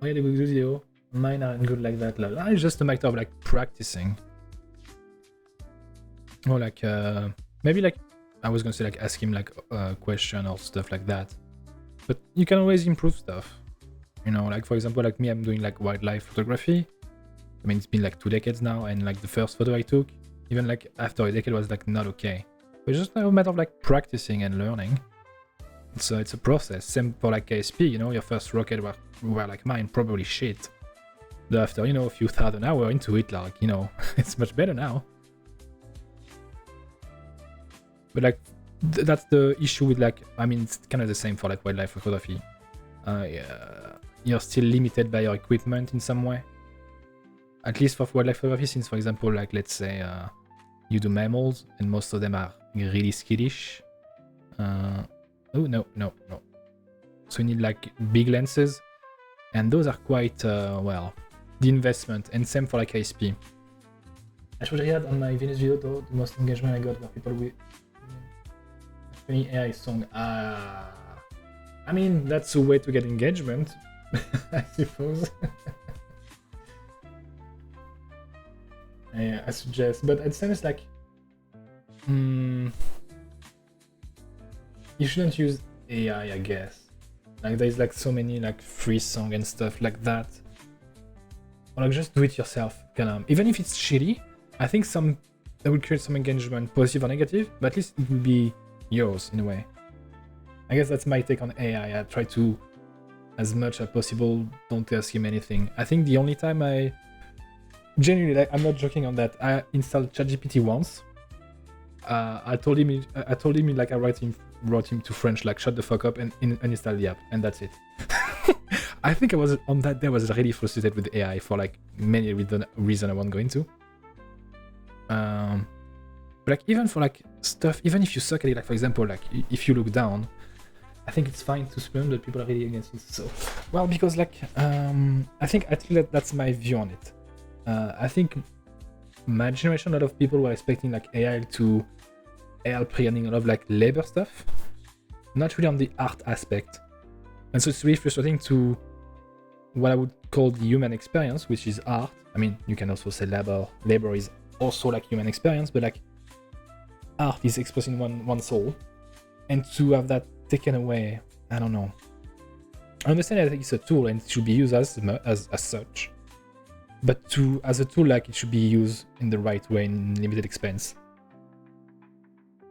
Oh yeah, the good video. Mine aren't good like that. It's just a matter of like practicing. Or like maybe like I was gonna say like ask him like a question or stuff like that. But you can always improve stuff. You know, like for example, like me, I'm doing like wildlife photography. I mean, it's been like 2 decades now, and like the first photo I took, even like after a decade, was like not okay. But it's just a matter of like practicing and learning. So it's a process. Same for like KSP, you know, your first rocket were like mine, probably shit. But after, you know, a few thousand hours into it, like, you know, it's much better now. But like, that's the issue with like, I mean, it's kind of the same for like wildlife photography. You're still limited by your equipment in some way. At least for wildlife photography, since for example, like let's say you do mammals and most of them are really skittish. Oh, no. So you need like big lenses, and those are quite, well, the investment, and same for like KSP. I should read on my Venus video though, the most engagement I got were people with any AI song. I mean, that's a way to get engagement, I suppose. Yeah, I suggest, but at the same it's like, you shouldn't use AI, I guess. Like there's like so many like free song and stuff like that. Or like just do it yourself. Even if it's shitty, I think that will create some engagement, positive or negative, but at least it will be yours in a way. I guess that's my take on AI. I try to, as much as possible, don't ask him anything. I think the only time genuinely, like, I'm not joking on that, I installed ChatGPT once. I told him like I wrote him to French, like shut the fuck up and uninstall the app, and that's it. I think I was on that day was really frustrated with AI for like many reasons I won't go into. But like even for like stuff, even if you suck at it, like for example, like if you look down, I think it's fine to spam that people are really against it. So, well, because like I think actually that's my view on it. I think my generation, a lot of people were expecting like AI to help running a lot of like labor stuff, not really on the art aspect. And so it's really frustrating to what I would call the human experience, which is art. I mean, you can also say labor. Labor is also like human experience, but like art is expressing one soul. And to have that taken away, I don't know. I understand I think it's a tool and it should be used as such. But as a tool, like it should be used in the right way in limited expense.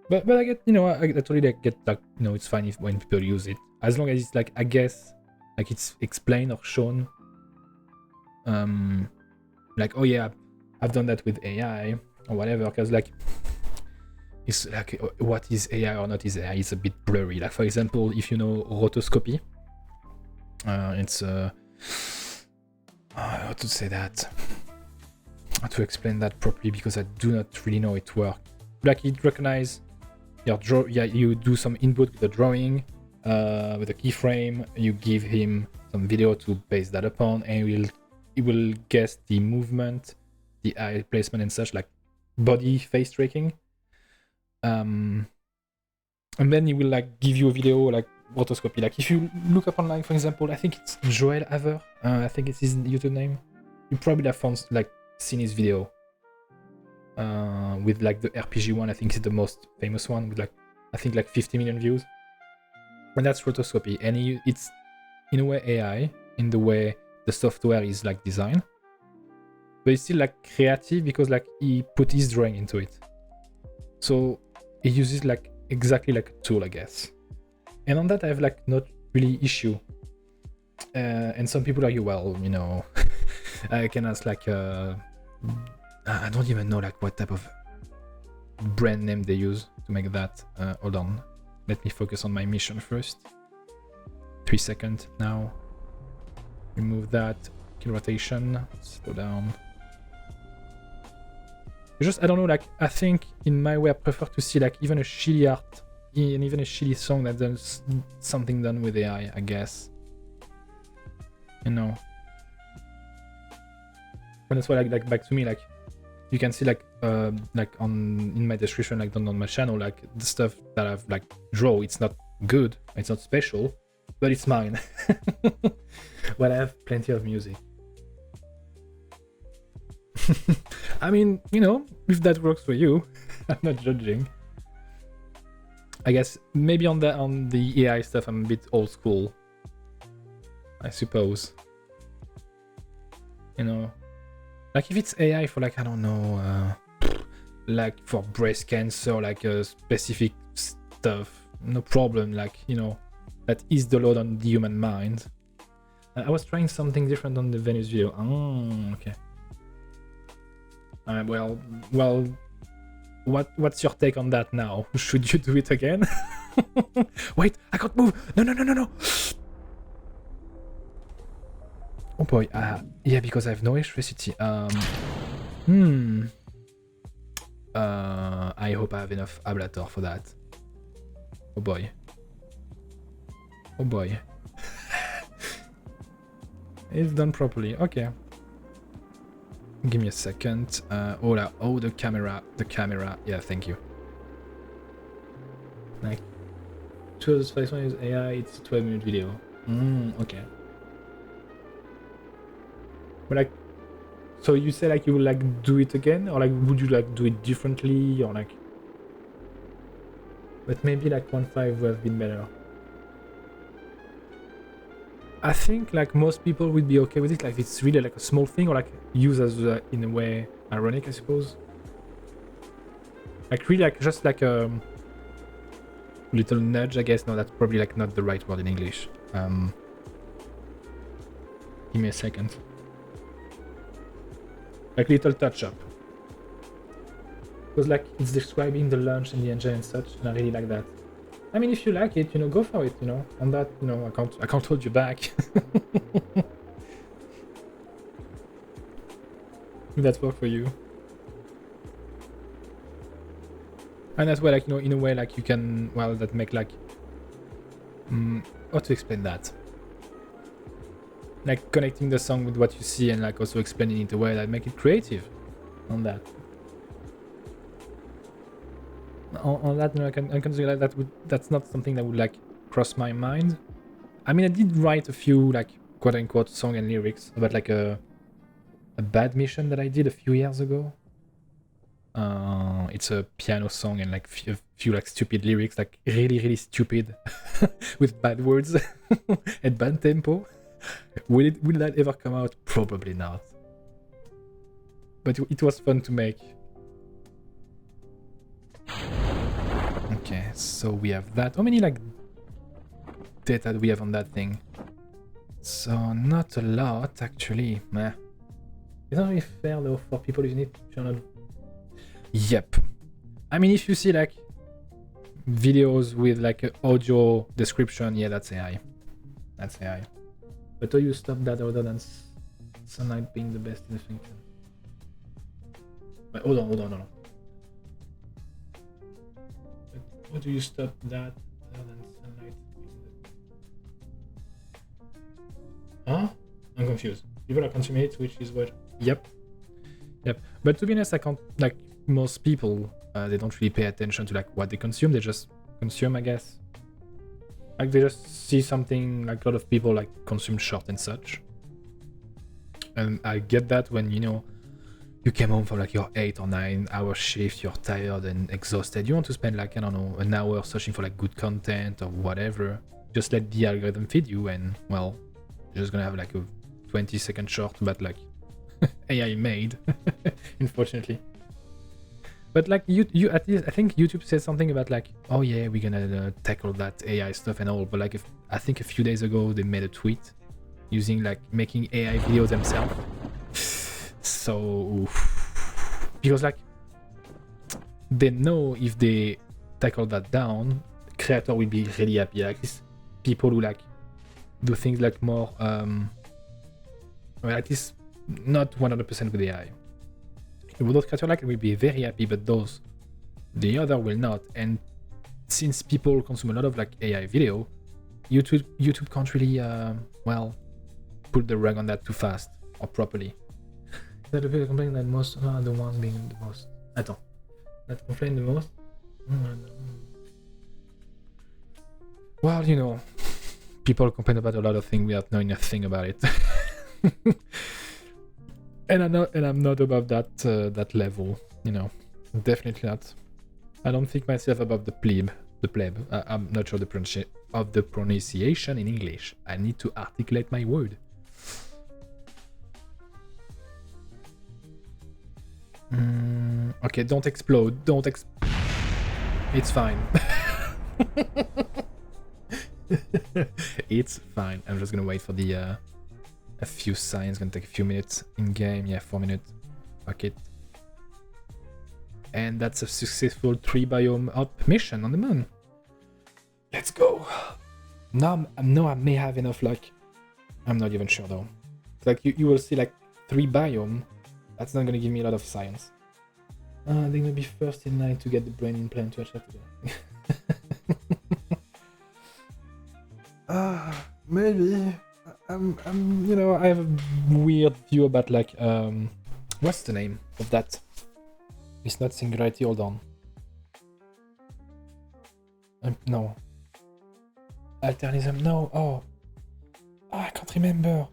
But I get, you know, I totally get like, you know, it's fine when people use it, as long as it's like, I guess, like it's explained or shown. Like, oh yeah, I've done that with AI or whatever, because like it's like what is AI or not is AI is a bit blurry. Like for example, if you know rotoscopy, it's how to say that? How to explain that properly, because I do not really know it work. Like it recognizes your you do some input with the drawing, with a keyframe, you give him some video to base that upon, and it will guess the movement, the eye placement and such, like body face tracking. And then it will like give you a video like rotoscopy. Like if you look up online, for example, I think it's Joel Haver, I think it's his YouTube name. You probably have found like seen his video with like the RPG one. I think it's the most famous one with like I think like 50 million views. And that's rotoscopy, and it's in a way AI in the way the software is like designed, but it's still like creative because like he put his drawing into it. So he uses like exactly like a tool, I guess. And on that I have like not really issue. And some people argue, well, you know, I can ask like I don't even know like what type of brand name they use to make that. Hold on. let me focus on my mission first. 3 seconds now. Remove that. Kill rotation. Slow down. I don't know, like, I think in my way I prefer to see like even a shitty art and even a shitty song that does something done with AI, I guess. You know. And that's why like back to me, like you can see like on in my description, like on my channel, like the stuff that I've like draw, it's not good, it's not special, but it's mine. But I have plenty of music. I mean, you know, if that works for you, I'm not judging. I guess maybe on the AI stuff I'm a bit old school, I suppose. You know, like if it's AI for like, I don't know, like for breast cancer, like specific stuff, no problem. Like, you know, that is the load on the human mind. I was trying something different on the Venus video. Oh, okay. Well, what's your take on that now? Should you do it again? Wait, I can't move. No. Oh boy, yeah, because I have no electricity. I hope I have enough ablator for that. Oh boy. Oh boy. It's done properly. Okay. Give me a second. Oh, the camera. Yeah, thank you. Like, 2051 is AI. It's a 12-minute video. Okay. But like, so you say like you would like do it again, or like would you like do it differently, or like? But maybe like 1.5 would have been better. I think like most people would be okay with it, like it's really like a small thing, or like use as in a way ironic, I suppose. Like really like just like a little nudge, I guess. No, that's probably like not the right word in English. Give me a second. Like little touch up. Because like it's describing the launch and the engine and such, and I really like that. I mean, if you like it, you know, go for it, you know. On that, you know, I can't hold you back. If that work for you. And that's why, like, you know, in a way, like, you can, well, that make, like, how to explain that? Like, connecting the song with what you see and, like, also explaining it in a way that make it creative on that. On that, you know, I can say like that's not something that would like cross my mind. I mean, I did write a few like quote-unquote song and lyrics about like a bad mission that I did a few years ago. It's a piano song and like few like stupid lyrics, like really stupid with bad words and bad tempo. Will that ever come out? Probably not. But it was fun to make. Okay, so we have that. How many like data do we have on that thing? So not a lot actually. Meh. It's not really fair though for people using it. Channel. Yep. I mean, if you see like videos with like an audio description, yeah, that's AI. That's AI. But how you stop that other than sunlight being the best in the function? Wait, hold on, no. How do you stop that other than sunlight? Huh? I'm confused. People are consuming it, which is what? Yep. But to be honest, I can't, like most people, they don't really pay attention to like what they consume. They just consume, I guess. Like they just see something, like a lot of people like consume short and such. And I get that when, you know, you came home from like your 8 or 9 hour shift, you're tired and exhausted. You want to spend like, I don't know, an hour searching for like good content or whatever. Just let the algorithm feed you and, well, you're just gonna have like a 20-second short, but like AI made, unfortunately. But like you at least, I think YouTube said something about like, oh yeah, we're gonna tackle that AI stuff and all. But like, I think a few days ago they made a tweet using like making AI videos themselves. So, because like they know if they tackle that down, creator will be really happy. Like these people who like do things like more, well, at least not 100% with AI. Those creators like will be very happy, but the other will not. And since people consume a lot of like AI video, YouTube can't really, well, pull the rug on that too fast or properly. That the people complain that most are the ones being the most. Attends. That complain the most? Well, you know, people complain about a lot of things without knowing a thing about it. and I'm not above that level, you know. Definitely not. I don't think myself above the plebe. I'm not sure of the pronunciation in English. I need to articulate my word. Okay, don't explode. It's fine. It's fine. I'm just gonna wait for the a few signs. Gonna take a few minutes in game. Yeah, 4 minutes. Fuck it. And that's a successful 3 biome up mission on the moon. Let's go. Now I may have enough luck. I'm not even sure though. Like you will see like 3 biome. That's not gonna give me a lot of science. They're gonna be first in line to get the brain implant to attract today. Maybe. You know, I have a weird view about like, what's the name of that? It's not singularity, hold on. No. Alternism, no, oh, I can't remember.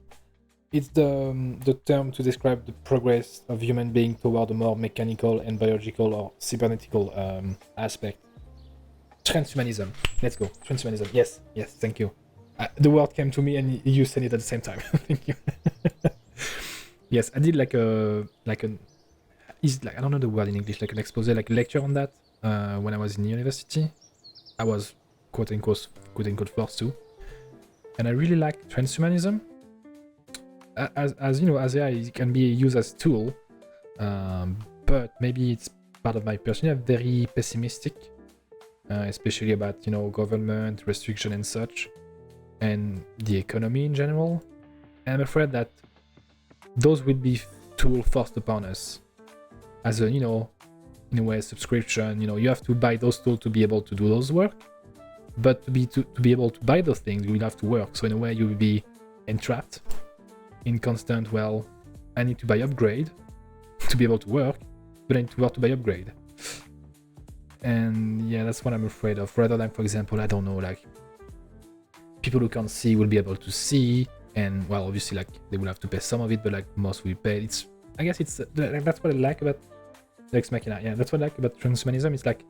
It's the term to describe the progress of human being toward a more mechanical and biological or cybernetical aspect. Transhumanism. Let's go. Transhumanism. Yes, thank you. The word came to me and you said it at the same time. Thank you. Yes, I did like an I don't know the word in English, like an expose, like a lecture on that when I was in university. I was quote unquote forced to, and I really like transhumanism. As you know, as AI it can be used as a tool, but maybe it's part of my personality. I'm very pessimistic, especially about, you know, government restriction and such, and the economy in general. And I'm afraid that those will be tools forced upon us as a, you know, in a way, subscription. You know, you have to buy those tools to be able to do those work, but to be able to buy those things, you will have to work. So in a way, you will be entrapped in constant, well, I need to buy upgrade to be able to work, but I need to work to buy upgrade. And yeah, that's what I'm afraid of. Rather than, for example, I don't know, like people who can't see will be able to see, and well, obviously, like they will have to pay some of it, but like most will pay. I guess that's what I like about Lex Machina. Yeah, that's what I like about transhumanism. It's like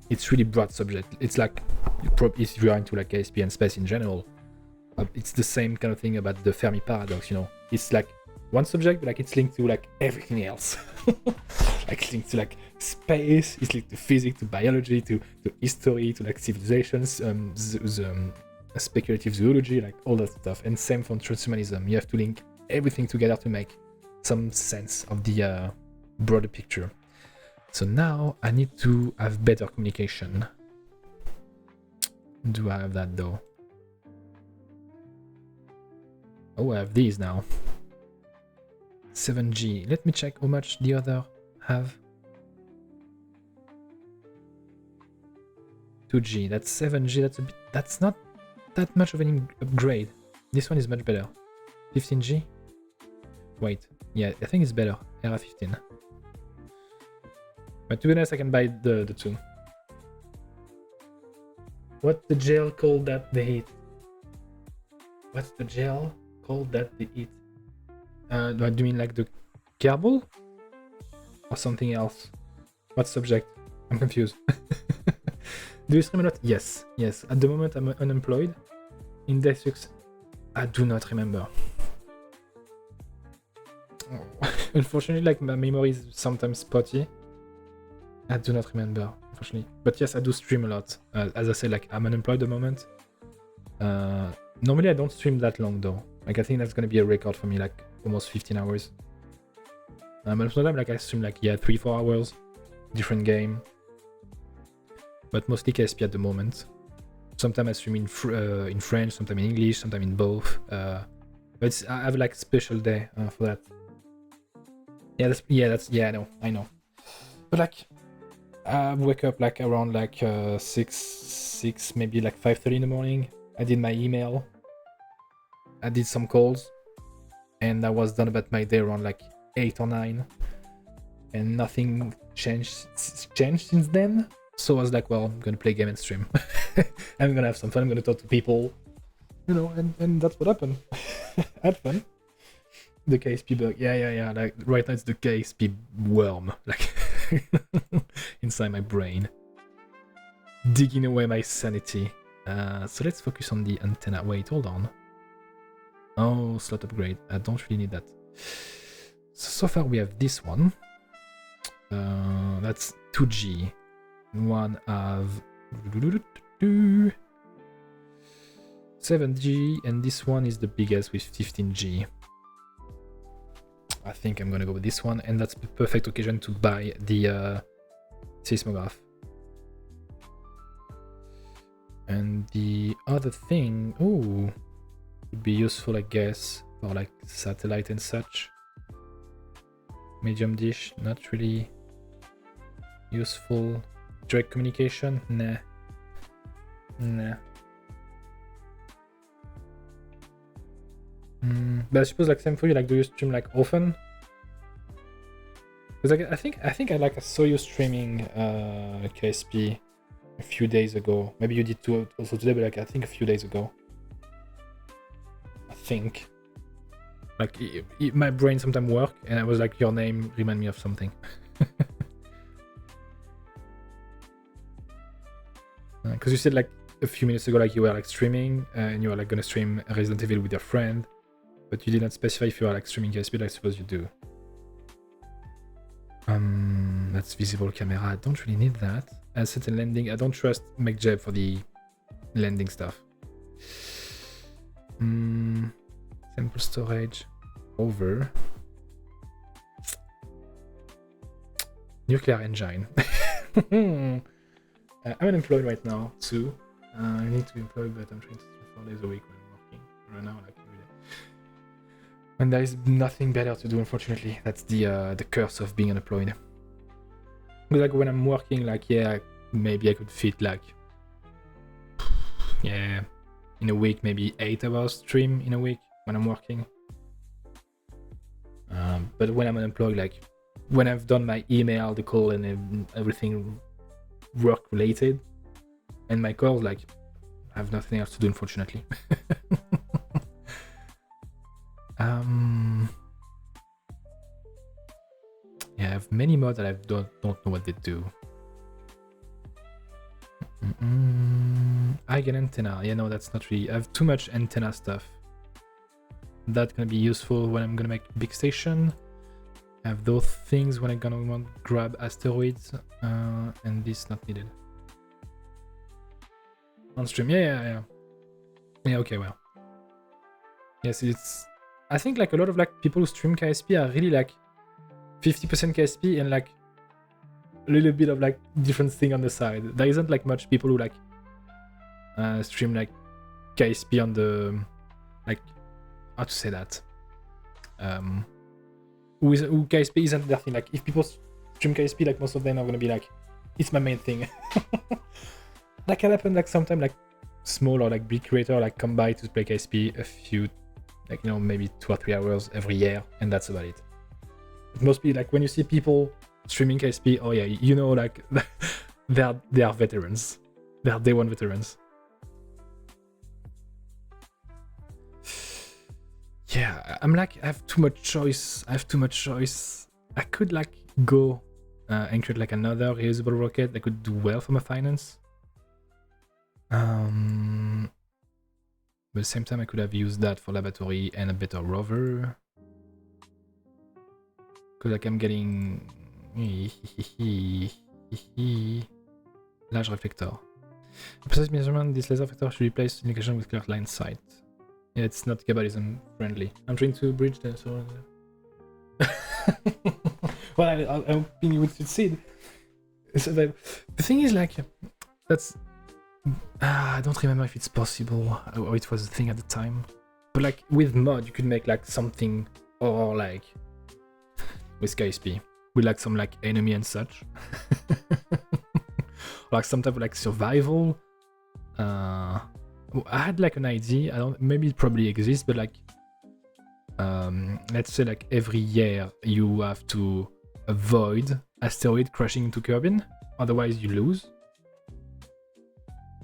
it's really broad subject. It's like if you are into like KSP and space in general, it's the same kind of thing about the Fermi paradox. You know, it's like one subject, but like it's linked to like everything else. Like it's linked to like space, it's linked to physics, to biology, to history, to like civilizations, speculative zoology, like all that stuff. And same for transhumanism. You have to link everything together to make some sense of the broader picture. So now I need to have better communication. Do I have that though? Oh, I have these now. 7G. Let me check how much the other have. 2G. That's 7G. That's not that much of an upgrade. This one is much better. 15G. Wait. Yeah, I think it's better. Era 15. But to be honest, I can buy the two. What's the gel called that they eat? What's the gel called that they eat? Do you mean like the Kerbal? Or something else? What subject? I'm confused. Do you stream a lot? Yes. At the moment I'm unemployed. Index, I do not remember. Oh. Unfortunately, like my memory is sometimes spotty. I do not remember, unfortunately. But yes, I do stream a lot. As I said, like I'm unemployed at the moment. Normally I don't stream that long though. Like I think that's gonna be a record for me, like almost 15 hours. But sometimes like I stream like 3-4 hours, different game. But mostly KSP at the moment. Sometimes I stream in French, sometimes in English, sometimes in both. But I have like special day for that. Yeah, I know. But like, I wake up like around like 6, maybe like 5:30 in the morning. I did my email. I did some calls, and I was done about my day around like 8 or 9, and nothing changed since then. So I was like, well, I'm gonna play game and stream. I'm gonna have some fun. I'm gonna talk to people, you know, and that's what happened. I had fun. The KSP bug, yeah. Like right now, it's the KSP worm, like inside my brain, digging away my sanity. So let's focus on the antenna. Wait, hold on. Oh, slot upgrade. I don't really need that. So far, we have this one. That's 2G. One of 7G, and this one is the biggest with 15G. I think I'm gonna go with this one, and that's the perfect occasion to buy the seismograph. And the other thing, would be useful, I guess, for like satellite and such. Medium dish, not really useful. Direct communication, nah. But I suppose like same for you. Like, do you stream like often? Because like, I think I saw you streaming KSP a few days ago. Maybe you did too also today, but like I think a few days ago. I think. Like my brain sometimes work, and I was like, your name remind me of something. Because you said like a few minutes ago, like you were like streaming, and you were like gonna stream Resident Evil with your friend, but you did not specify if you are like streaming KSP. But I suppose you do. That's visible camera. I don't really need that. Asset and landing. I don't trust McJeb for the landing stuff. Sample storage. Over. Nuclear engine. I'm unemployed right now too. I need to be employed, but I'm trying to do 4 days a week when I'm working right now, like every day. And there is nothing better to do, unfortunately. That's the curse of being unemployed. Like when I'm working, like yeah, maybe I could fit like in a week, maybe 8 hours stream in a week when I'm working. But when I'm unemployed, like when I've done my email, the call, and everything work related, and my calls, like I have nothing else to do, unfortunately. Yeah, I have many mods that I don't know what they do. I get antenna. Yeah, no, that's not really. I have too much antenna stuff. That's gonna be useful when I'm gonna make big station. I have those things when I'm gonna want to grab asteroids, and this not needed. On stream, yeah. Okay, well. Yes, it's. I think like a lot of like people who stream KSP are really like 50% KSP and like a little bit of like different thing on the side. There isn't like much people who like stream like KSP on the like, how to say that, who KSP isn't their thing. Like if people stream KSP, like most of them are gonna be like, it's my main thing. That can happen like sometimes like small or like big creator like come by to play KSP a few, like, you know, maybe 2 or 3 hours every year, and that's about it. It must be like when you see people streaming KSP, oh yeah, you know, like they are veterans. They are day one veterans. Yeah, I'm like, I have too much choice. I could like go and create like another reusable rocket that could do well for my finance. But at the same time, I could have used that for laboratory and a better rover. Because like I'm getting large reflector. Precise measurement, this laser reflector should be placed in location with clear line sight. Yeah, it's not cabalism friendly. I'm trying to bridge that. So well, I'm hoping you would succeed. So the thing is like, that's I don't remember if it's possible or it was a thing at the time. But like with mod, you could make like something, or like with KSP, with like some like enemy and such, like some type of like survival. I had like an idea. I don't. Maybe it probably exists, but like, let's say like every year you have to avoid asteroid crashing into Kerbin, otherwise you lose.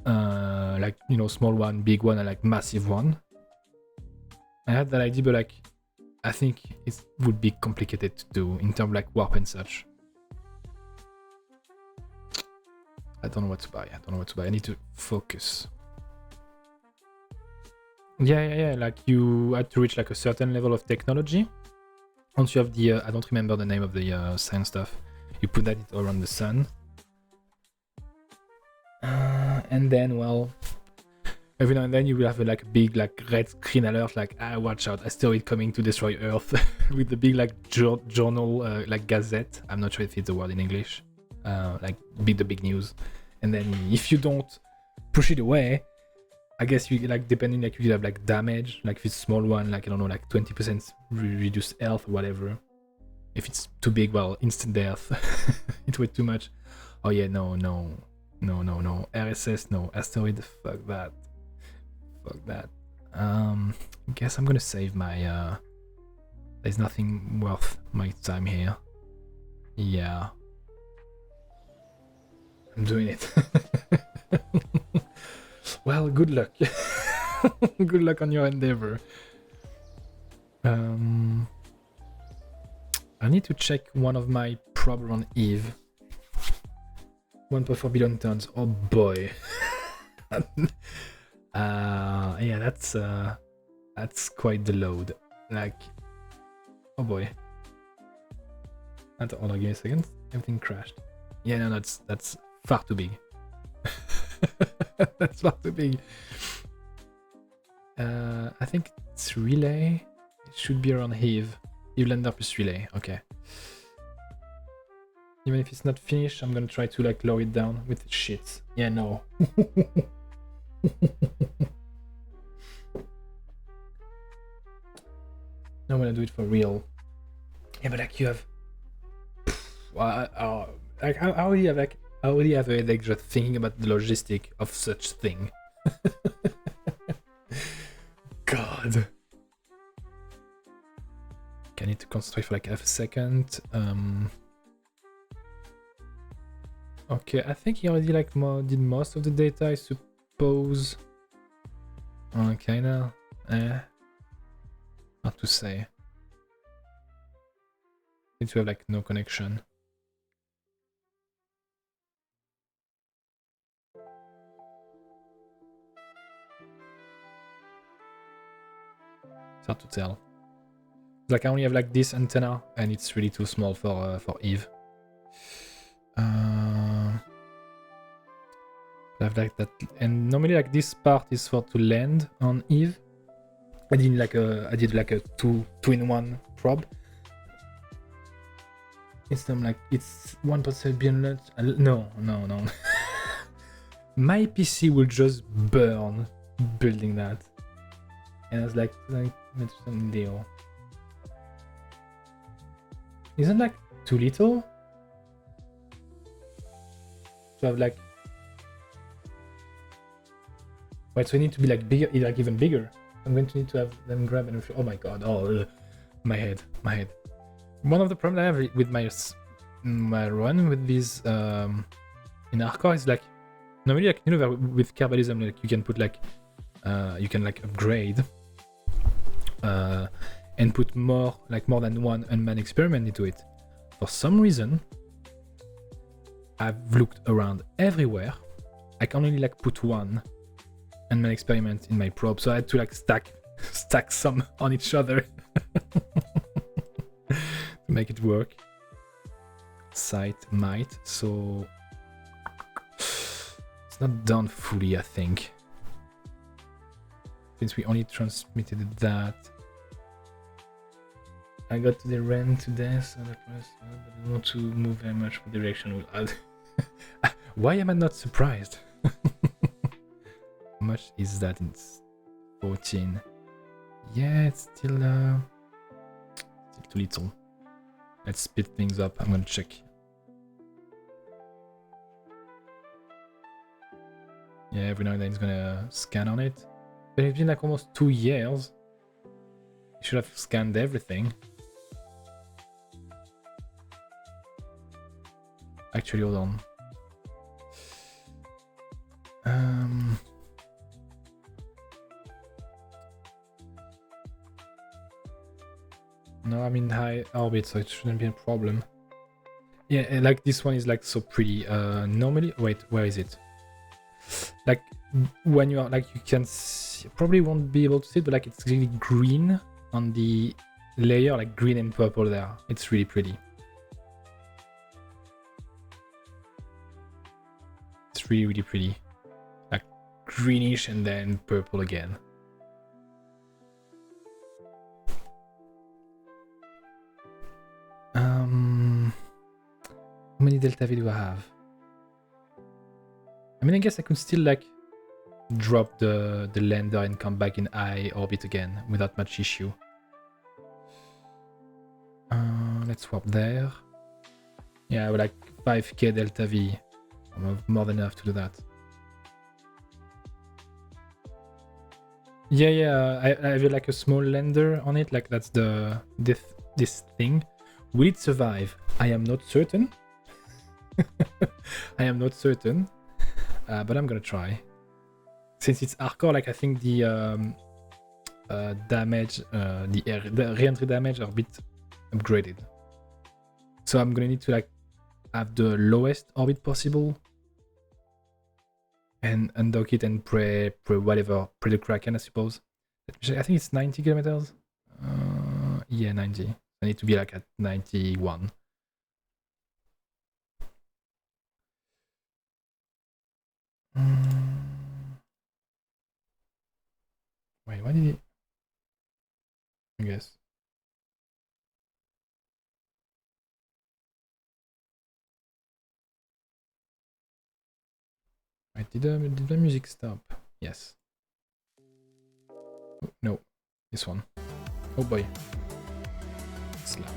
Like, you know, small one, big one, and like massive one. I had that idea, but like, I think it would be complicated to do in terms of like warp and such. I don't know what to buy. I need to focus. Yeah. Like you had to reach like a certain level of technology. Once you have the, I don't remember the name of the science stuff. You put that around the sun. And then, well, every now and then you will have like a big like red screen alert, like, watch out, asteroid coming to destroy Earth, with the big like journal, like gazette. I'm not sure if it's a word in English. Like the big news. And then if you don't push it away, I guess you like, depending, like you have like damage, like if it's small one, like I don't know, like 20% reduced health or whatever. If it's too big, well, instant death. It was too much. Oh yeah, no. RSS, no. Asteroid, fuck that. Guess I'm gonna save my, there's nothing worth my time here. Yeah. I'm doing it. Well, good luck. Good luck on your endeavor. I need to check one of my probe on Eve. 1.4 billion tons. Oh boy. Yeah, that's quite the load. Like, oh boy. Hold on, give me a second. Everything crashed. Yeah, no, that's far too big. That's far too big. I think it's relay. It should be around Eve. Lander plus relay. Okay. Even if it's not finished, I'm gonna try to like lower it down with shit. Yeah, no. I'm gonna do it for real. Yeah, but like you have, like I already have like, I already have a headache just thinking about the logistic of such thing. God. Okay, I need to concentrate for like half a second. Okay, I think he already like did most of the data, I suppose. Kinda. Hard to say. Need to have like no connection. It's hard to tell. Like I only have like this antenna, and it's really too small for Eve. I have like that, and normally like this part is for to land on Eve. I did like a two-in-one probe. It's like it's 1.7 billion. No. My PC will just burn building that. And I was like some deal. Isn't like too little to have like? Wait, so we need to be like bigger, like even bigger. I'm going to need to have them grab and oh my god! Oh, my head. One of the problems I have with my run with these in hardcore is like normally like, you know, with cannibalism, like you can put like you can like upgrade and put more than one unmanned experiment into it. For some reason, I've looked around everywhere. I can only like put one unmanned experiment in my probe, so I had to like stack some on each other to make it work. Site might, so it's not done fully, I think, since we only transmitted that. I got to the REN today, so that was I don't want to move very much for direction. Why am I not surprised? much is that? It's 14. Yeah, it's still too little. Let's speed things up. I'm gonna check. Yeah, every now and then it's gonna scan on it. But it's been like almost 2 years. You should have scanned everything. Actually, hold on. No, I'm in high orbit, so it shouldn't be a problem. Yeah, like this one is like so pretty. Normally, wait, where is it? Like when you are like you can see, probably won't be able to see it, but like it's really green on the layer, like green and purple there. It's really pretty. It's really, really pretty. Like greenish and then purple again. How many delta V do I have? I mean, I guess I could still like drop the lander and come back in high orbit again without much issue. Let's swap there. Yeah, like 5k delta V. I'm more than enough to do that. Yeah, I have like a small lander on it, like that's this thing. Will it survive? I am not certain. I am not certain, but I'm gonna try. Since it's hardcore, like I think the damage, the re-entry damage are a bit upgraded. So I'm gonna need to like have the lowest orbit possible and undock it and pray whatever, pray the Kraken, I suppose. I think it's 90 kilometers. Yeah, 90. I need to be like at 91. Wait, why did he? I guess. Wait, did the music stop? Yes. Oh, no, this one. Oh boy. Slap.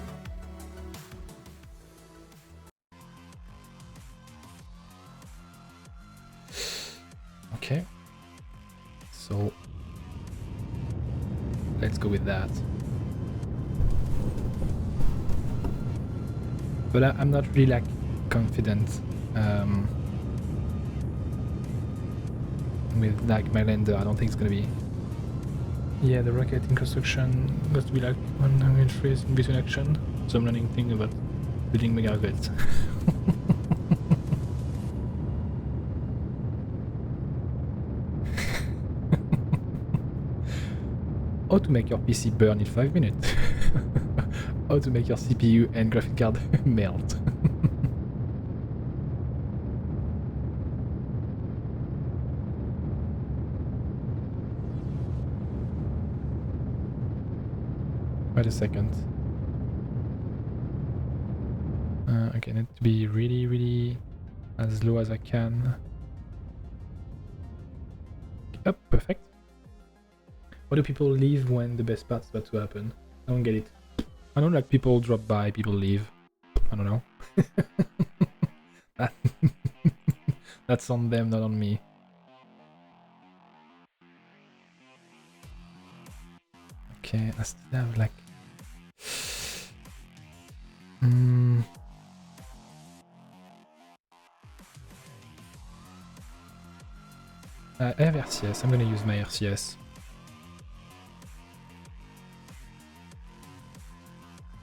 Okay. So let's go with that. But I'm not really like confident with like my lander. I don't think it's gonna be. Yeah, the rocket in construction got to be like 100 frames in between action. So I'm learning things about building mega rockets. How to make your PC burn in 5 minutes. How to make your CPU and graphic card melt. Wait a second. Okay, I need to be really as low as I can. Up, perfect. Why do people leave when the best part's about to happen? I don't get it. I don't like people drop by, people leave. I don't know. That's on them, not on me. Okay, I still have like... I have RCS, I'm gonna use my RCS.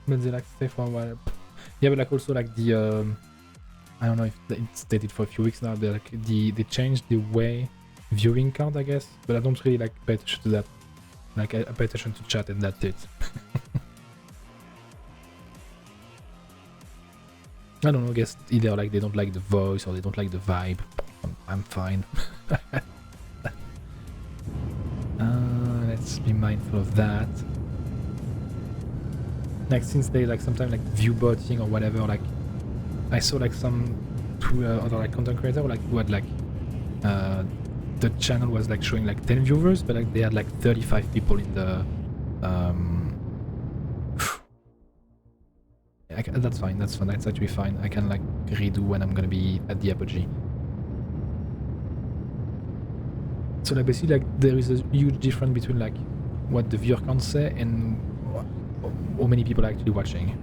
But they like stay for a while. Yeah, but like also like the I don't know if it's dated for a few weeks now. They changed the way viewing count, I guess. But I don't really like pay attention to that. Like I pay attention to chat and that's it. I don't know. I guess either like they don't like the voice or they don't like the vibe. I'm fine. Let's be mindful of that. Like since they like sometimes like view botting or whatever, like I saw like some other like content creator like who had like the channel was like showing like 10 viewers, but like they had like 35 people in the that's fine, that's actually fine. I can like redo when I'm gonna be at the apogee. So like basically like there is a huge difference between like what the viewer can say and how many people are actually watching.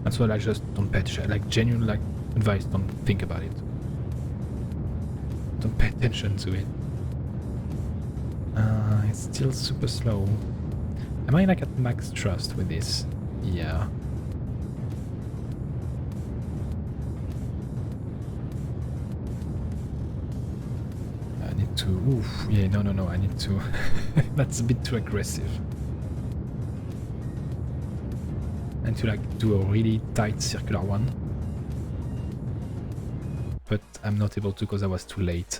And so like just don't pay attention, like genuine like advice, don't think about it. Don't pay attention to it. It's still super slow. Am I like at max trust with this? Yeah. I need to... Oof, yeah, no, I need to... That's a bit too aggressive. And to like do a really tight circular one. But I'm not able to because I was too late.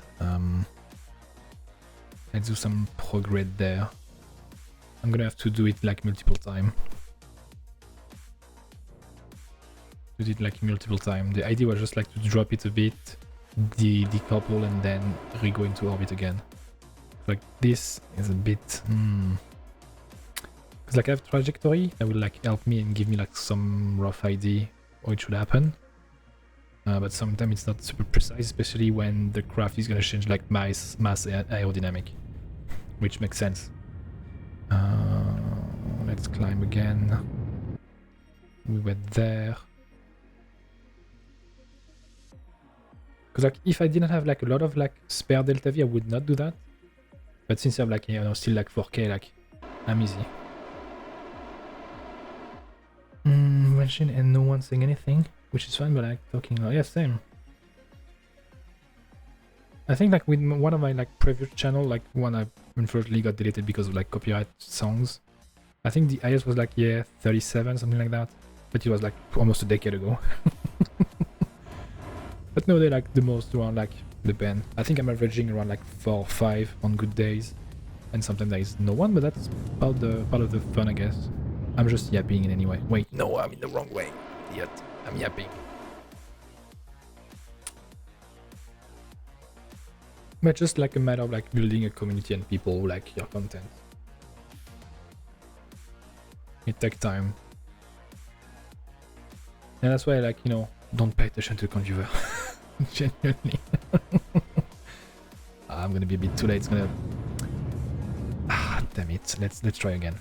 Let's do some progress there. I'm gonna have to do it like multiple times. Do it like multiple times. The idea was just like to drop it a bit, decouple, and then re-go into orbit again. Like this is a bit. Because like I have trajectory that will like help me and give me like some rough idea how it should happen. But sometimes it's not super precise, especially when the craft is gonna change like mass aerodynamic, which makes sense. Let's climb again. We went there. Because like if I didn't have like a lot of like spare delta V, I would not do that. But since I'm like, you know, still like 4K, like I'm easy. Mention and no one saying anything, which is fine, but like talking, yeah, same. I think like with one of my like previous channel, like one I unfortunately got deleted because of like copyright songs. I think the highest was like, yeah, 37, something like that. But it was like almost a decade ago. But no, they like the most around like the band. I think I'm averaging around like 4 or 5 on good days. And sometimes there is no one, but that's part of the fun, I guess. I'm just yapping in any way. Wait, no, I'm in the wrong way. Idiot. I'm yapping. But just like a matter of like building a community and people who like your content. It takes time. And that's why I like, you know, don't pay attention to the conviewer. Genuinely. I'm gonna be a bit too late. It's gonna... Ah, damn it. Let's try again.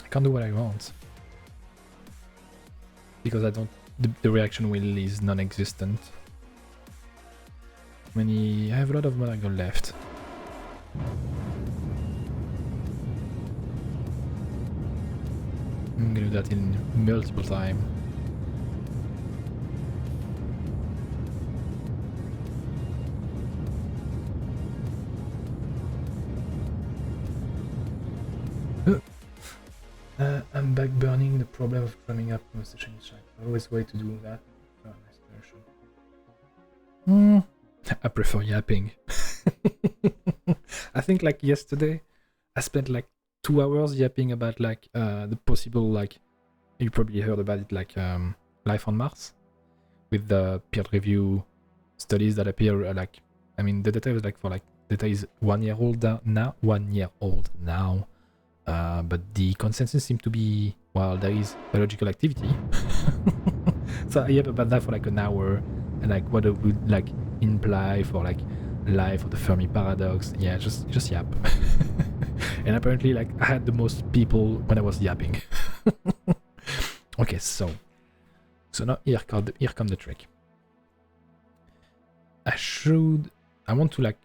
I can't do what I want. Because I don't... The reaction wheel is non-existent. I have a lot of monocle left. I'm gonna do that in multiple times. I'm back burning. The problem of climbing up from a station is always way to do that. I prefer yapping. I think like yesterday I spent like 2 hours yapping about like the possible, like, you probably heard about it, like life on Mars with the peer review studies that appear like, I mean the data is like for like data is 1 year old now, but the consensus seems to be, well, there is biological activity. So I yap about that for like an hour and like what it would like imply for like life or the Fermi paradox. Yeah, just yap. And apparently like I had the most people when I was yapping. Okay, so now here come the trick. I want to like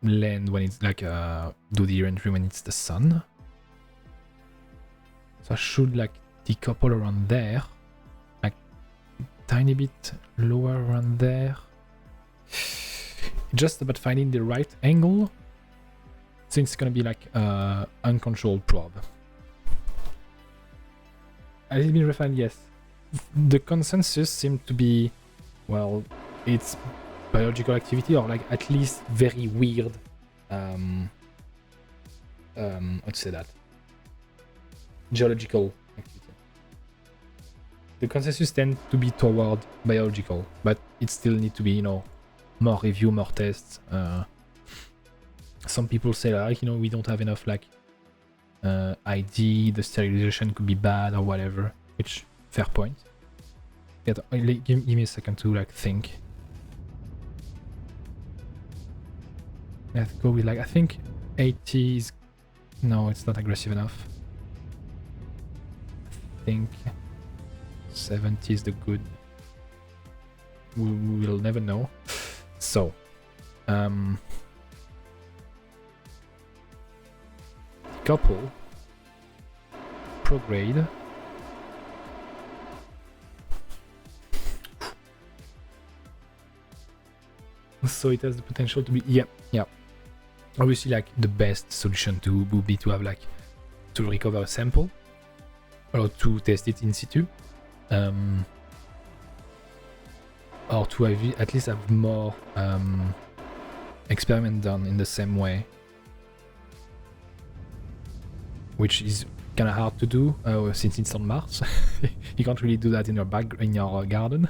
land when it's like do the entry when it's the sun. So I should like decouple around there, like tiny bit lower around there. Just about finding the right angle, since it's gonna be like uncontrolled probe. Has it been refined? Yes. The consensus seems to be, well, it's biological activity or like at least very weird. Let's say that. Geological activity. The consensus tends to be toward biological, but it still needs to be, you know, more review, more tests. Some people say like, you know, we don't have enough like ID, the sterilization could be bad or whatever, which fair point. Give me a second to like think. Let's go with like, I think 80 is, no, it's not aggressive enough. I think 70 is the good. We'll never know. So, couple, prograde. So it has the potential to be, yeah. Obviously, like the best solution would be to have like to recover a sample or to test it in situ, or to have, at least have more experiment done in the same way, which is kind of hard to do since it's on Mars. You can't really do that in your garden.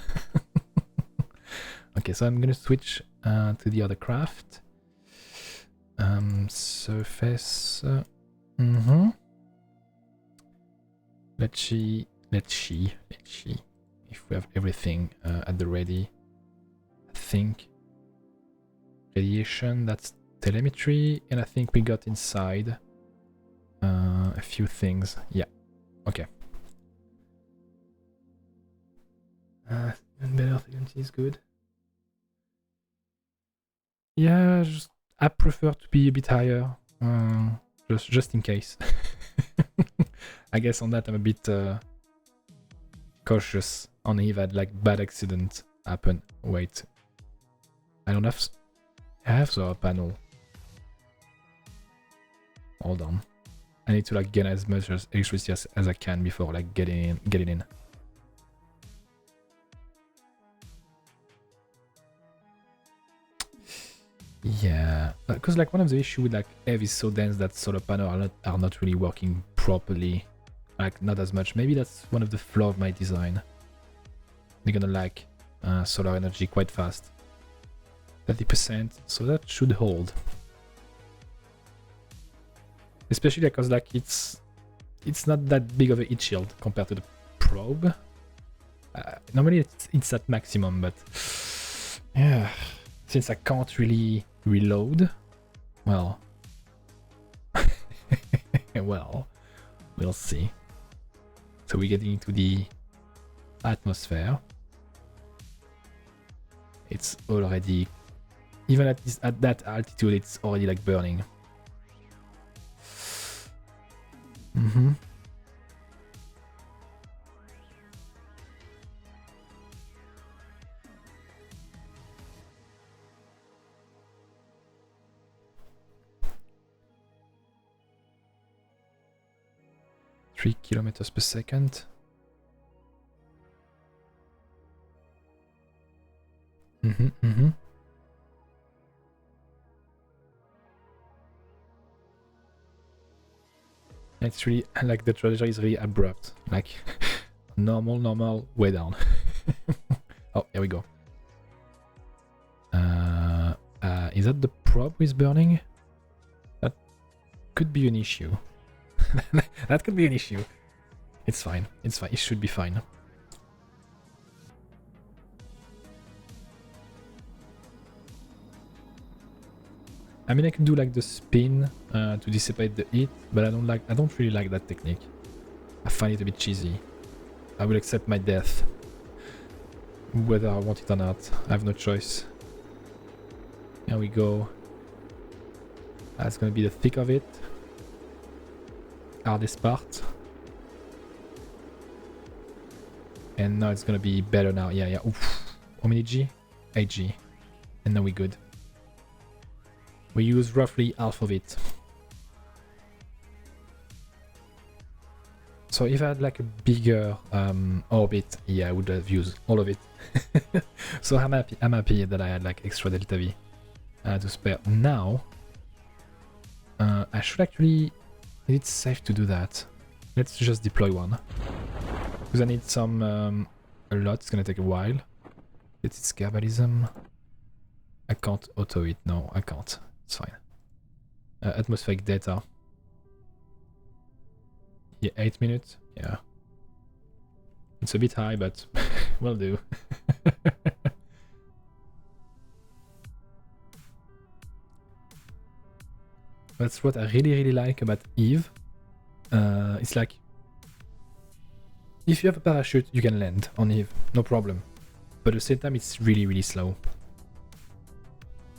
Okay, so I'm gonna switch to the other craft. Surface. Let's see if we have everything at the ready. I think radiation, that's telemetry, and I think we got inside a few things. Yeah, okay. And better is good. Yeah, I prefer to be a bit higher, just in case. I guess on that I'm a bit cautious on if had like bad accident happen. Wait, I don't have. I have the panel. Hold on, I need to like get as much electricity as I can before like getting in. Yeah, because like one of the issues with like EV is so dense that solar panels are not really working properly, like not as much. Maybe that's one of the flaws of my design. They're gonna lack solar energy quite fast. 30%, so that should hold. Especially because like it's not that big of a heat shield compared to the probe. Normally it's at maximum, but yeah. Since I can't really reload, well, well, we'll see. So we're getting into the atmosphere. It's already, even at that altitude, it's already like burning. 3 kilometers per second. It's really like the trajectory is really abrupt, like normal, way down. Oh, here we go. Is that the probe is burning? That could be an issue. That could be an issue. It's fine. It's fine. It should be fine. I mean, I can do like the spin to dissipate the heat, but I don't really like that technique. I find it a bit cheesy. I will accept my death, whether I want it or not. I have no choice. Here we go. That's gonna be the thick of it. Hardest part. And now it's gonna be better now. Yeah. Oof. How many G? 8 G. And now we're good. We use roughly half of it. So if I had like a bigger orbit, yeah, I would have used all of it. So I'm happy that I had like extra delta V to spare. Now, I should actually... Is it safe to do that? Let's just deploy one. Because I need some... a lot, it's gonna take a while. It's cannibalism. I can't auto it. No, I can't. It's fine. Atmospheric data. Yeah, 8 minutes. Yeah. It's a bit high, but will do. That's what I really like about Eve. It's like, if you have a parachute, you can land on Eve, no problem. But at the same time, it's really slow.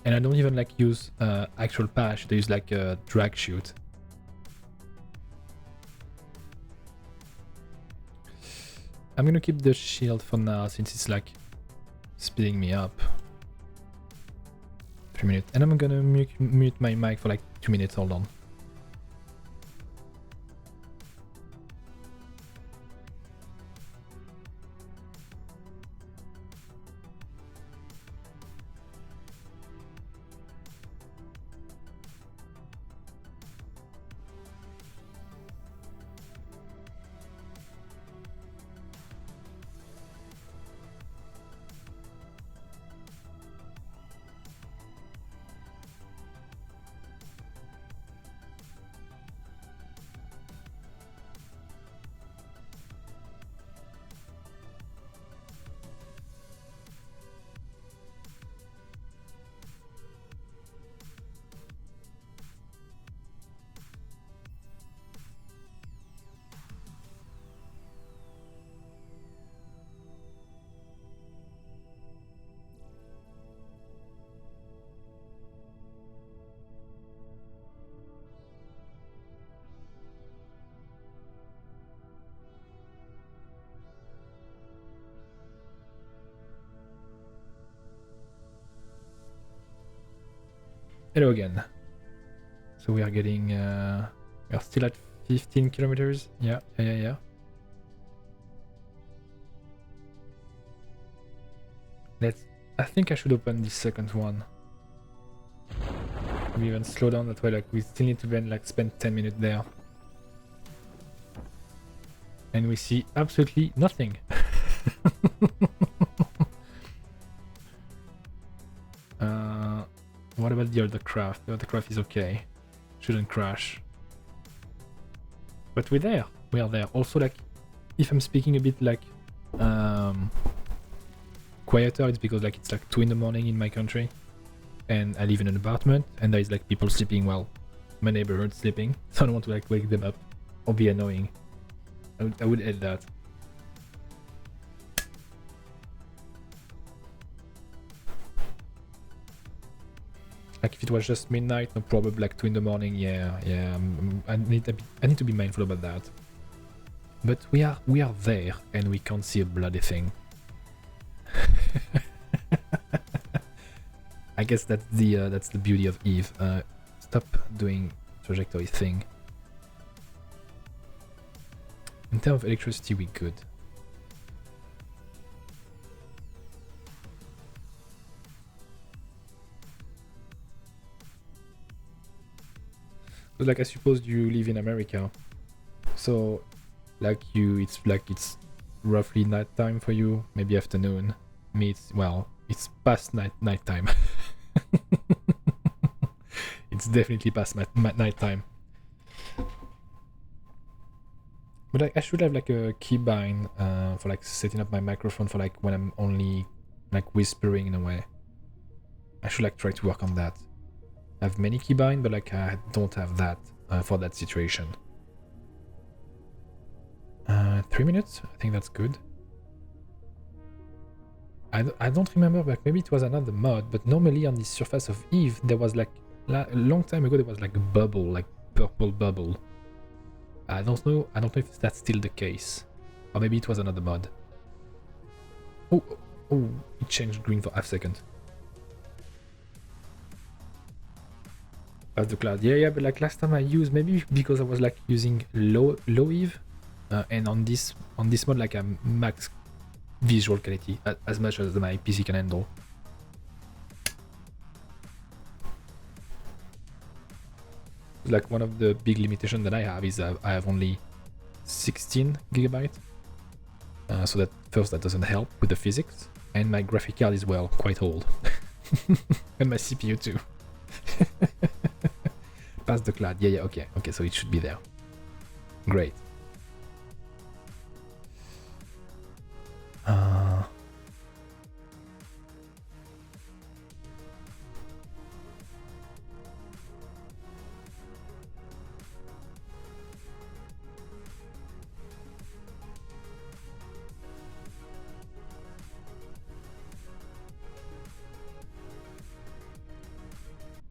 And I don't even like use actual parachute, I use like a drag chute. I'm gonna keep the shield for now since it's like speeding me up. 3 minutes. And I'm gonna mute my mic for like 2 minutes, hold on. Hello again. So we are getting, we are still at 15 kilometers. Yeah. I think I should open the second one. We even slow down that way, like we still need to then like spend 10 minutes there. And we see absolutely nothing. What about the other craft? The other craft is okay. Shouldn't crash. But we're there. We are there. Also, like, if I'm speaking a bit like quieter, it's because like it's like 2 in the morning in my country, and I live in an apartment, and there is like people sleeping while my neighborhood sleeping. So I don't want to like wake them up or be annoying. I would add that. Like if it was just midnight, no problem. Like 2 in the morning, yeah. I need to be mindful about that. But we are there, and we can't see a bloody thing. I guess that's the beauty of Eve. Stop doing trajectory thing. In terms of electricity, we good. But like I suppose you live in America, so like it's roughly night time for you, maybe afternoon. Me, it's past night time. It's definitely past night time. But I should have like a keybind for like setting up my microphone for like when I'm only like whispering in a way. I should like try to work on that. I have many keybind, but like I don't have that for that situation. 3 minutes? I think that's good. I don't remember, like maybe it was another mod, but normally on the surface of Eve there was like a long time ago there was like a bubble, like purple bubble. I don't know if that's still the case, or maybe it was another mod. Oh, it changed green for half second. That's the cloud. Yeah, but like last time I used, maybe because I was like using low Eve, and on this mod like I'm max visual quality as much as my PC can handle. Like one of the big limitations that I have is I have only 16 gigabytes, so that doesn't help with the physics, and my graphic card is quite old. And my CPU too. Past the cloud. Yeah, okay. Okay, so it should be there. Great.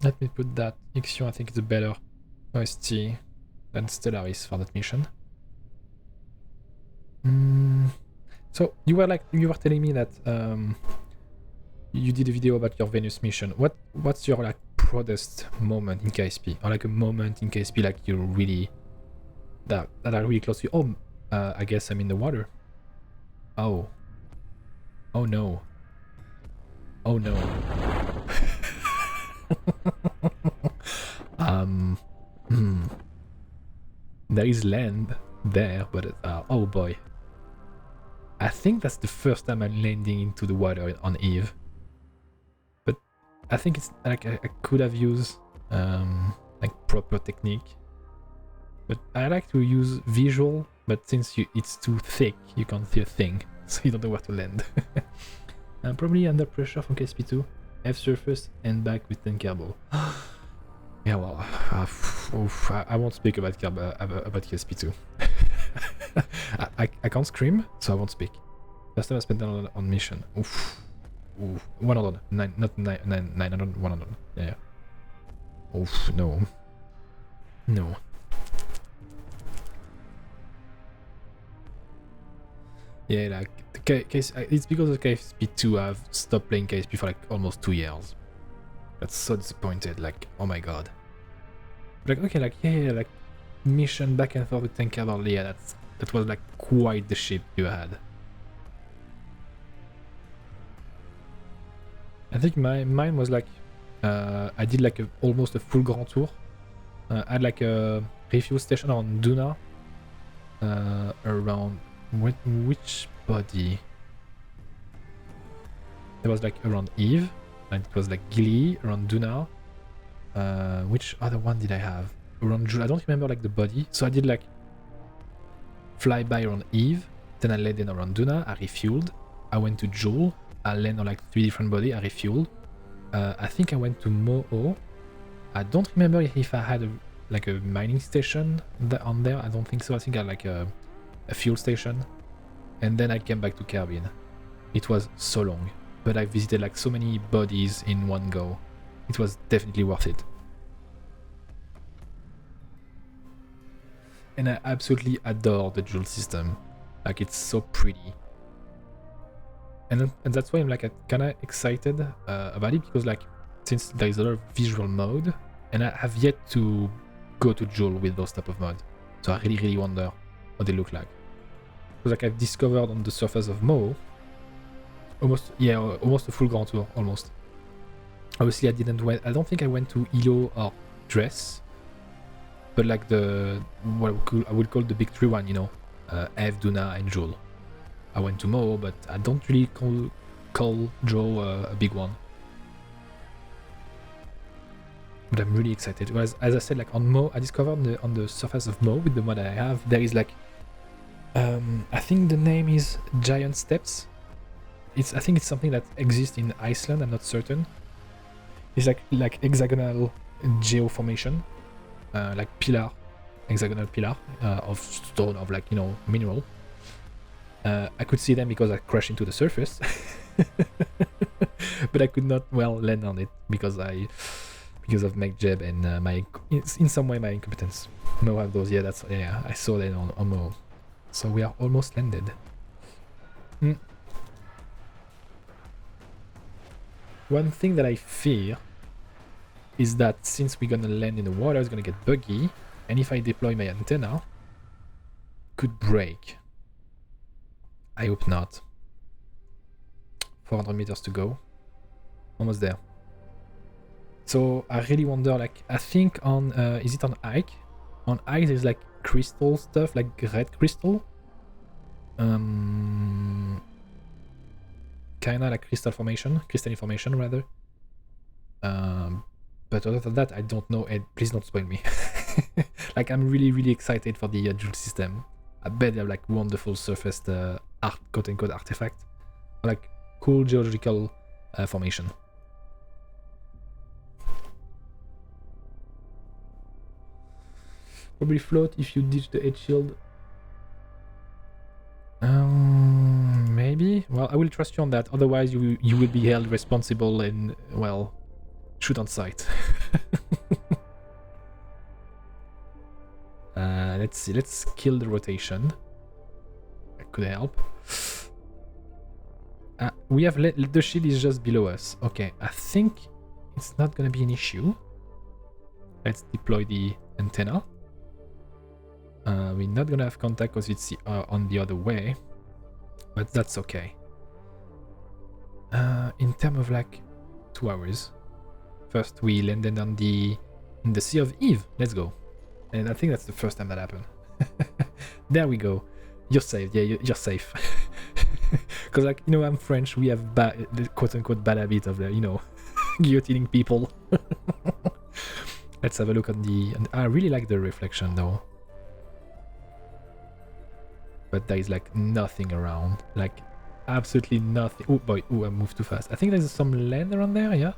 Let me put that. XU, I think it's a better OST than Stellaris for that mission. So you were telling me that you did a video about your Venus mission. What's your like proudest moment in KSP, or like a moment in KSP like you really that are really close to you? Oh, I guess I'm in the water. Oh no. Oh no. There is land there, but oh boy. I think that's the first time I'm landing into the water on Eve. But I think it's like I could have used like proper technique. But I like to use visual, but since it's too thick, you can't see a thing, so you don't know where to land. I'm probably under pressure from KSP2. F surface and back with 10 kerbal. Yeah, well, I won't speak about KSP2. I can't scream, so I won't speak. First time I spent on mission. Oof. 100. Not 900, 100. Yeah. Oof, no. No. Yeah, like it's because of KSP2 I've stopped playing KSP for like almost 2 years. That's so disappointed, like, oh my god. Like, okay, like, yeah, like, mission back and forth with 10 kerbal, yeah, that was like quite the ship you had. I think mine was like, I did like almost a full grand tour. I had like a refuel station on Duna, around which body? It was like around Eve, and it was like Gilly, around Duna. Which other one did I have? Around Jul. I don't remember like the body. So I did like flyby around Eve, then I landed around Duna, I refueled. I went to Jul, I landed on like 3 different bodies, I refueled. I think I went to Mo'o. I don't remember if I had like a mining station on there. I don't think so. I think I had like a fuel station. And then I came back to Caribbean. It was so long, but I visited like so many bodies in one go. It was definitely worth it. And I absolutely adore the Joule system. Like, it's so pretty. And that's why I'm like kinda excited about it, because like, since there is a lot of visual mode, and I have yet to go to Joule with those type of modes. So I really wonder what they look like. Because like I've discovered on the surface of Mo, almost a full grand tour, almost. Obviously I don't think I went to Ilo or Dress, but like what I would call the big 3-1, you know, Eve, Duna and Joule. I went to Mo, but I don't really call Joe a big one. But I'm really excited. As I said, like on Mo, I discovered on the surface of Mo with the mod I have, there is like, I think the name is Giant Steps. I think it's something that exists in Iceland. I'm not certain. It's like hexagonal geoformation, like hexagonal pillar of stone, of like, you know, mineral. I could see them because I crashed into the surface, but I could not land on it because of MacJeb and in some way my incompetence. Mo have those, yeah, I saw that on Mo. So we are almost landed. One thing that I fear is that since we're gonna land in the water, it's gonna get buggy, and if I deploy my antenna, could break. I hope not. 400 meters to go. Almost there. So I really wonder, like, I think on, is it on Ike? On Ike there's like crystal stuff, like red crystal. Kinda like crystalline formation rather. But other than that, I don't know, and please don't spoil me. Like, I'm really excited for the Joule system. I bet they have like wonderful surfaced quote-unquote artifact, like cool geological formation. Probably float if you ditch the head shield. Maybe. Well, I will trust you on that. Otherwise, you will be held responsible and, well, shoot on sight. Let's see. Let's kill the rotation. That could help. We have the shield is just below us. Okay, I think it's not gonna be an issue. Let's deploy the antenna. We're not gonna have contact because it's on the other way, but that's okay. In terms of like 2 hours, first we landed in the Sea of Eve. Let's go. And I think that's the first time that happened. There we go. You're safe. Yeah, you're safe. Because, like, you know, I'm French. We have the quote-unquote bad habit of, guillotining people. Let's have a look on the... I really like the reflection, though. But there is, like, nothing around. Like, absolutely nothing. Oh, boy. Oh, I moved too fast. I think there's some land around there, yeah?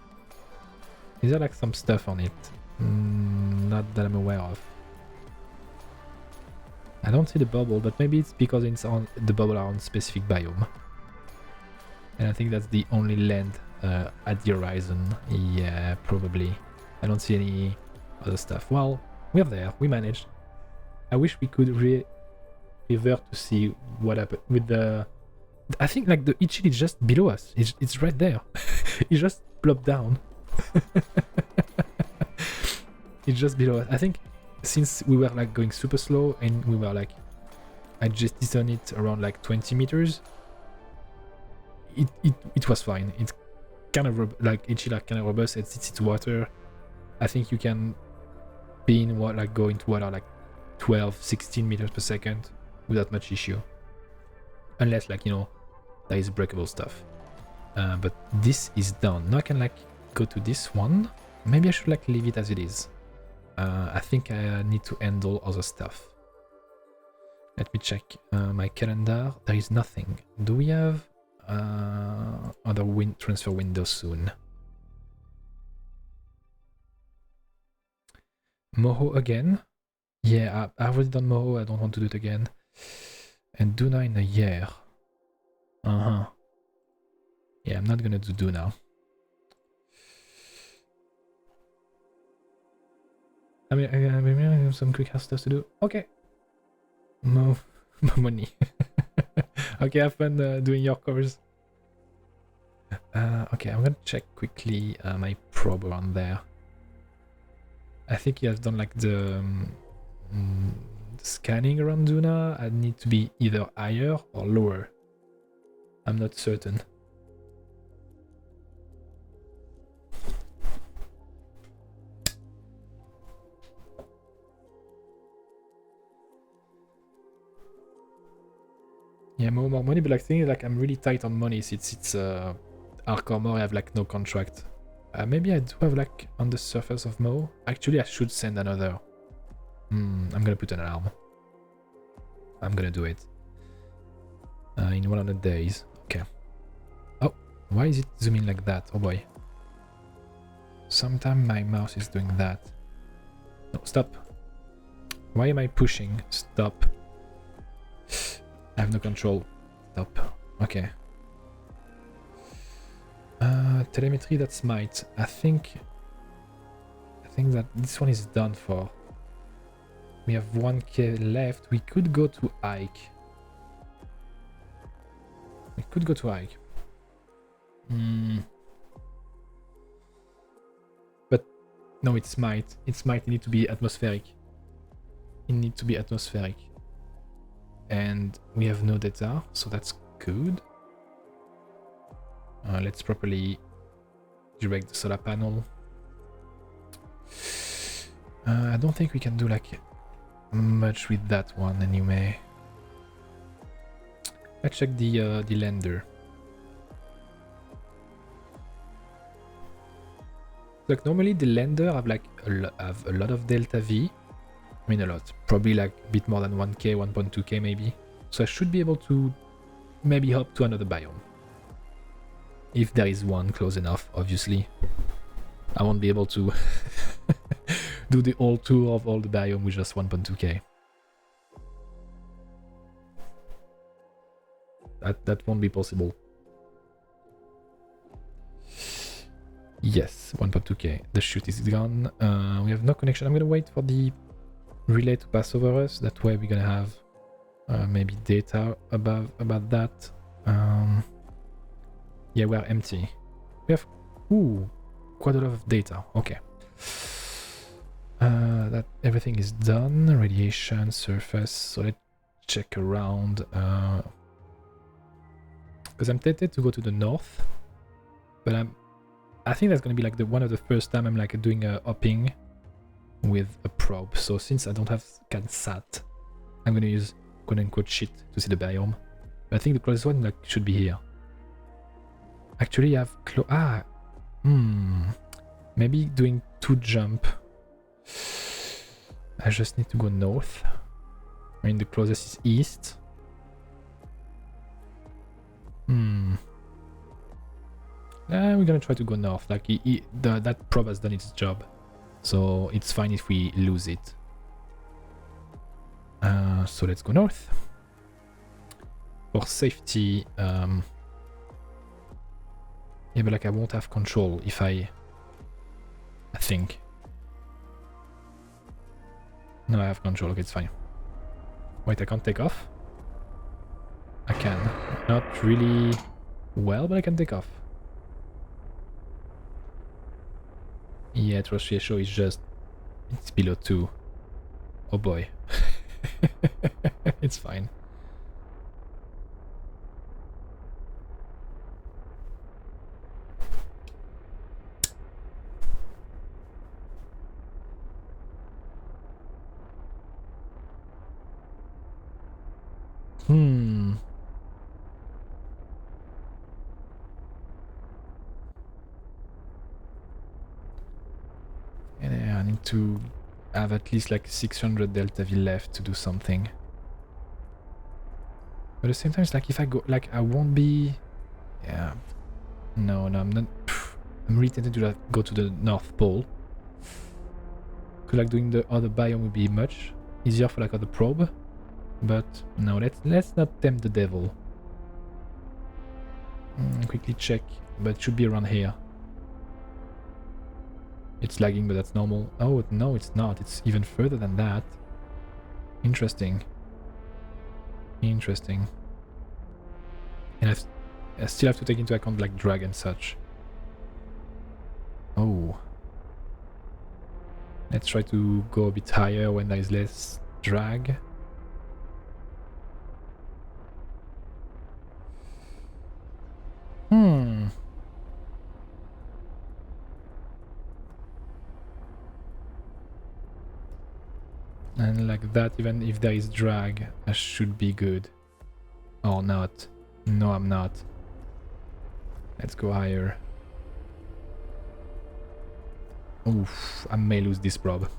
Is there, like, some stuff on it? Not that I'm aware of. I don't see the bubble, but maybe it's because it's on the bubble are on specific biome. And I think that's the only land at the horizon. Yeah, probably. I don't see any other stuff. Well, we're there. We managed. I wish we could revert to see what happened with the... I think like the Ichil is just below us. It's right there. It just plopped down. It's just below us. I think since we were like going super slow and we were like, I just discerned it around like 20 meters. It was fine. It's kind of like Ichil are kind of robust. It's water. I think you can be in what like go into water like 12-16 meters per second without much issue, unless like, you know, there is breakable stuff. But this is done. Now I can like go to this one. Maybe I should like leave it as it is. I think I need to handle other stuff. Let me check my calendar. There is nothing. Do we have other transfer windows soon? Moho again? Yeah, I've already done Moho. I don't want to do it again. And Duna in a year. Yeah, I'm not gonna do Duna. I mean, I have some quick house stuff to do. Okay. No money. Okay, have fun doing your course. Okay, I'm gonna check quickly my probe around there. I think you have done like the scanning around Duna. I need to be either higher or lower. I'm not certain. Yeah, more money, but like thing is like I'm really tight on money since it's Arkham I have like no contract. Maybe I do have like on the surface of Mo. Actually, I should send another. I'm gonna put an alarm. I'm gonna do it. In 100 days. Okay. Oh, why is it zooming like that? Oh boy. Sometimes my mouse is doing that. No, stop. Why am I pushing? Stop. I have no control. Stop. Okay. Telemetry, that's might. I think that this one is done for. We have 1k left. We could go to Ike. We could go to Ike. But no, it's might. It's might. It need to be atmospheric. It need to be atmospheric. And we have no data, so that's good. Let's properly direct the solar panel. I don't think we can do like much with that one anyway. Let's check the lander. Like normally the lander have like have a lot of delta V. I mean a lot, probably like a bit more than 1k, 1.2k maybe. So I should be able to maybe hop to another biome. If there is one close enough, obviously. I won't be able to do the whole tour of all the biome with just 1.2k. That won't be possible. Yes, 1.2k. The chute is gone. We have no connection. I'm gonna wait for the relay to pass over us. That way we're gonna have maybe data about that. Yeah, we are empty. We have quite a lot of data. Okay. That everything is done. Radiation, surface. So let's check around. Because I'm tempted to go to the north, but I think that's gonna be like the one of the first time I'm like doing a hopping with a probe. So since I don't have CAD-SAT, I'm gonna use quote-unquote shit to see the biome. But I think the closest one like should be here. Actually, I have maybe doing 2 jump. I just need to go north. I mean, the closest is east. We're gonna try to go north. Like that probe has done its job, so it's fine if we lose it. So let's go north for safety. Yeah, but like I won't have control if I think. No, I have control. Okay, it's fine. Wait, I can't take off? I can. Not really well, but I can take off. Yeah, trust ratio is just... it's below 2. Oh boy. It's fine. And I need to have at least like 600 delta V left to do something. But at the same time, it's like if I go, like I won't be... Yeah. No, I'm not... I'm really tempted to like, go to the North Pole. Because like doing the other biome would be much easier for like other probe. But no, let's not tempt the devil. Quickly check, but it should be around here. It's lagging, but that's normal. Oh, no, it's not. It's even further than that. Interesting. Interesting. And I still have to take into account like drag and such. Oh. Let's try to go a bit higher when there is less drag. And like that, even if there is drag, I should be good. Or not. No, I'm not. Let's go higher. Oof, I may lose this probe.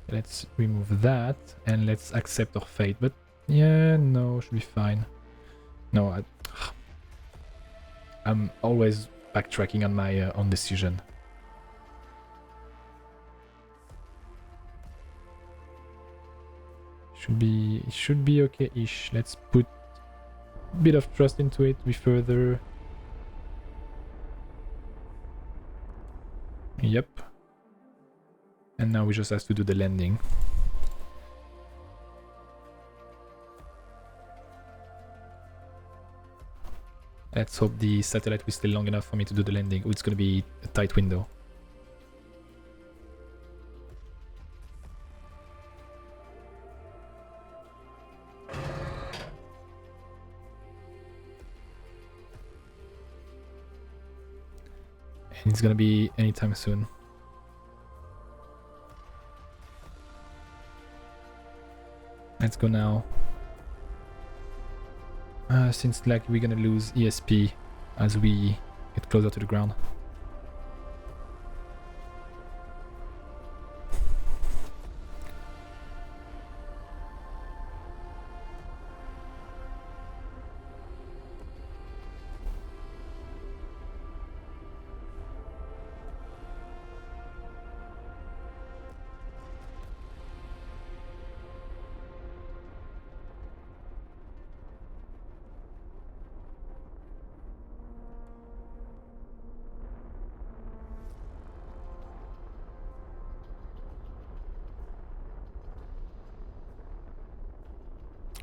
Let's remove that and let's accept our fate. But yeah, no, should be fine. No, I'm always backtracking on my own decision. Should be okay-ish. Let's put a bit of trust into it. We further. Yep. And now we just have to do the landing. Let's hope the satellite will stay long enough for me to do the landing. Oh, it's gonna be a tight window. And it's gonna be anytime soon. Let's go now. Since like we're gonna lose ESP as we get closer to the ground.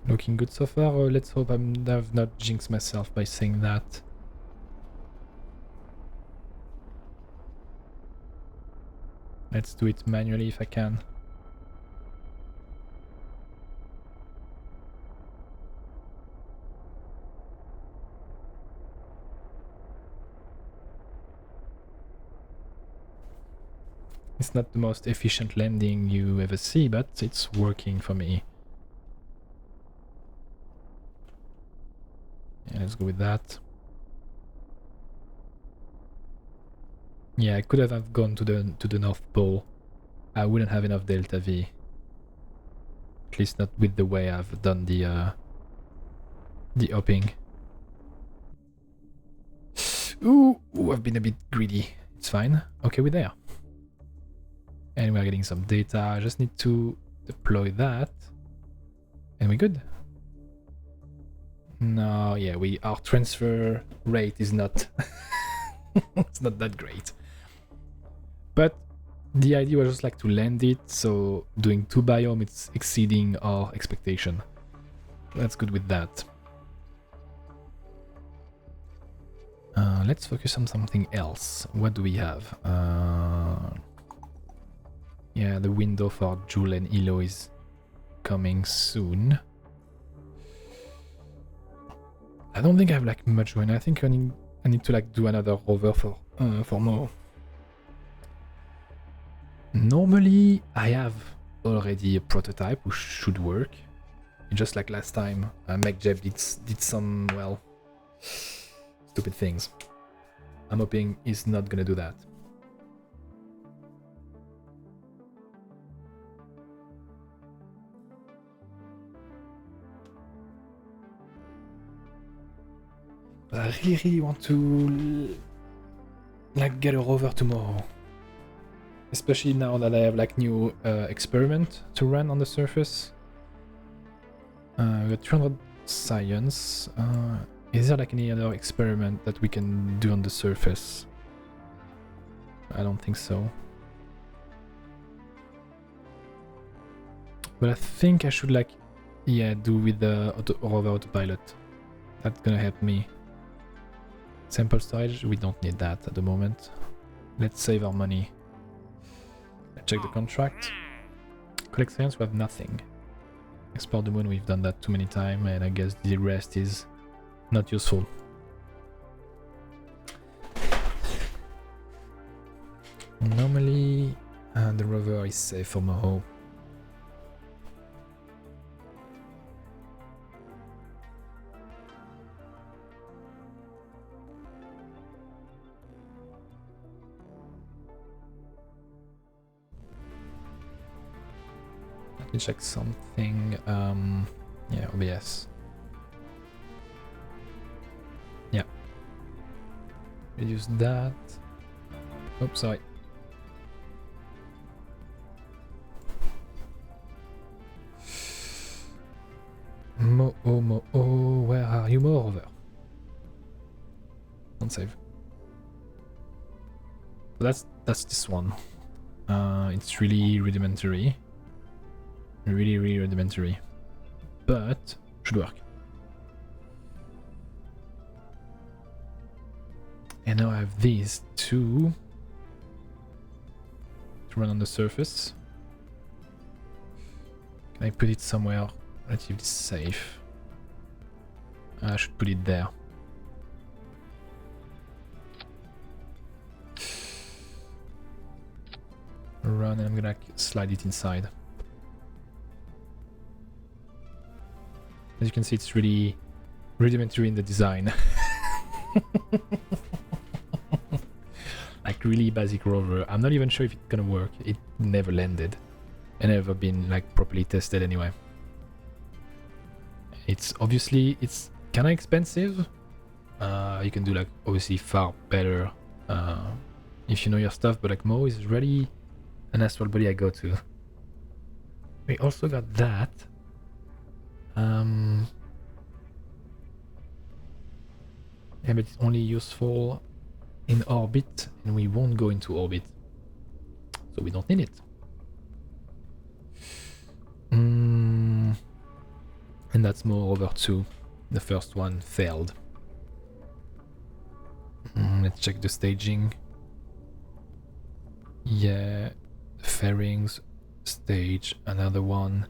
Looking good so far. Let's hope I've not jinxed myself by saying that. Let's do it manually if I can. It's not the most efficient landing you ever see, but it's working for me. Yeah, let's go with that. Yeah, I could have gone to the North Pole. I wouldn't have enough Delta V. At least not with the way I've done the hopping. Ooh, I've been a bit greedy. It's fine. Okay, we're there. And we're getting some data. I just need to deploy that. And we're good. No, yeah, our transfer rate is not it's not that great. But the idea was just like to land it, so doing 2 biome, it's exceeding our expectation. That's good with that. Let's focus on something else. What do we have? Yeah, the window for Joule and Elo is coming soon. I don't think I have like much going. I think I need to like do another rover for more. Normally, I have already a prototype which should work. Just like last time, MacJeb did some, well, stupid things. I'm hoping he's not gonna do that. But I really want to like get a rover tomorrow. Especially now that I have like new experiment to run on the surface. We got 300 science. Is there like any other experiment that we can do on the surface? I don't think so. But I think I should like, yeah, do with the rover autopilot. That's gonna help me. Sample storage, we don't need that at the moment. Let's save our money. Let's check the contract. Collect science, we have nothing. Explore the moon, we've done that too many times, and I guess the rest is not useful. Normally, the rover is safe for Moho. Let me check something. Yeah, OBS. Yeah. Reduce that. Oops, sorry. Mo-oh, where are you, Moreover? Don't save. So that's this one. It's really rudimentary. Really rudimentary. But should work. And now I have these two to run on the surface. Can I put it somewhere relatively safe? I should put it there. run, and I'm gonna slide it inside. As you can see, it's really rudimentary in the design. Like really basic rover. I'm not even sure if it's gonna work. It never landed and never been like properly tested anyway. It's obviously kind of expensive. You can do like obviously far better if you know your stuff, but like Mo is really an astral body I go to. We also got that. Yeah, but it's only useful in orbit, and we won't go into orbit, so we don't need it. And that's Mo Rover 2. The first one failed. Let's check the staging. Yeah, fairings, stage, another one,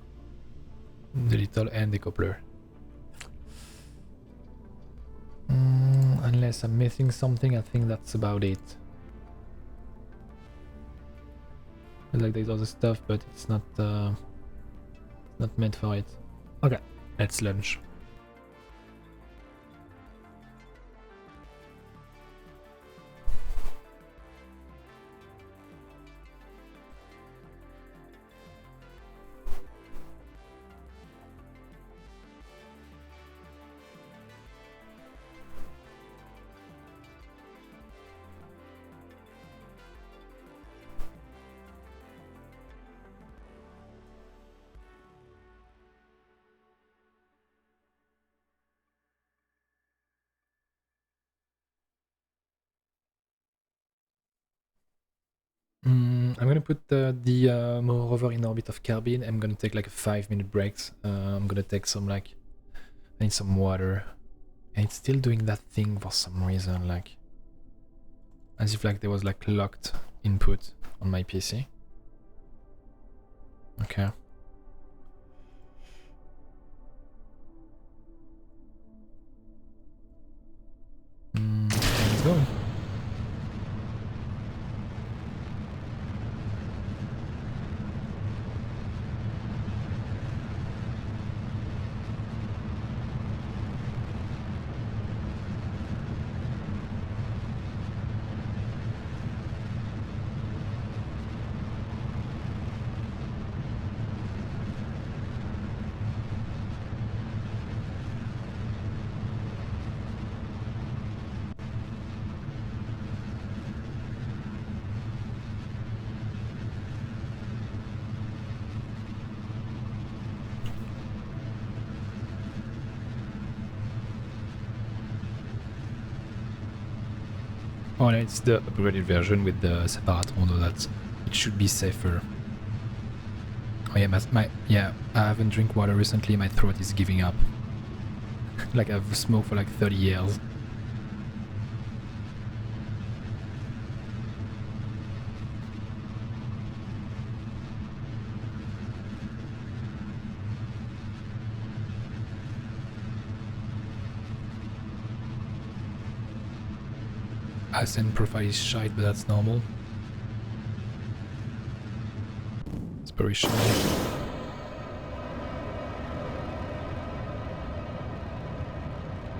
the little end decoupler. Unless I'm missing something, I think that's about it. Like there's other stuff, but it's not meant for it. Okay, let's launch. I'm gonna put the Mo Rover in orbit of Carbine. I'm gonna take like a 5-minute breaks. I'm gonna take some I need some water. And it's still doing that thing for some reason, like as if like there was like locked input on my PC. Okay. Let's go. Oh no, it's the upgraded version with the separator, although that it should be safer. Oh yeah, I haven't drank water recently, my throat is giving up. Like I've smoked for like 30 years. Ascent profile is shite, but that's normal. It's very shy.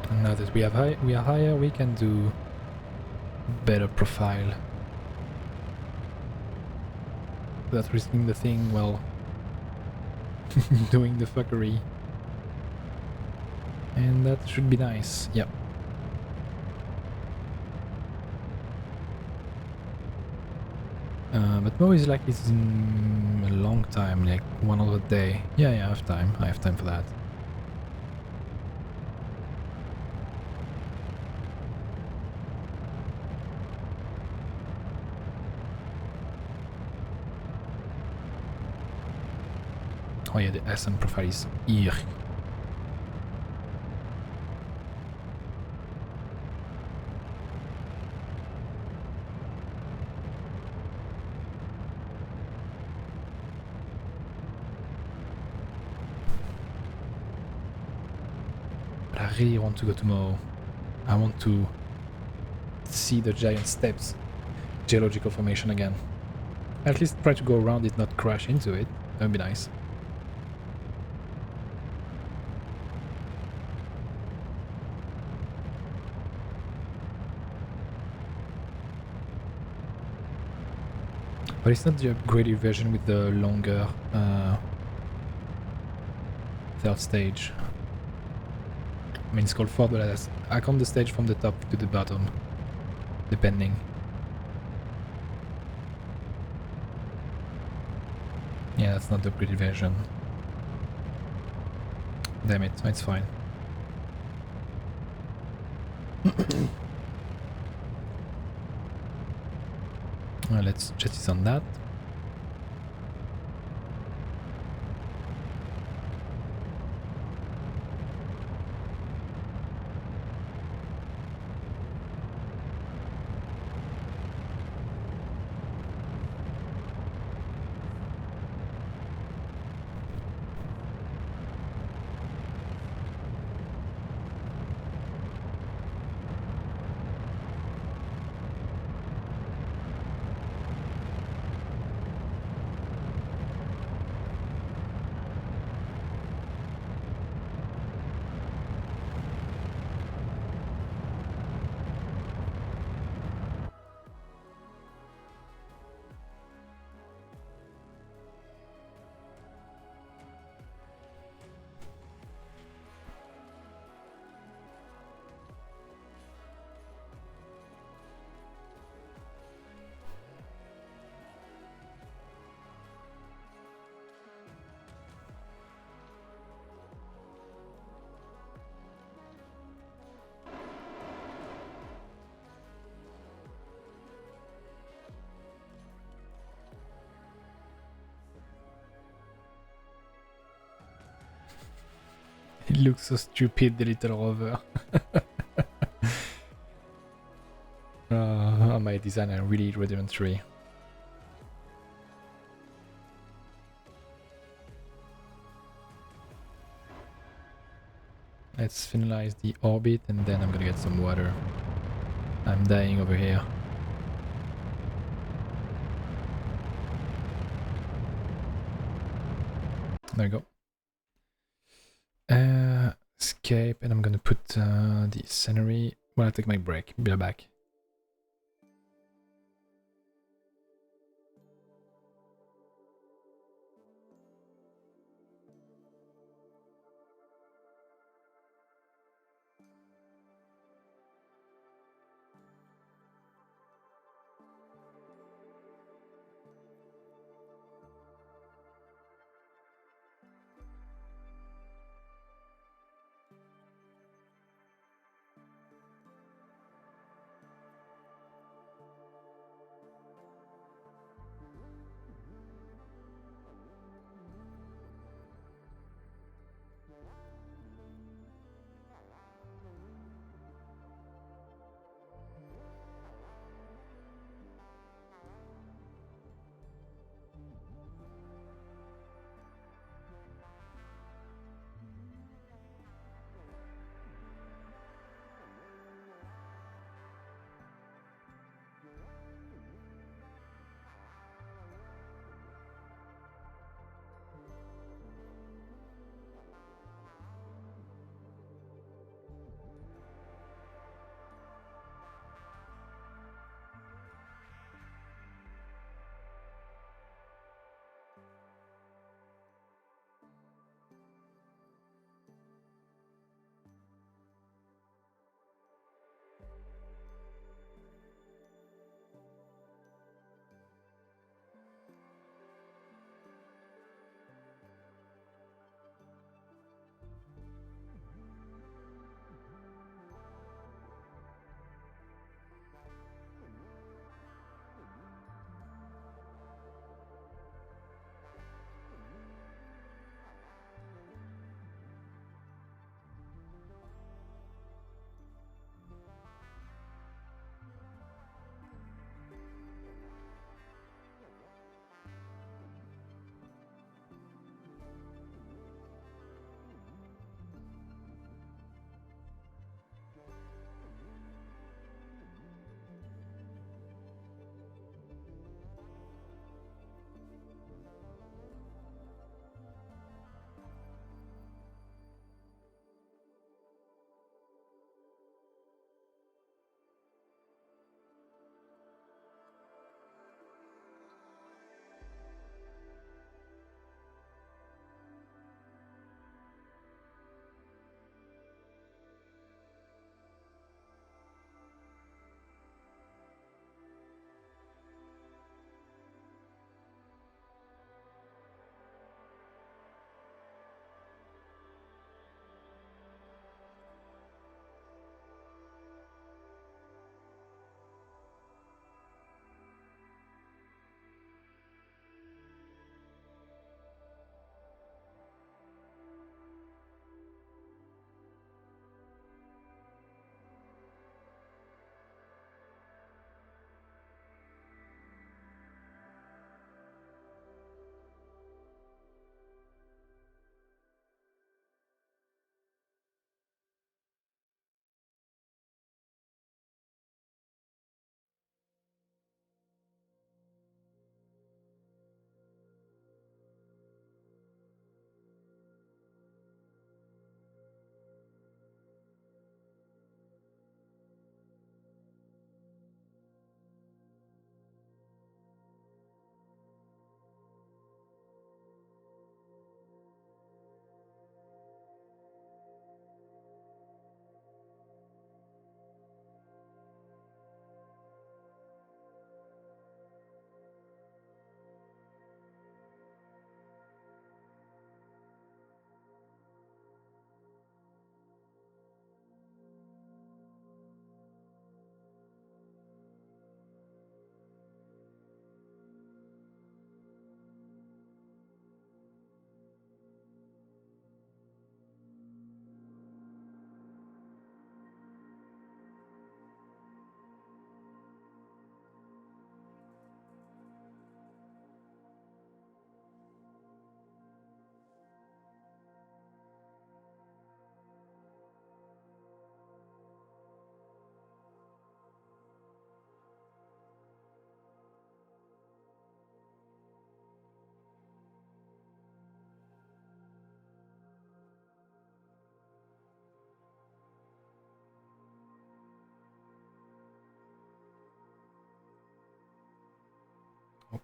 And now that we are higher, we can do better profile. Without risking the thing, well, doing the fuckery. And that should be nice, yep. But Mo is like it's in a long time, like 1 other day. Yeah, I have time. I have time for that. Oh yeah, the ascent profile is here. I really want to go to Mo. I want to see the giant steps, geological formation again. At least try to go around it, not crash into it. That would be nice. But it's not the upgraded version with the longer third stage. I mean, it's called Ford, but I count the stage from the top to the bottom, depending. Yeah, that's not the upgraded version. Damn it, it's fine. Let's just on that. It looks so stupid, the little rover. My design are really rudimentary. Let's finalize the orbit and then I'm gonna get some water. I'm dying over here. There we go. Escape, and I'm gonna put the scenery. Well, I'll take my break. Be right back.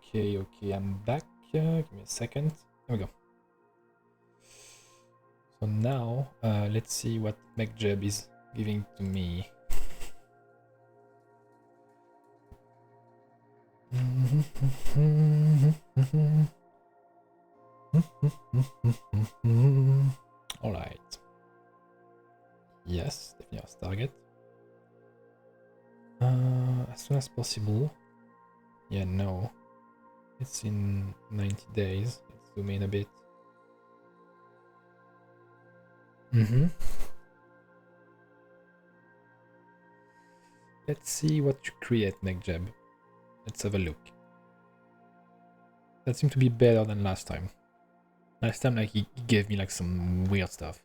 Okay, I'm back. Give me a second. There we go. So now, let's see what MacJeb is giving to me. Alright. Yes, definitely our target. As soon as possible. Yeah, no. It's in 90 days. Let's zoom in a bit. Let's see what you create, MacJeb. Let's have a look. That seemed to be better than last time. Last time, like, he gave me, like, some weird stuff.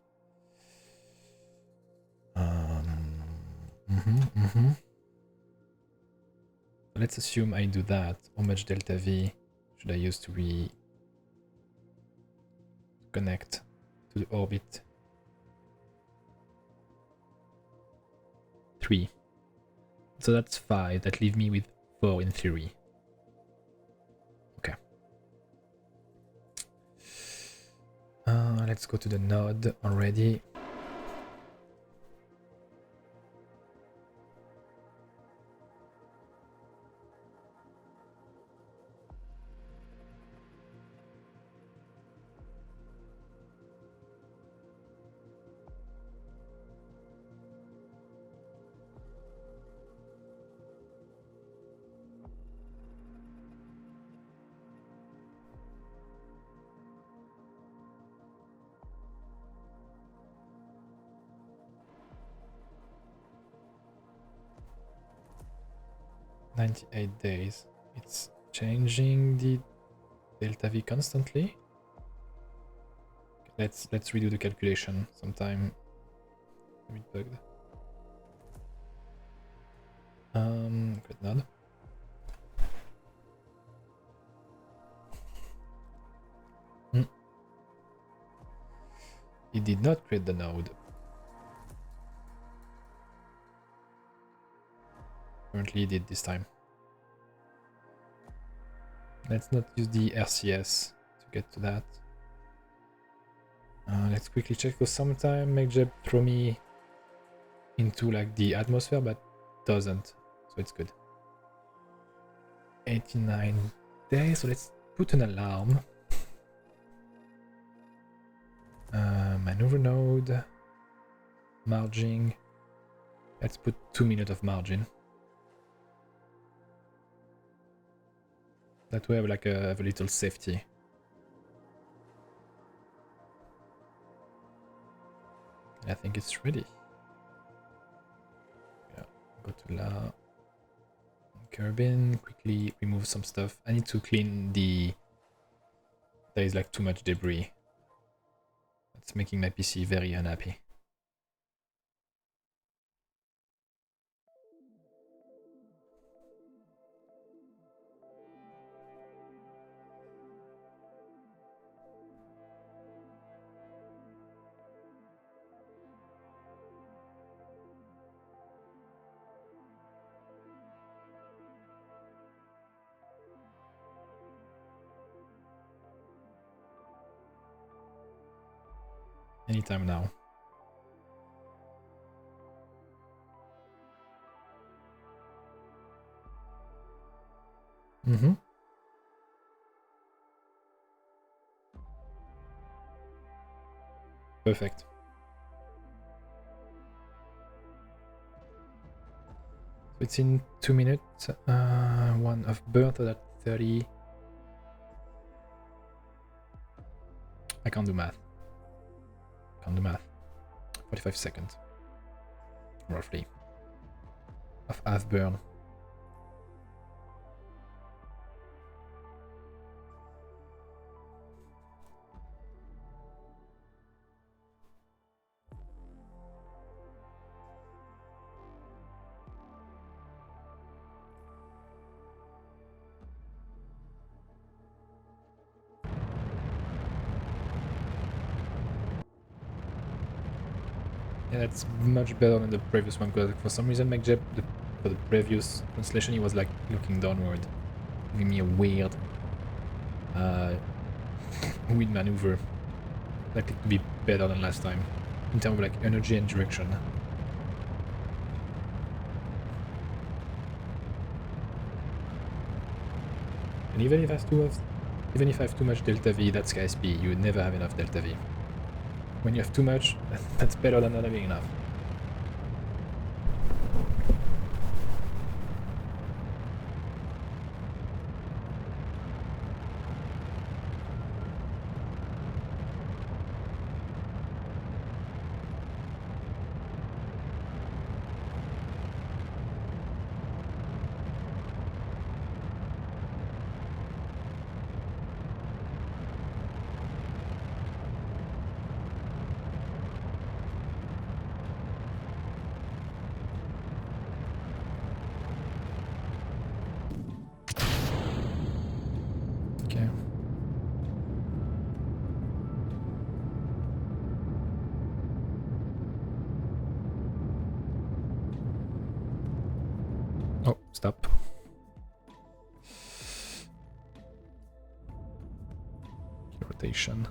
Let's assume I do that. How much delta V should I use to connect to the orbit? 3. So that's 5. That leaves me with 4 in theory. Okay. Let's go to the node already. "98 days. It's changing the delta V constantly." Let's redo the calculation sometime. A bit bugged. Create node. It did not create the node. Apparently it did this time. Let's not use the RCS to get to that. Let's quickly check, because sometimes MacJeb throw me into like the atmosphere, but doesn't, so it's good. 89 days, so let's put an alarm. Maneuver node, margin. Let's put 2 minutes of margin. That way I have like a little safety. And I think it's ready. Yeah, go to La Carabin, quickly remove some stuff. I need to clean the... There is like too much debris. That's making my PC very unhappy. Anytime now. Perfect. So it's in 2 minutes. One of birth at 30. I can't do math. 45 seconds. Roughly. Of half burn. Yeah, that's much better than the previous one, because for some reason MacJeb, for the previous translation, he was like looking downward, giving me a weird wind maneuver. Likely to be better than last time in terms of like energy and direction. And even if I have too much delta V, that's KSP. You would never have enough delta V. When you have too much, that's better than not having enough. Okay. Oh, stop. Rotation.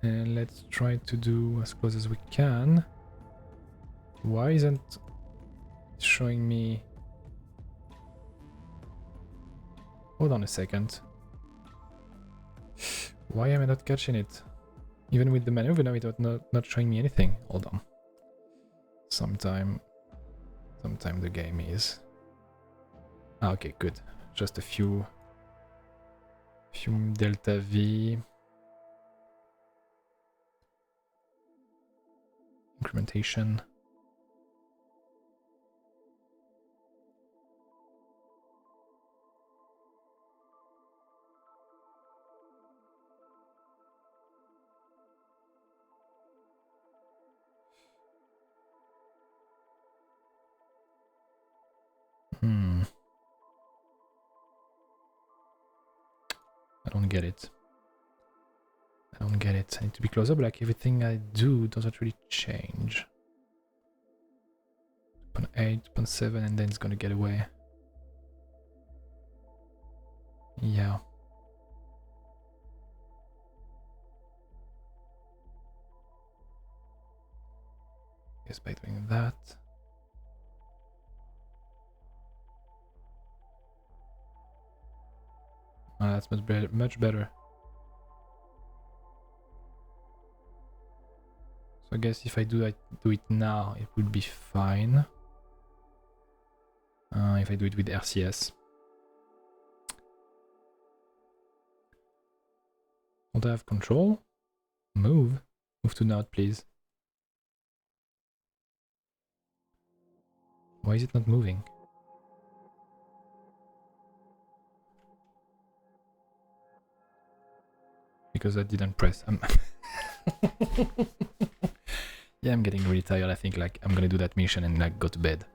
And let's try to do as close as we can. Why isn't it showing me... Hold on a second. Why am I not catching it? Even with the maneuver now, it's not showing me anything. Hold on. Sometime the game is... Ah, okay, good. Just a few delta V. Incrementation. I don't get it. I need to be closer, but like everything I do doesn't really change. 0.8, 0.7, and then it's gonna get away. Yeah. Guess by doing that. That's much better. So I guess if I do it now, it would be fine. If I do it with RCS. Don't I have control? Move to node, please. Why is it not moving? Because I didn't press. Yeah, I'm getting really tired. I think like I'm gonna do that mission and like go to bed.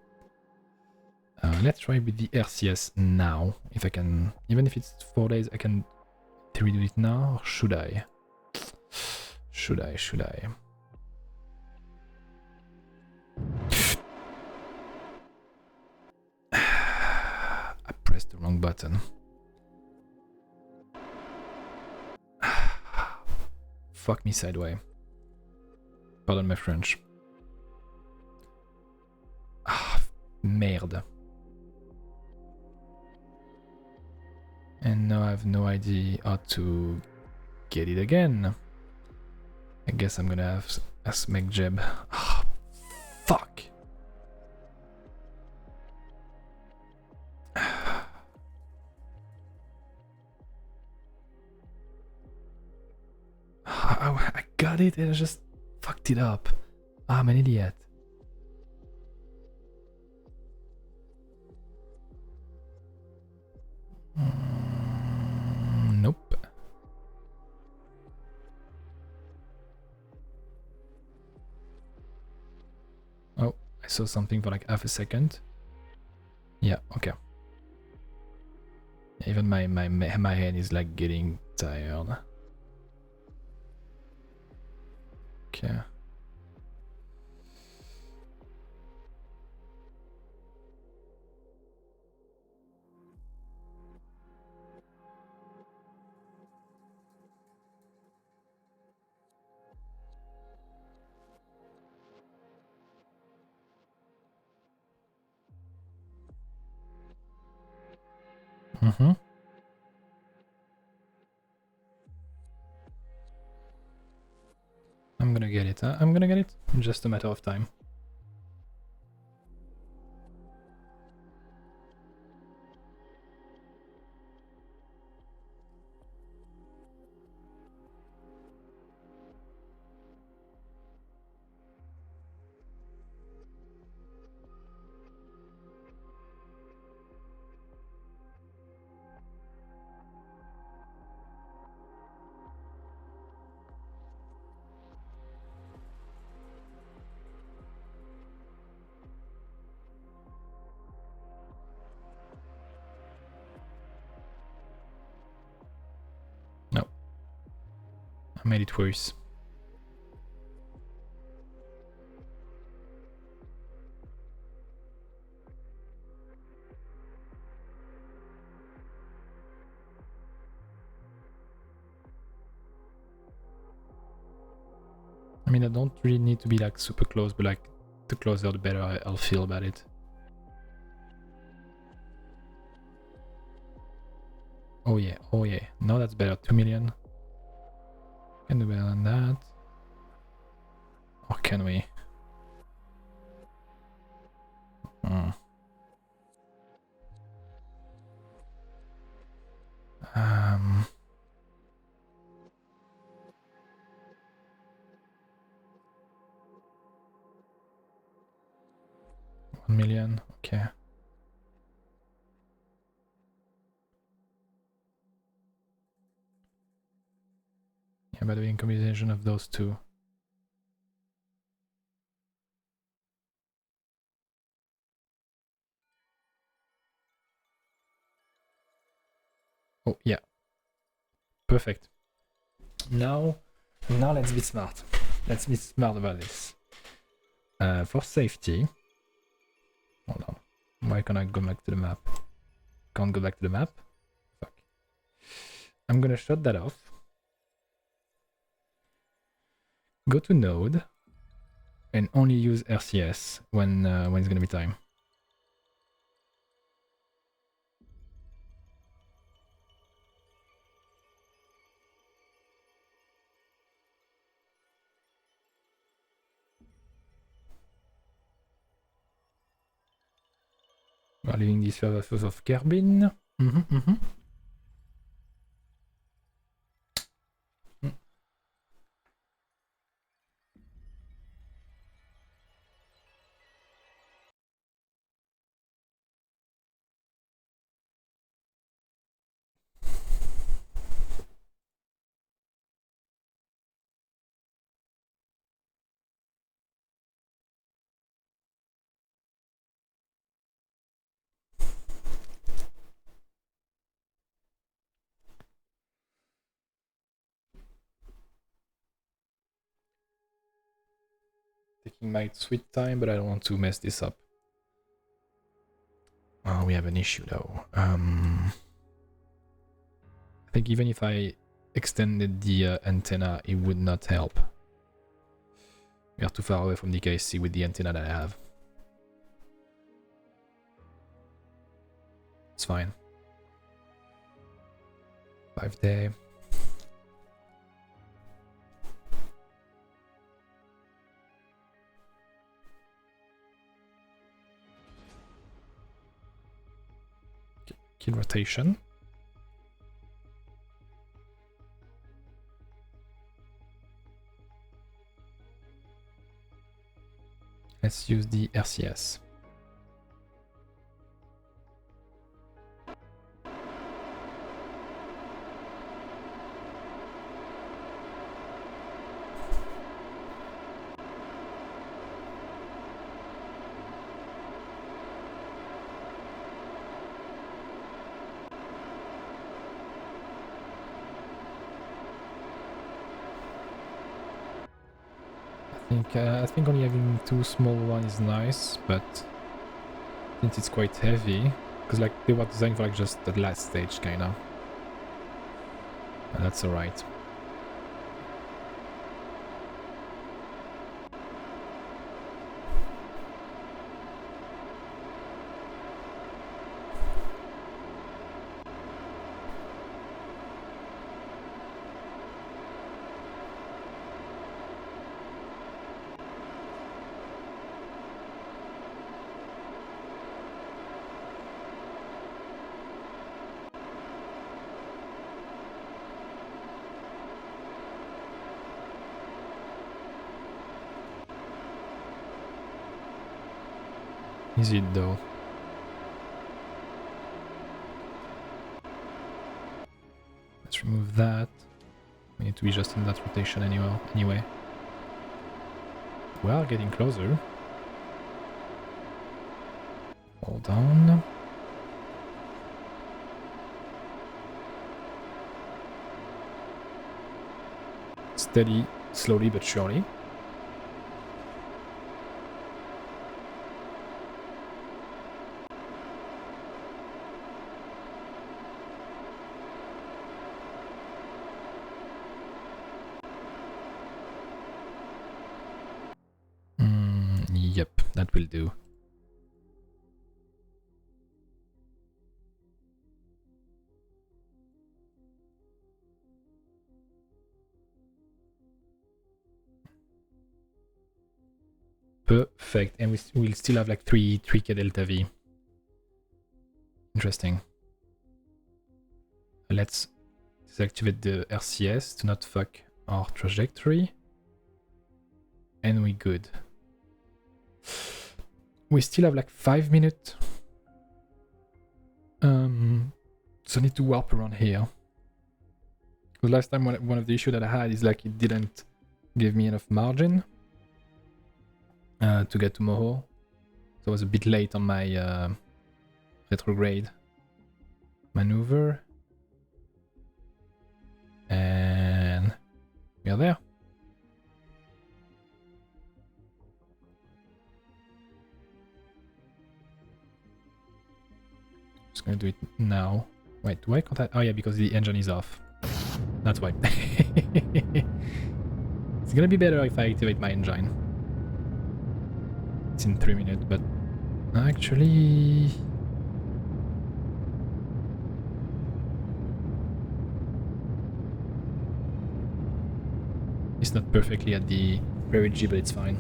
Let's try with the RCS now. If I can, even if it's 4 days, I can redo it now. Or should I? Should I? I pressed the wrong button. Fuck me sideways. Pardon my French. Ah, merde. And now I have no idea how to get it again. I guess I'm gonna have a smack jab. Ah, fuck. I got it and I just fucked it up. I'm an idiot. Nope. Oh, I saw something for like half a second. Yeah, okay. Even my hand is like getting tired. Okay. Mm-hmm. I'm gonna get it, huh? I'm gonna get it. Just a matter of time. No. I made it worse. I mean, I don't really need to be like super close, but like the closer the better I'll feel about it. Oh yeah, oh yeah. No, that's better. 2 million. Can do better than that. Or can we? Hmm. 1 million. Okay. Yeah, by the way, in combination of those two. Oh yeah. Perfect. Now let's be smart. Let's be smart about this. For safety. Hold on. Why can't I go back to the map? Can't go back to the map? Fuck. I'm gonna shut that off. Go to node. And only use RCS when it's gonna be time. We are leaving this surface of carbon. Taking my sweet time, but I don't want to mess this up. Oh, we have an issue though. I think even if I extended the antenna, it would not help. We are too far away from the KSC with the antenna that I have. It's fine. 5 day. Kill rotation. Let's use the RCS. I think only having 2 small ones is nice, but since it's quite heavy, because like they were designed for like just the last stage kinda. And that's alright. Is it though? Let's remove that. We need to be just in that rotation anyway. We are getting closer. Hold on. Steady, slowly but surely. Yep, that will do. Perfect, and we'll still have like 3k delta V. Interesting. Let's deactivate the RCS to not fuck our trajectory. And we good. We still have like 5 minutes. So I need to warp around here. Because last time one of the issues that I had is like it didn't give me enough margin to get to Moho. So I was a bit late on my retrograde maneuver. And we are there. Just gonna do it now. Wait, why can't I? Oh yeah, because the engine is off. That's why. It's gonna be better if I activate my engine. It's in 3 minutes, but actually... It's not perfectly at the perigee, but it's fine.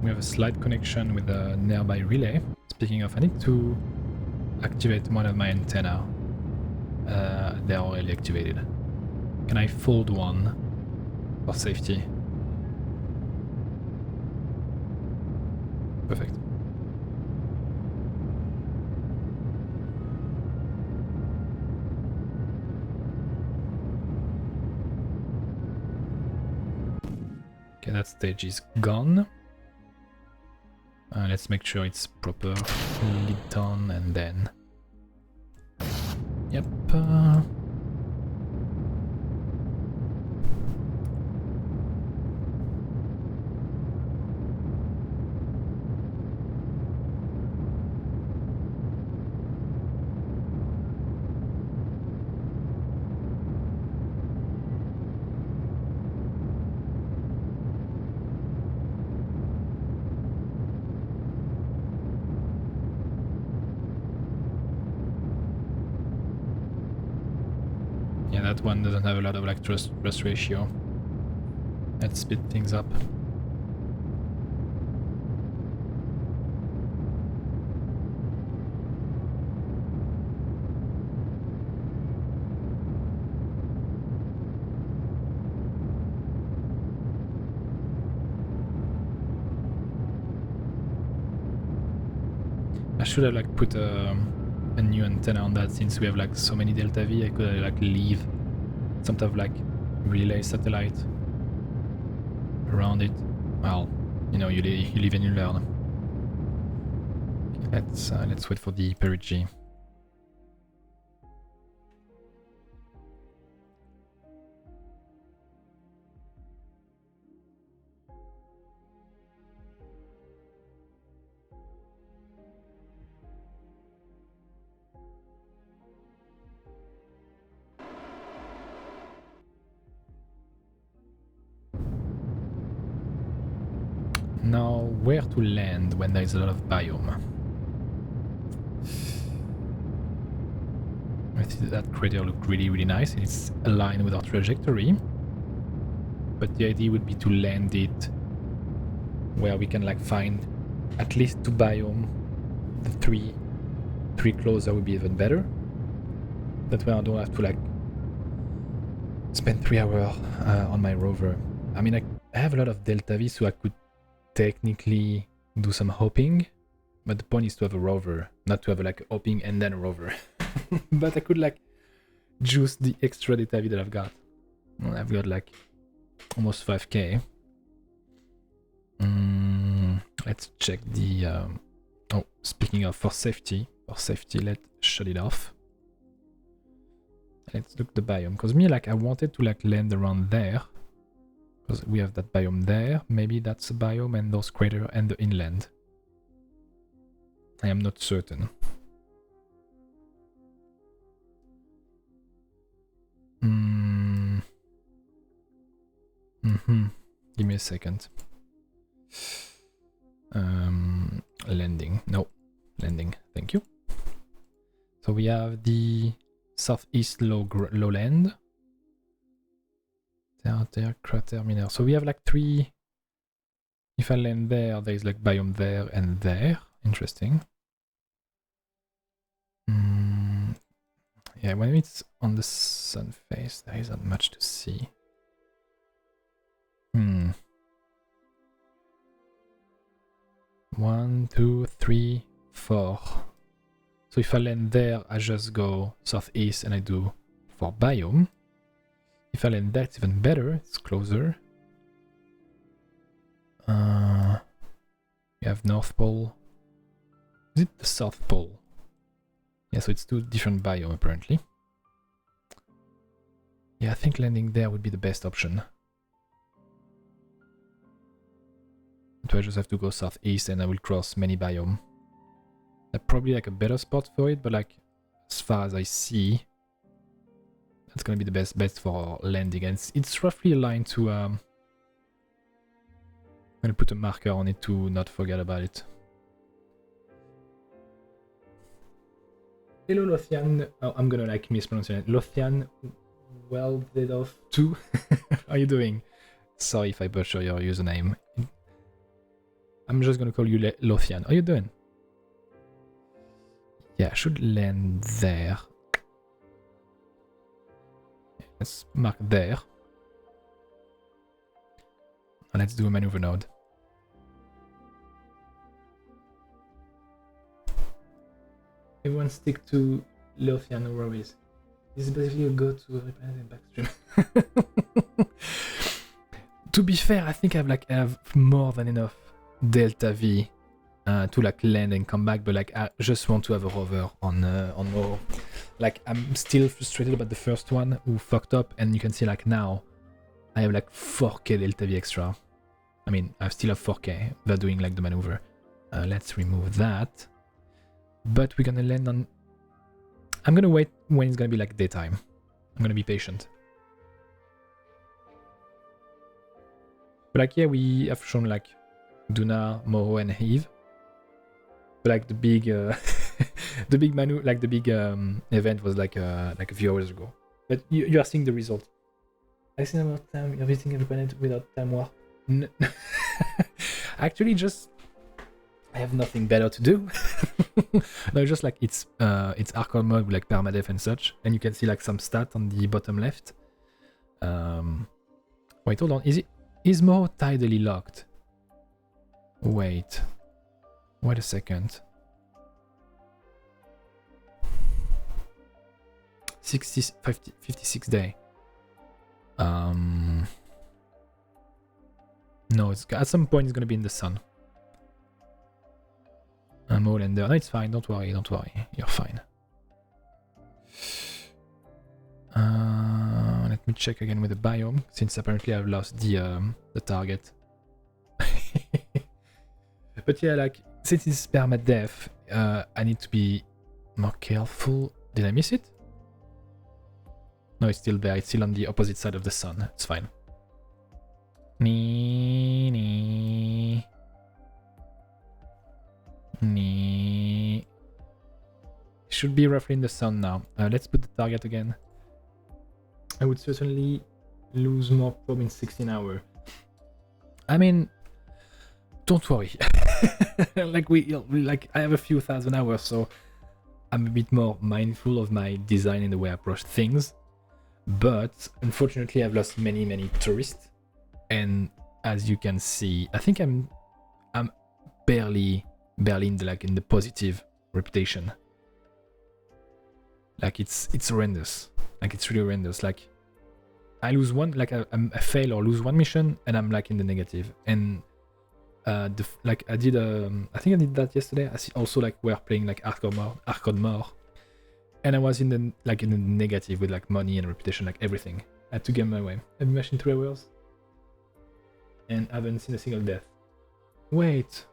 We have a slight connection with a nearby relay. Speaking of, I need to activate one of my antenna. They are already activated. Can I fold one for safety? Perfect. Okay, that stage is gone. Let's make sure it's proper lit on and then... Yep. Yeah, that one doesn't have a lot of like thrust ratio. Let's speed things up. I should have like put a new antenna on that since we have like so many delta V. I could like leave some type of like relay satellite around it. Well, you know, you live and you learn. Okay, let's wait for the perigee. Now, where to land when there is a lot of biome? I see that crater looked really nice and it's aligned with our trajectory. But the idea would be to land it where we can like find at least 2 biome, the 3 3 closer would be even better. That way I don't have to like spend 3 hours on my rover. I mean, I have a lot of Delta V, so I could technically do some hopping, but the point is to have a rover, not to have like a hopping and then a rover. But I could like juice the extra Delta V that I've got. I've got like almost 5k. Let's check the oh, speaking of for safety, let's shut it off. Let's look the biome, because me like I wanted to like land around there, because we have that biome there. Maybe that's a biome and those crater and the inland. I am not certain. Give me a second. Landing. No. Landing. Thank you. So we have the southeast lowland. There, crater, minor. So we have like 3. If I land there, there is like biome there and there. Interesting. Yeah, when it's on the sun face, there isn't much to see. 1, 2, 3, 4. So if I land there, I just go southeast and I do 4 biome. If I land there, it's even better. It's closer. We have North Pole. Is it the South Pole? Yeah, so it's 2 different biome apparently. Yeah, I think landing there would be the best option. So I just have to go southeast and I will cross many biome. That's probably like a better spot for it, but like as far as I see, that's gonna be the best bet for landing. And it's roughly aligned to I'm gonna put a marker on it to not forget about it. Hello Lothian. Oh, I'm gonna like mispronounce it. Lothian welded off 2. How are you doing? Sorry if I butcher your username. I'm just gonna call you Lothian. How are you doing? Yeah, I should land there. Let's mark there. And let's do a maneuver node. Everyone stick to Lothian, no worries. This is basically a go-to every planet in backstream. To be fair, I think I have more than enough Delta V to like land and come back, but like I just want to have a rover on more. Like I'm still frustrated about the first one who fucked up, and you can see like now I have like 4k Delta V extra. I mean, I still have 4k without doing like the maneuver. Let's remove that. But we're gonna land on. I'm gonna wait when it's gonna be like daytime. I'm gonna be patient. But like yeah, we have shown like Duna, Moho, and Eve. But like the big, the big manu, like the big event was like a few hours ago. But you are seeing the result. I see about time. You're visiting every planet without time warp. Actually, just I have nothing better to do. No, just like it's hardcore mode with like permadeath and such, and you can see like some stat on the bottom left. Wait, hold on. Is Moho tidally locked? Wait a second. 56 day. No, it's at some point it's gonna be in the sun. I'm all in there. No, it's fine. Don't worry. You're fine. Let me check again with the biome, since apparently I've lost the target. But yeah, like since it's permadeath, I need to be more careful. Did I miss it? No, it's still there. It's still on the opposite side of the sun. It's fine. Should be roughly in the sun now. Let's put the target again. I would certainly lose more probe in 16 hours. I mean, don't worry. like I have a few thousand hours, so I'm a bit more mindful of my design and the way I approach things. But unfortunately, I've lost many tourists, and as you can see, I think I'm barely in the positive reputation. Like it's horrendous. Like it's really horrendous. Like I lose one, like I fail or lose one mission, and I'm like in the negative. And like I did, I think I did that yesterday. I see also like we're playing like hardcore more, and I was in the negative with like money and reputation, like everything. I had to get my way. I've been matching 3 hours, and I haven't seen a single death. Wait,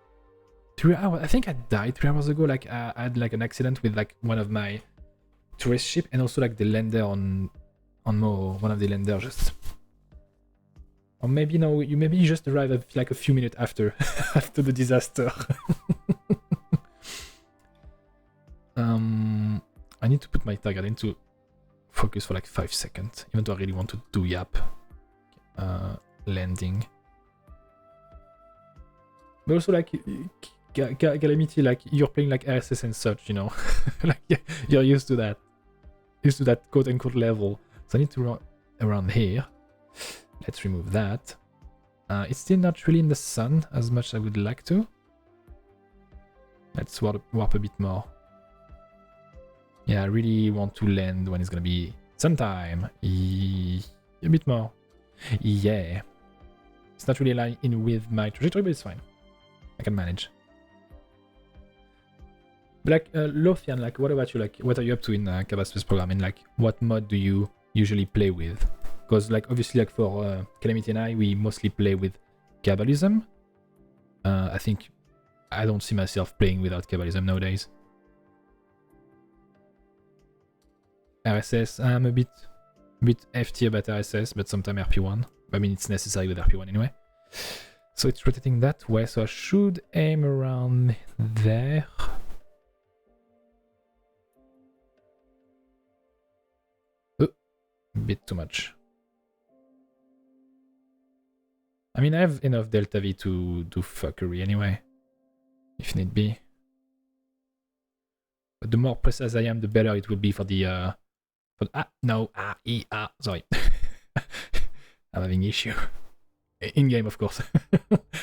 3 hours? I think I died 3 hours ago. Like I had like an accident with like one of my tourist ship, and also like the lander on Mo, one of the landers just. Or maybe no, you just arrived like a few minutes after after the disaster. I need to put my target into focus for like 5 seconds, even though I really want to do Yap landing. But also like Calamity, like you're playing like RSS and such, you know, like you're used to that quote unquote level. So I need to run around here. Let's remove that. It's still not really in the sun as much as I would like to. Let's warp a bit more. Yeah, I really want to land when it's gonna be sometime. A bit more. Yeah. It's not really aligned in with my trajectory, but it's fine. I can manage. But like, Lothian, like, what about you? Like, what are you up to in KSP program? And like, what mod do you usually play with? Because like, obviously, like for Calamity and I, we mostly play with Cabalism. I think I don't see myself playing without Cabalism nowadays. RSS, I'm a bit FT about RSS, but sometimes RP1. I mean, it's necessary with RP1 anyway. So it's rotating that way, so I should aim around there. Oh, a bit too much. I mean, I have enough Delta V to do fuckery anyway, if need be. But the more precise I am, the better it will be for the sorry. I'm having issue. In game, of course.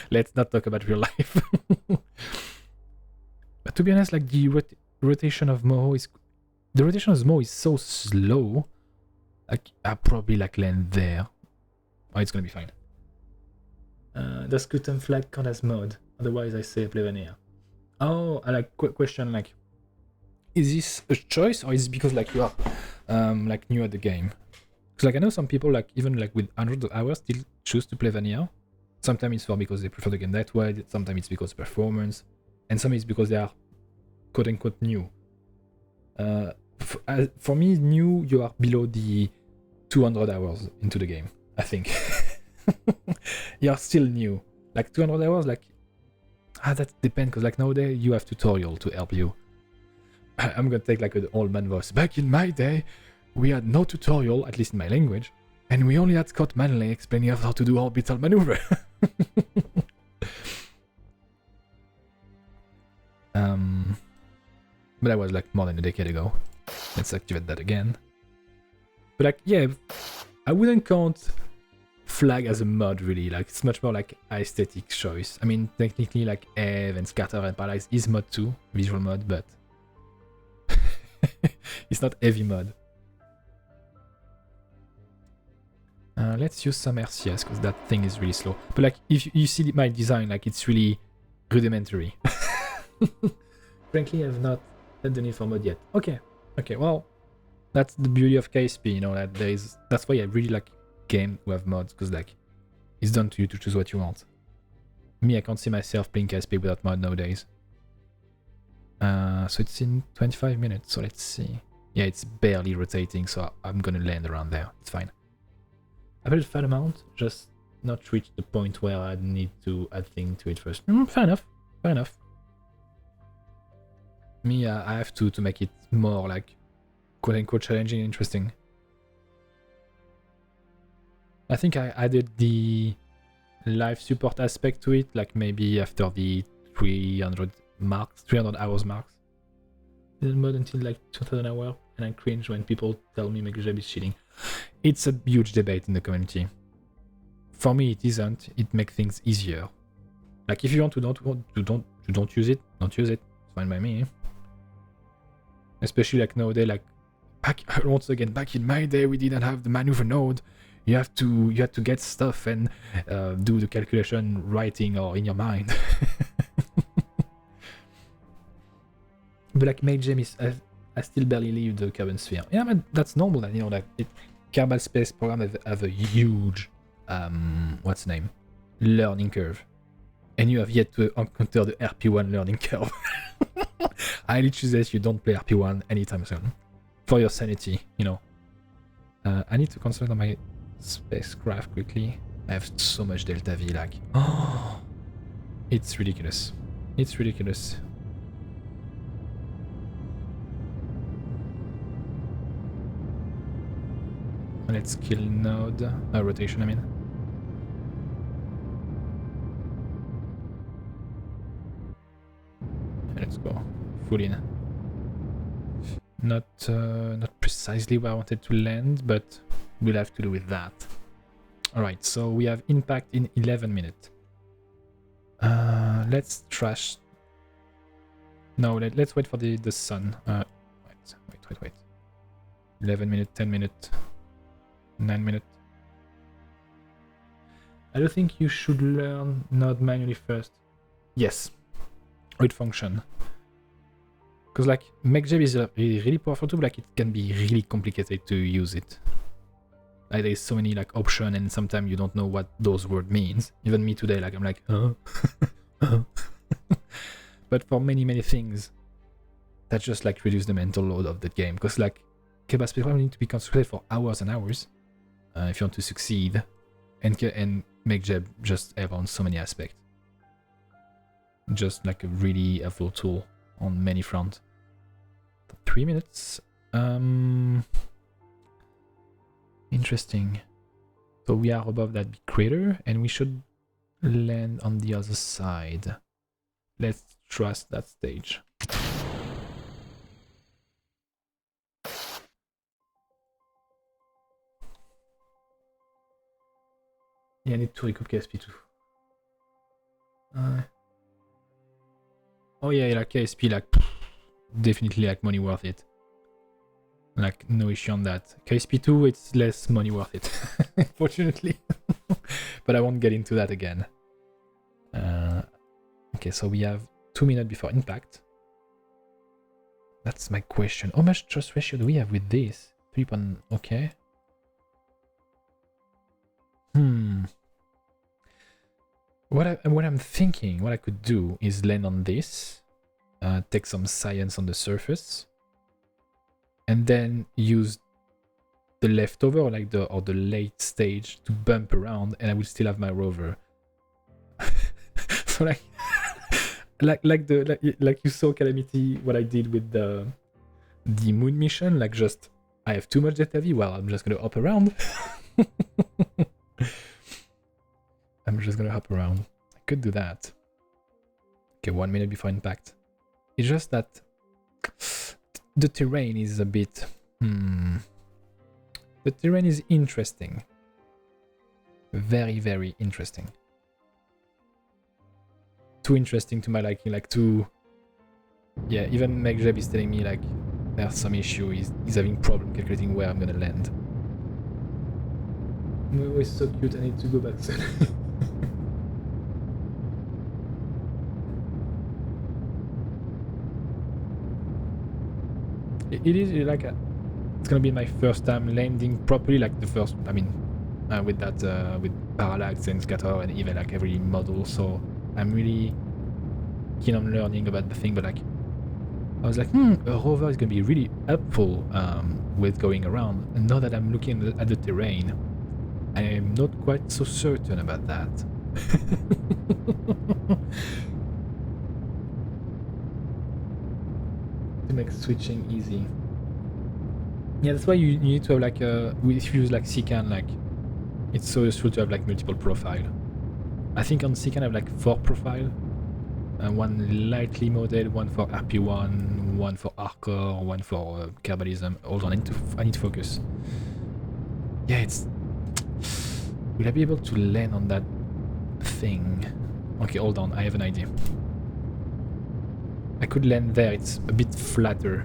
Let's not talk about real life. But to be honest, like the rotation of Moho is so slow. Like I'll probably like land there. Oh, it's gonna be fine. Does Kutum flag count as mod? Otherwise, I say play vanilla. Oh, I like question like, is this a choice or is it because like you are like new at the game? Because like I know some people like even like with hundreds of hours still choose to play vanilla. Sometimes it's because they prefer the game that way. Sometimes it's because performance, and some it's because they are quote unquote new. For me, new, you are below the 200 hours into the game. I think you are still new. Like 200 hours, like that depends. Because like nowadays you have tutorial to help you. I'm gonna take like an old man voice. Back in my day, we had no tutorial, at least in my language, and we only had Scott Manley explaining how to do orbital maneuver. But that was like more than a decade ago. Let's activate that again. But like, yeah, I wouldn't count flag as a mod really. Like, it's much more like aesthetic choice. I mean, technically, like Eve and Scatter and Paralyze is mod too, visual mod, but it's not heavy mod. Let's use some RCS because that thing is really slow. But like, if you see my design, like it's really rudimentary. Frankly, I've not had the need for mod yet. Okay, well, that's the beauty of KSP, you know, that that's why I really like games who have mods, because like, it's done to you to choose what you want. Me, I can't see myself playing KSP without mod nowadays. So it's in 25 minutes, so let's see. Yeah, it's barely rotating, so I'm gonna land around there. It's fine. I played a fair amount, just not reached the point where I need to add things to it first. Fair enough. Me, I have to make it more like quote-unquote challenging and interesting. I think I added the live support aspect to it, like maybe after the 300 hours marks. mod until like 2000 hours, and I cringe when people tell me McJab is cheating. It's a huge debate in the community. For me, it isn't. It makes things easier. Like if you want to don't use it, don't use it. It's fine by me. Especially like nowadays, like once again, back in my day, we didn't have the maneuver node. You had to get stuff and do the calculation writing or in your mind. But like MageGem is, I still barely leave the carbon sphere. Yeah, but that's normal. You know, like Kerbal Space Program have a huge, what's the name, learning curve, and you have yet to encounter the RP1 learning curve. I highly suggest you don't play RP1 anytime soon, for your sanity. You know. I need to concentrate on my spacecraft quickly. I have so much Delta V lag. Oh, it's ridiculous. It's ridiculous. Let's kill node. Rotation, I mean. Let's go. Full in. Not precisely where I wanted to land, but we'll have to do with that. Alright, so we have impact in 11 minutes. Let's trash... No, let's wait for the sun. Wait. 11 minutes, 10 minutes, 9 minutes. I don't think you should learn node manually first. Yes, it function. Because like MakeJab is a really powerful tool, like it can be really complicated to use it. Like there's so many like options and sometimes you don't know what those words means. Even me today, like I'm like, But for many things, that just like reduce the mental load of the game. Because like KSP Hard need to be concentrated for hours and hours if you want to succeed, and MakeJab just have on so many aspects. Just like a really helpful tool on many fronts. 3 minutes. Interesting. So we are above that big crater and we should land on the other side. Let's trust that stage. Yeah, I need to recoup KSP too. Oh yeah, like KSP, like definitely like money worth it. Like no issue on that. KSP2, it's less money worth it, unfortunately. But I won't get into that again. Okay, so we have 2 minutes before impact. That's my question. How much trust ratio do we have with this? 3. Okay. What I'm thinking, what I could do is land on this, take some science on the surface, and then use the leftover, like the late stage, to bump around, and I will still have my rover. So like you saw Calamity, what I did with the moon mission, like just I have too much Delta V. Well, I'm just gonna hop around. I'm just gonna hop around. I could do that. Okay, 1 minute before impact. It's just that the terrain is a bit... The terrain is interesting. Very interesting. Too interesting to my liking, like too... Yeah, even MakeJab is telling me like there's some issue, he's having problem calculating where I'm gonna land. Oh, it's so cute, I need to go back soon. It is like it's gonna be my first time landing properly, like the first, I mean, with that, with parallax and scatter and even like every model, so I'm really keen on learning about the thing, but like, I was like, a rover is gonna be really helpful with going around, and now that I'm looking at the terrain, I am not quite so certain about that. To make switching easy. Yeah, that's why you need to have like if you use like CCAN, like it's so useful to have like multiple profile. I think on CCAN I have like 4 profile, one lightly modded, one for RP1, one for hardcore, one for cannibalism. Hold on, I need to focus. Yeah, it's... Will I be able to land on that thing? Okay, hold on, I have an idea. I could land there, it's a bit flatter.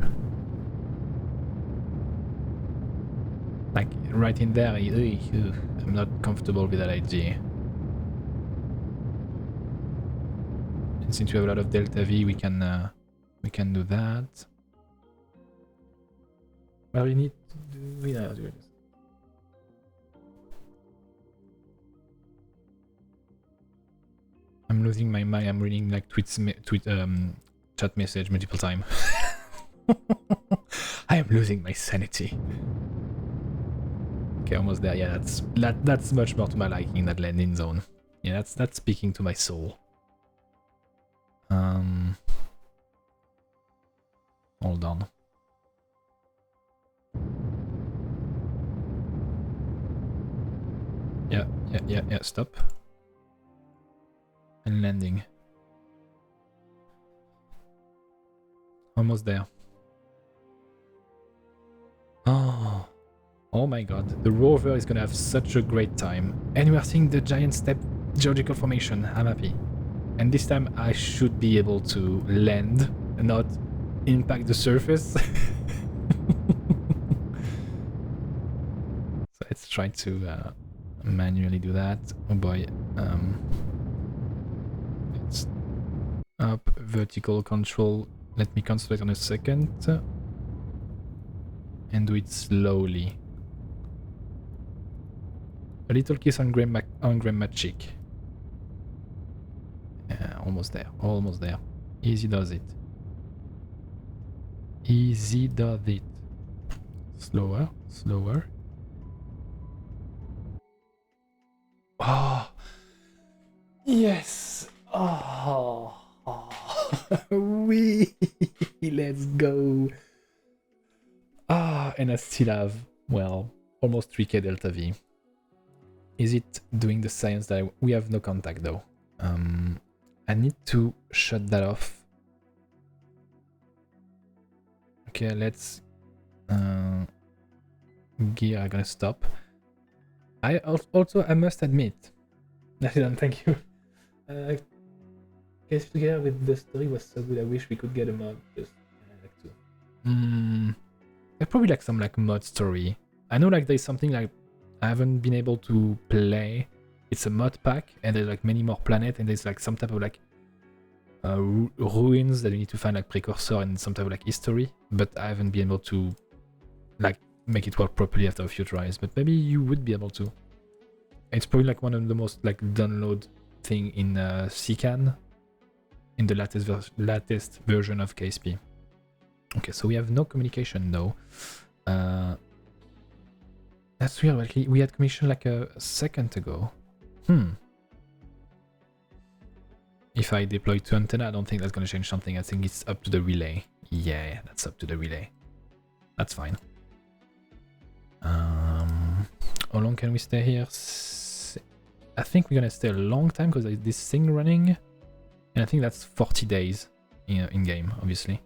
Like, right in there, I'm not comfortable with that idea. And since we have a lot of delta V, we can do that. Well, we need to do... Yeah, do this. I'm losing my mind. I'm reading like chat message multiple times. I am losing my sanity. Okay, almost there. Yeah, that's much more to my liking, that landing zone. Yeah, that's speaking to my soul. Hold on. Yeah, stop. And landing. Almost there. Oh my god, the rover is gonna have such a great time. And we are seeing the giant step geological formation. I'm happy. And this time I should be able to land and not impact the surface. So let's try to manually do that. Oh boy. It's up, vertical control. Let me concentrate on a second. And do it slowly. A little kiss on Grandma cheek. Yeah, almost there, almost there. Easy does it. Easy does it. Slower, slower. Oh, yes. Oh, wee. Let's go. And I still have, well, almost 3k delta V. Is it doing the science that we have no contact though? I need to shut that off. Okay, let's gear. I'm gonna stop. I also must admit, thank you. KSP together with the story was so good. I wish we could get a mod. Just like to. There's probably like some like mod story. I know like there's something like I haven't been able to play. It's a mod pack, and there's like many more planets, and there's like some type of like ruins that you need to find like precursor and some type of like history. But I haven't been able to like make it work properly after a few tries. But maybe you would be able to. It's probably like one of the most like download thing in CCAN in the latest version of KSP. Okay, so we have no communication though. That's weird. Like we had communication like a second ago. If I deploy 2 antenna, I don't think that's gonna change something. I think it's up to the relay. Yeah, that's up to the relay. That's fine. How long can we stay here? I think we're gonna stay a long time because there's this thing running. And I think that's 40 days in game, obviously.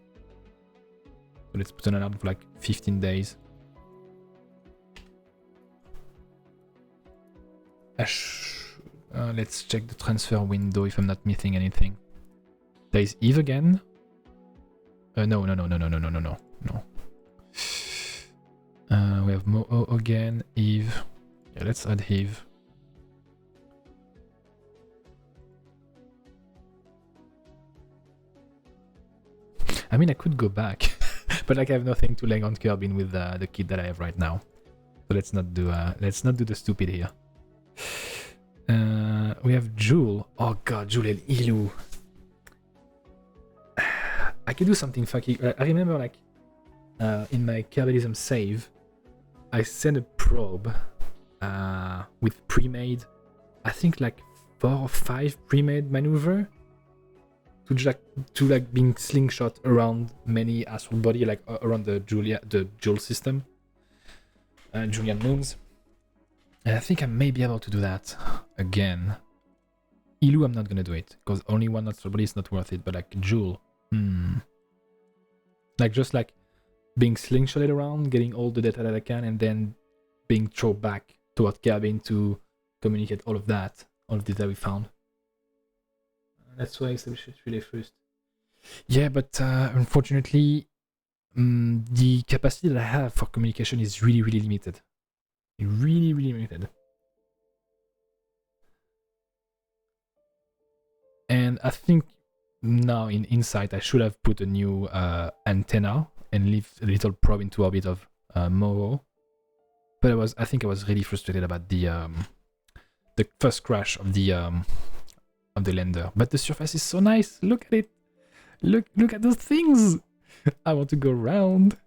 So let's put an alarm for like 15 days. Let's check the transfer window if I'm not missing anything. There is Eve again. No. We have Mo again, Eve. Yeah, let's add Eve. I mean, I could go back, but like I have nothing to leg on Kerbin with the kit that I have right now. So let's not do the stupid here. We have Jewel. Oh god, Jewel and Ilu. I could do something fucky. I remember like in my cannibalism save, I sent a probe with pre-made, I think like 4 or 5 pre-made maneuver to like being slingshot around many astral body, like around the Jewel system, Julian moons. And I think I may be able to do that again. Ilu, I'm not gonna do it because only one astral body is not worth it. But like Jewel, Like just like being slingshotted around, getting all the data that I can, and then being thrown back toward cabin to communicate all of that, all of the data we found. That's why I established it really first. Yeah, but unfortunately, the capacity that I have for communication is really, really limited. Really, really limited. And I think now in Insight, I should have put a new antenna and leave a little probe into orbit of Moho. But I think I was really frustrated about the first crash of the lander. But the surface is so nice. Look at it. Look at those things. I want to go around.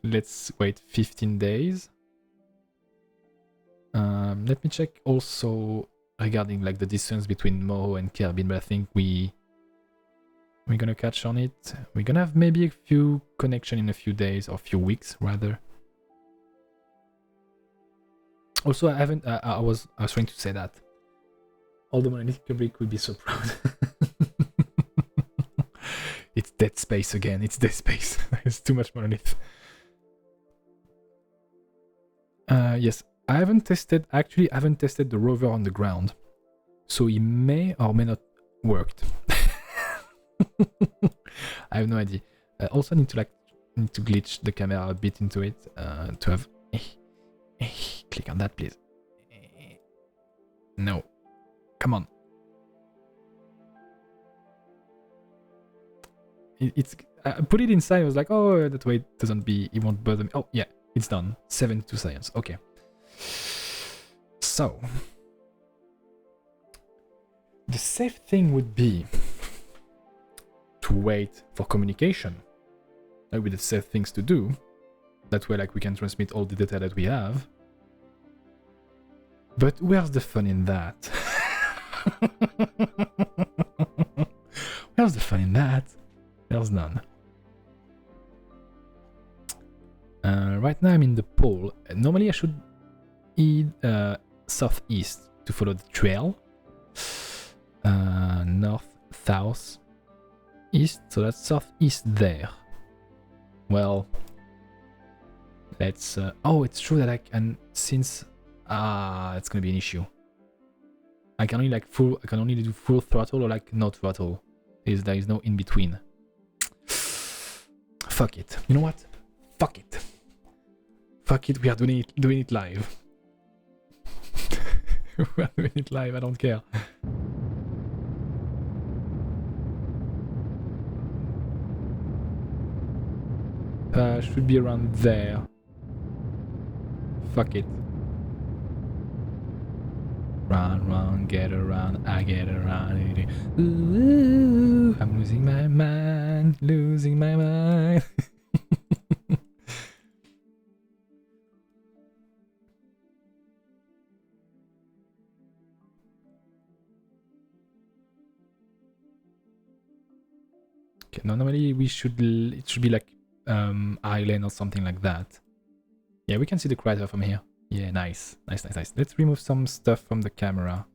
Let's wait 15 days. Let me check also regarding like the distance between Moho and Kerbin, but I think we're gonna catch on it. We're gonna have maybe a few connection in a few days or a few weeks rather. Also, I haven't. I was trying to say that all the monolithic public would be so proud. It's dead space again. It's dead space. It's too much monolith. Yes, I haven't tested. Actually, I haven't tested the rover on the ground, so it may or may not worked. I have no idea. I also need to glitch the camera a bit into it to have. Click on that, please. No, come on. It's. I put it inside. I was like, oh, that way it won't bother me. Oh yeah, it's done. 72 seconds. Okay. So the safe thing would be to wait for communication. That would be the safe things to do. That way, like, we can transmit all the data that we have. But where's the fun in that? Where's the fun in that? There's none. Right now I'm in the pole. Normally I should head southeast to follow the trail. North, south, east. So that's southeast there. Well, let's. Oh, it's true that I can. Since it's gonna be an issue. I can only do full throttle or like no throttle. There is no in between. Fuck it. You know what? Fuck it. Fuck it. We are doing it live. We are doing it live. I don't care. Should be around there. Fuck it. Run, run, get around, I get around. Ooh, I'm losing my mind, losing my mind. Okay, no, normally it should be like island or something like that. Yeah, we can see the crater from here. Yeah, nice. Nice. Let's remove some stuff from the camera.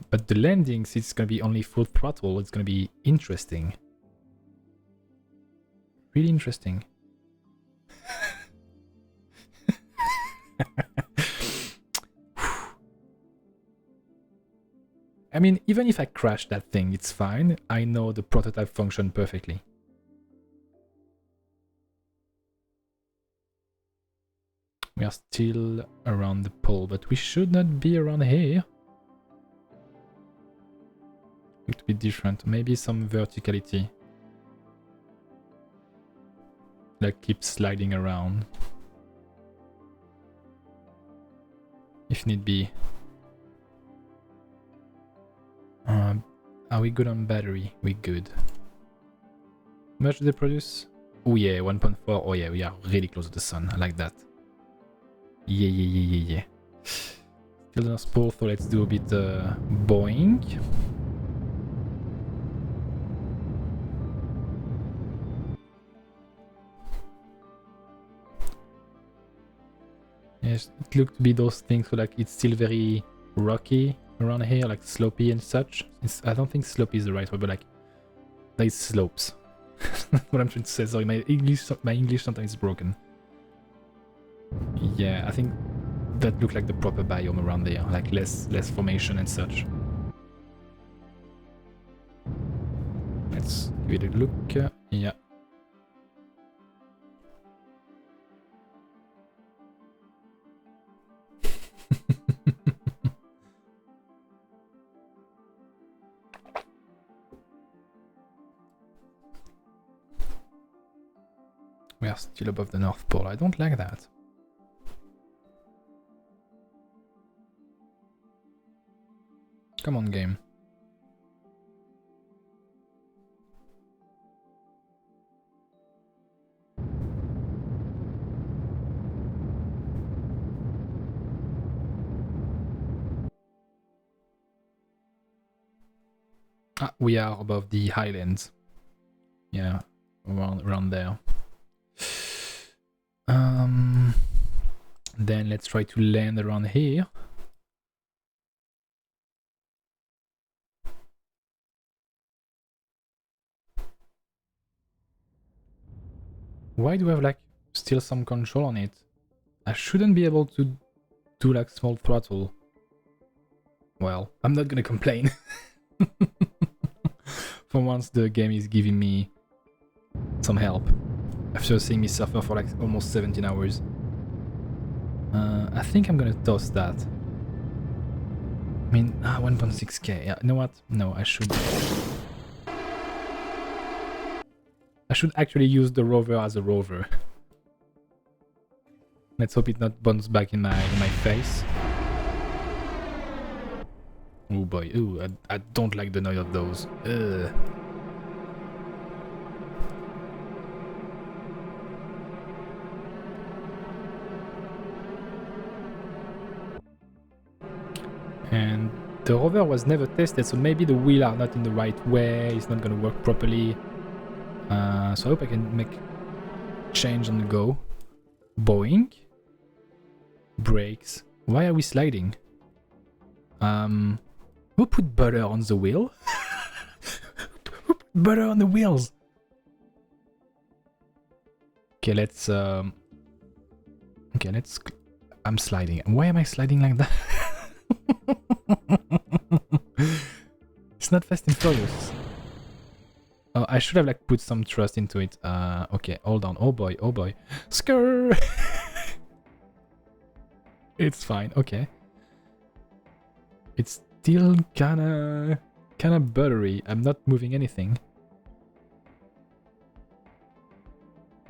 But the landings, it's gonna be only full throttle. It's gonna be interesting. Really interesting. I mean, even if I crash that thing, it's fine. I know the prototype function perfectly. We are still around the pole, but we should not be around here. It would be different. Maybe some verticality. Like keep sliding around. If need be. Are we good on battery? We good. How much do they produce? Oh yeah, 1.4. Oh yeah, we are really close to the sun. I like that. Yeah. Still enough spool, so let's do a bit Boeing. Yes, it looked to be those things, so like it's still very rocky around here, like slopey and such. I don't think slopey is the right word, but like there is slopes. That's what I'm trying to say. Sorry, my English sometimes is broken. Yeah, I think that looked like the proper biome around there, like less formation and such. Let's give it a look. Yeah. We are still above the North Pole. I don't like that. Come on, game. Ah, we are above the highlands. Yeah, around there. Then let's try to land around here. Why do I have like still some control on it? I shouldn't be able to do like small throttle. Well, I'm not gonna complain. For once the game is giving me some help after seeing me suffer for like almost 17 hours. I think I'm gonna toss that. I mean, 1.6k. Yeah, you know what? No, I should actually use the rover as a rover. Let's hope it not bounces back in my face. Oh boy, ooh, I don't like the noise of those. Ugh. And the rover was never tested, so maybe the wheels are not in the right way, it's not gonna work properly. So I hope I can make change on the go. Boing. Brakes. Why are we sliding? Who put butter on the wheel? Who put butter on the wheels? Okay, let's I'm sliding. Why am I sliding like that? It's not Fast and Furious. Oh, I should have like put some trust into it. Okay, hold on. Oh boy, oh boy. Skrrr! It's fine, okay. It's still kinda buttery. I'm not moving anything.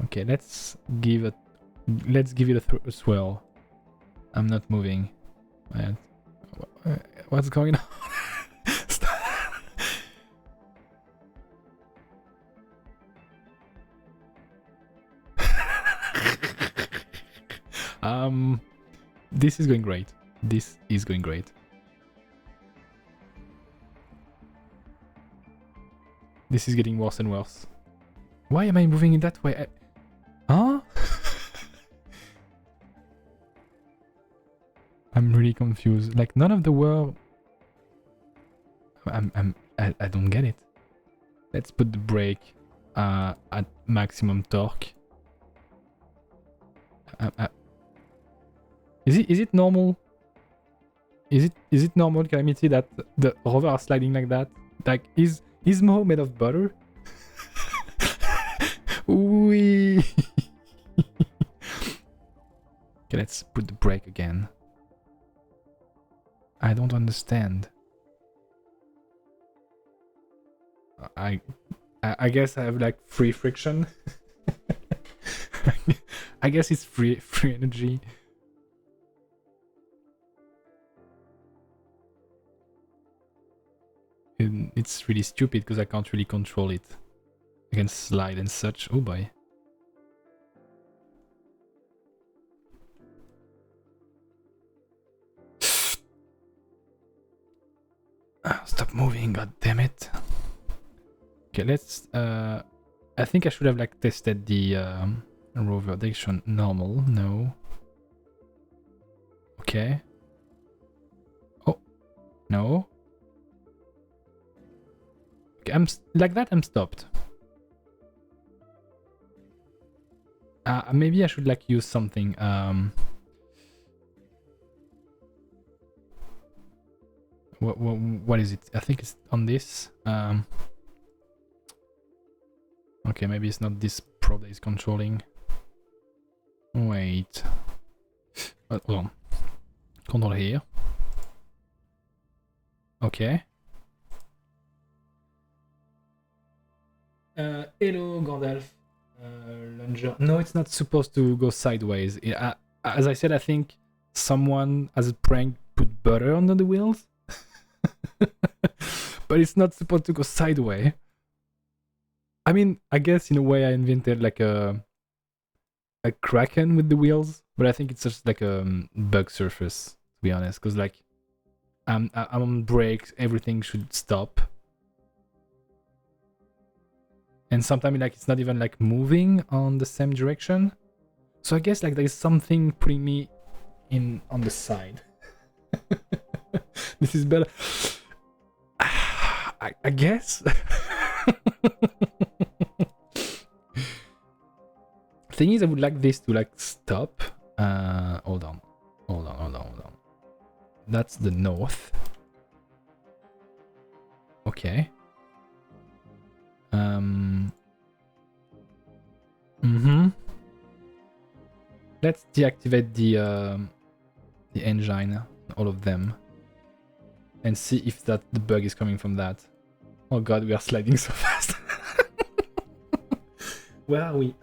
Okay, let's give it a swirl. I'm not moving. What's going on? This is going great. This is going great. This is getting worse and worse. Why am I moving in that way? Huh? I'm really confused. Like none of the world. I don't get it. Let's put the brake at maximum torque. Is it normal? Is it normal, Calamity, that the rover are sliding like that? Like is Mo made of butter? Wee. Okay, let's put the brake again. I don't understand. I guess I have like free friction. I guess it's free energy. And it's really stupid because I can't really control it. I can slide and such. Oh boy. Stop moving, god damn it. Okay, let's I think I should have like tested the rover direction normal. No. Okay. Oh. No. Okay, like that. I'm stopped. Maybe I should like use something. What is it? I think it's on this. Okay, maybe it's not this probe that is controlling. Wait. Hold on. Control here. Okay. Hello, Gandalf. Lunger. No, it's not supposed to go sideways. As I said, I think someone, as a prank, put butter under the wheels. But it's not supposed to go sideways. I mean, I guess in a way I invented like a kraken with the wheels, but I think it's just like a bug surface, to be honest, because like I'm on brakes, everything should stop. And sometimes like it's not even like moving on the same direction. So I guess like there is something putting me in on the side. This is better. I guess. Thing is, I would like this to like stop. Hold on. That's the north. Okay. Let's deactivate the engine, all of them, and see if the bug is coming from that. Oh god, we are sliding so fast. Where are we?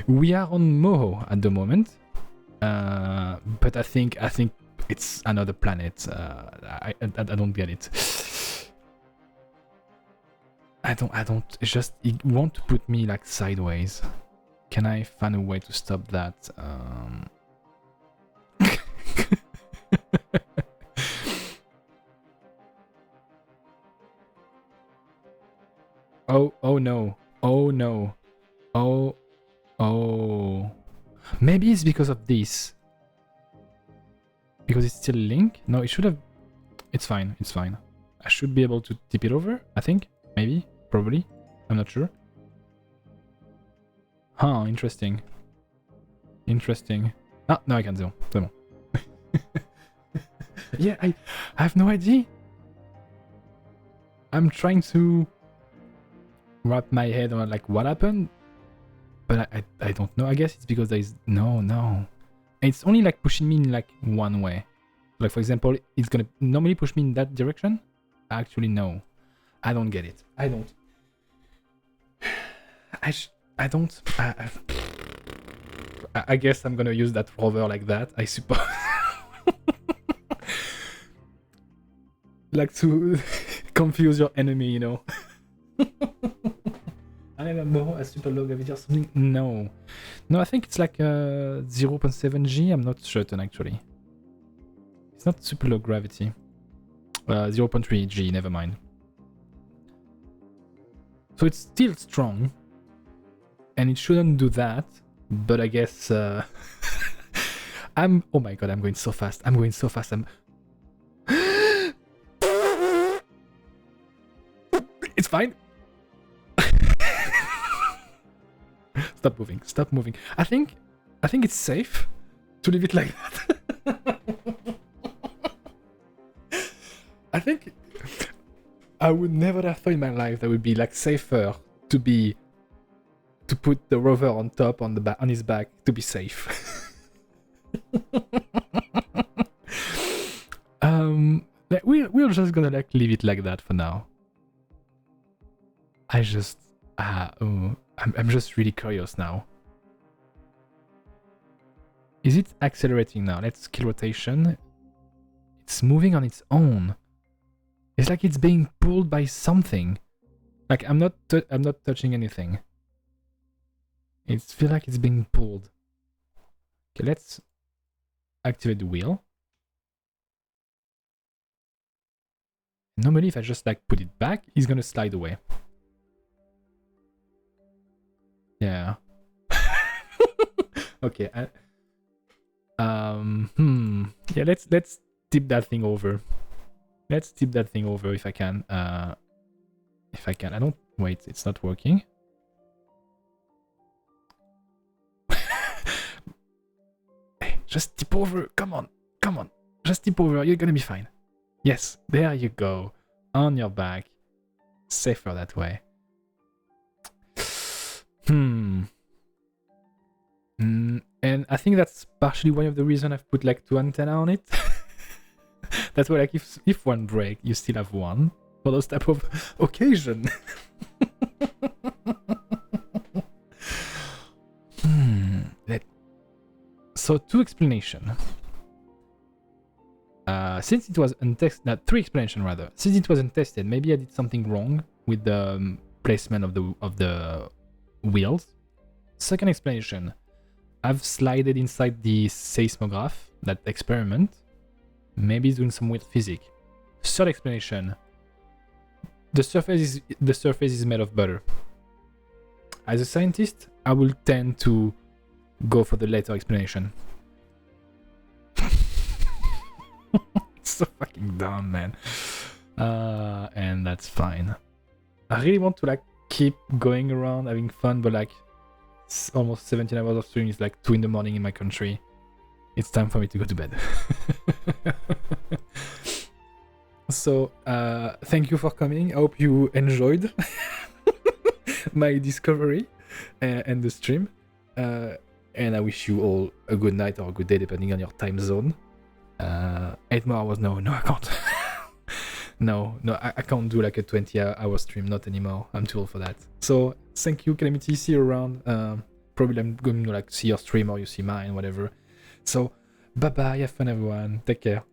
We are on Moho at the moment, but I think it's another planet. I don't get it. I don't. It's just it won't put me like sideways. Can I find a way to stop that? Oh no. Oh no. Oh. Maybe it's because of this. Because it's still a link? No, it should have... It's fine. I should be able to tip it over, I think. Maybe. Probably. I'm not sure. Huh, interesting. Ah, no, I can do. C'est bon. Yeah, I have no idea. I'm trying to wrap my head on like what happened, but I don't know. I guess it's because there is no. It's only like pushing me in like one way. Like for example, it's gonna normally push me in that direction. Actually, no. I don't get it. I don't. I guess I'm gonna use that rover like that, I suppose. Like to confuse your enemy, you know. I have a super low gravity or something. No, I think it's like 0.7 G. I'm not certain actually. It's not super low gravity. 0.3 G. Never mind. So it's still strong, and it shouldn't do that. But I guess I'm. Oh my god! I'm going so fast. It's fine. Stop moving. I think it's safe to leave it like that. I think I would never have thought in my life that would be like safer to put the rover on top on his back to be safe. We're just gonna like leave it like that for now. I'm just really curious now. Is it accelerating now? Let's kill rotation. It's moving on its own. It's like it's being pulled by something. Like I'm not touching anything. It feels like it's being pulled. Okay, let's activate the wheel. Normally, if I just like put it back, it's gonna slide away. Yeah. Okay. Yeah. Let's tip that thing over. Let's tip that thing over if I can. if I can. I don't... Wait, it's not working. Hey, just tip over. Come on. Come on. Just tip over. You're gonna be fine. Yes, there you go. On your back. Safer that way. And I think that's partially one of the reasons I've put like 2 antenna on it. That's why, like, if one break, you still have one for those type of occasion. So 2 explanation. Since it was untested, 3 explanation rather. Since it was untested, maybe I did something wrong with the placement of the wheels. Second explanation, I've slided inside the seismograph, that experiment. Maybe it's doing some weird physics. Third explanation, the surface is made of butter. As a scientist, I will tend to go for the latter explanation. It's so fucking dumb, man. And that's fine. I really want to like keep going around, having fun, but like almost 17 hours of stream is like 2 in the morning in my country. It's time for me to go to bed. So, thank you for coming. I hope you enjoyed my discovery and the stream. And I wish you all a good night or a good day, depending on your time zone. 8 more hours? No, I can't. no, I can't do like a 20-hour stream, not anymore. I'm too old for that. So, thank you, Calamity. See you around. Probably I'm going to like see your stream or you see mine, whatever. So, bye-bye. Have fun, everyone. Take care.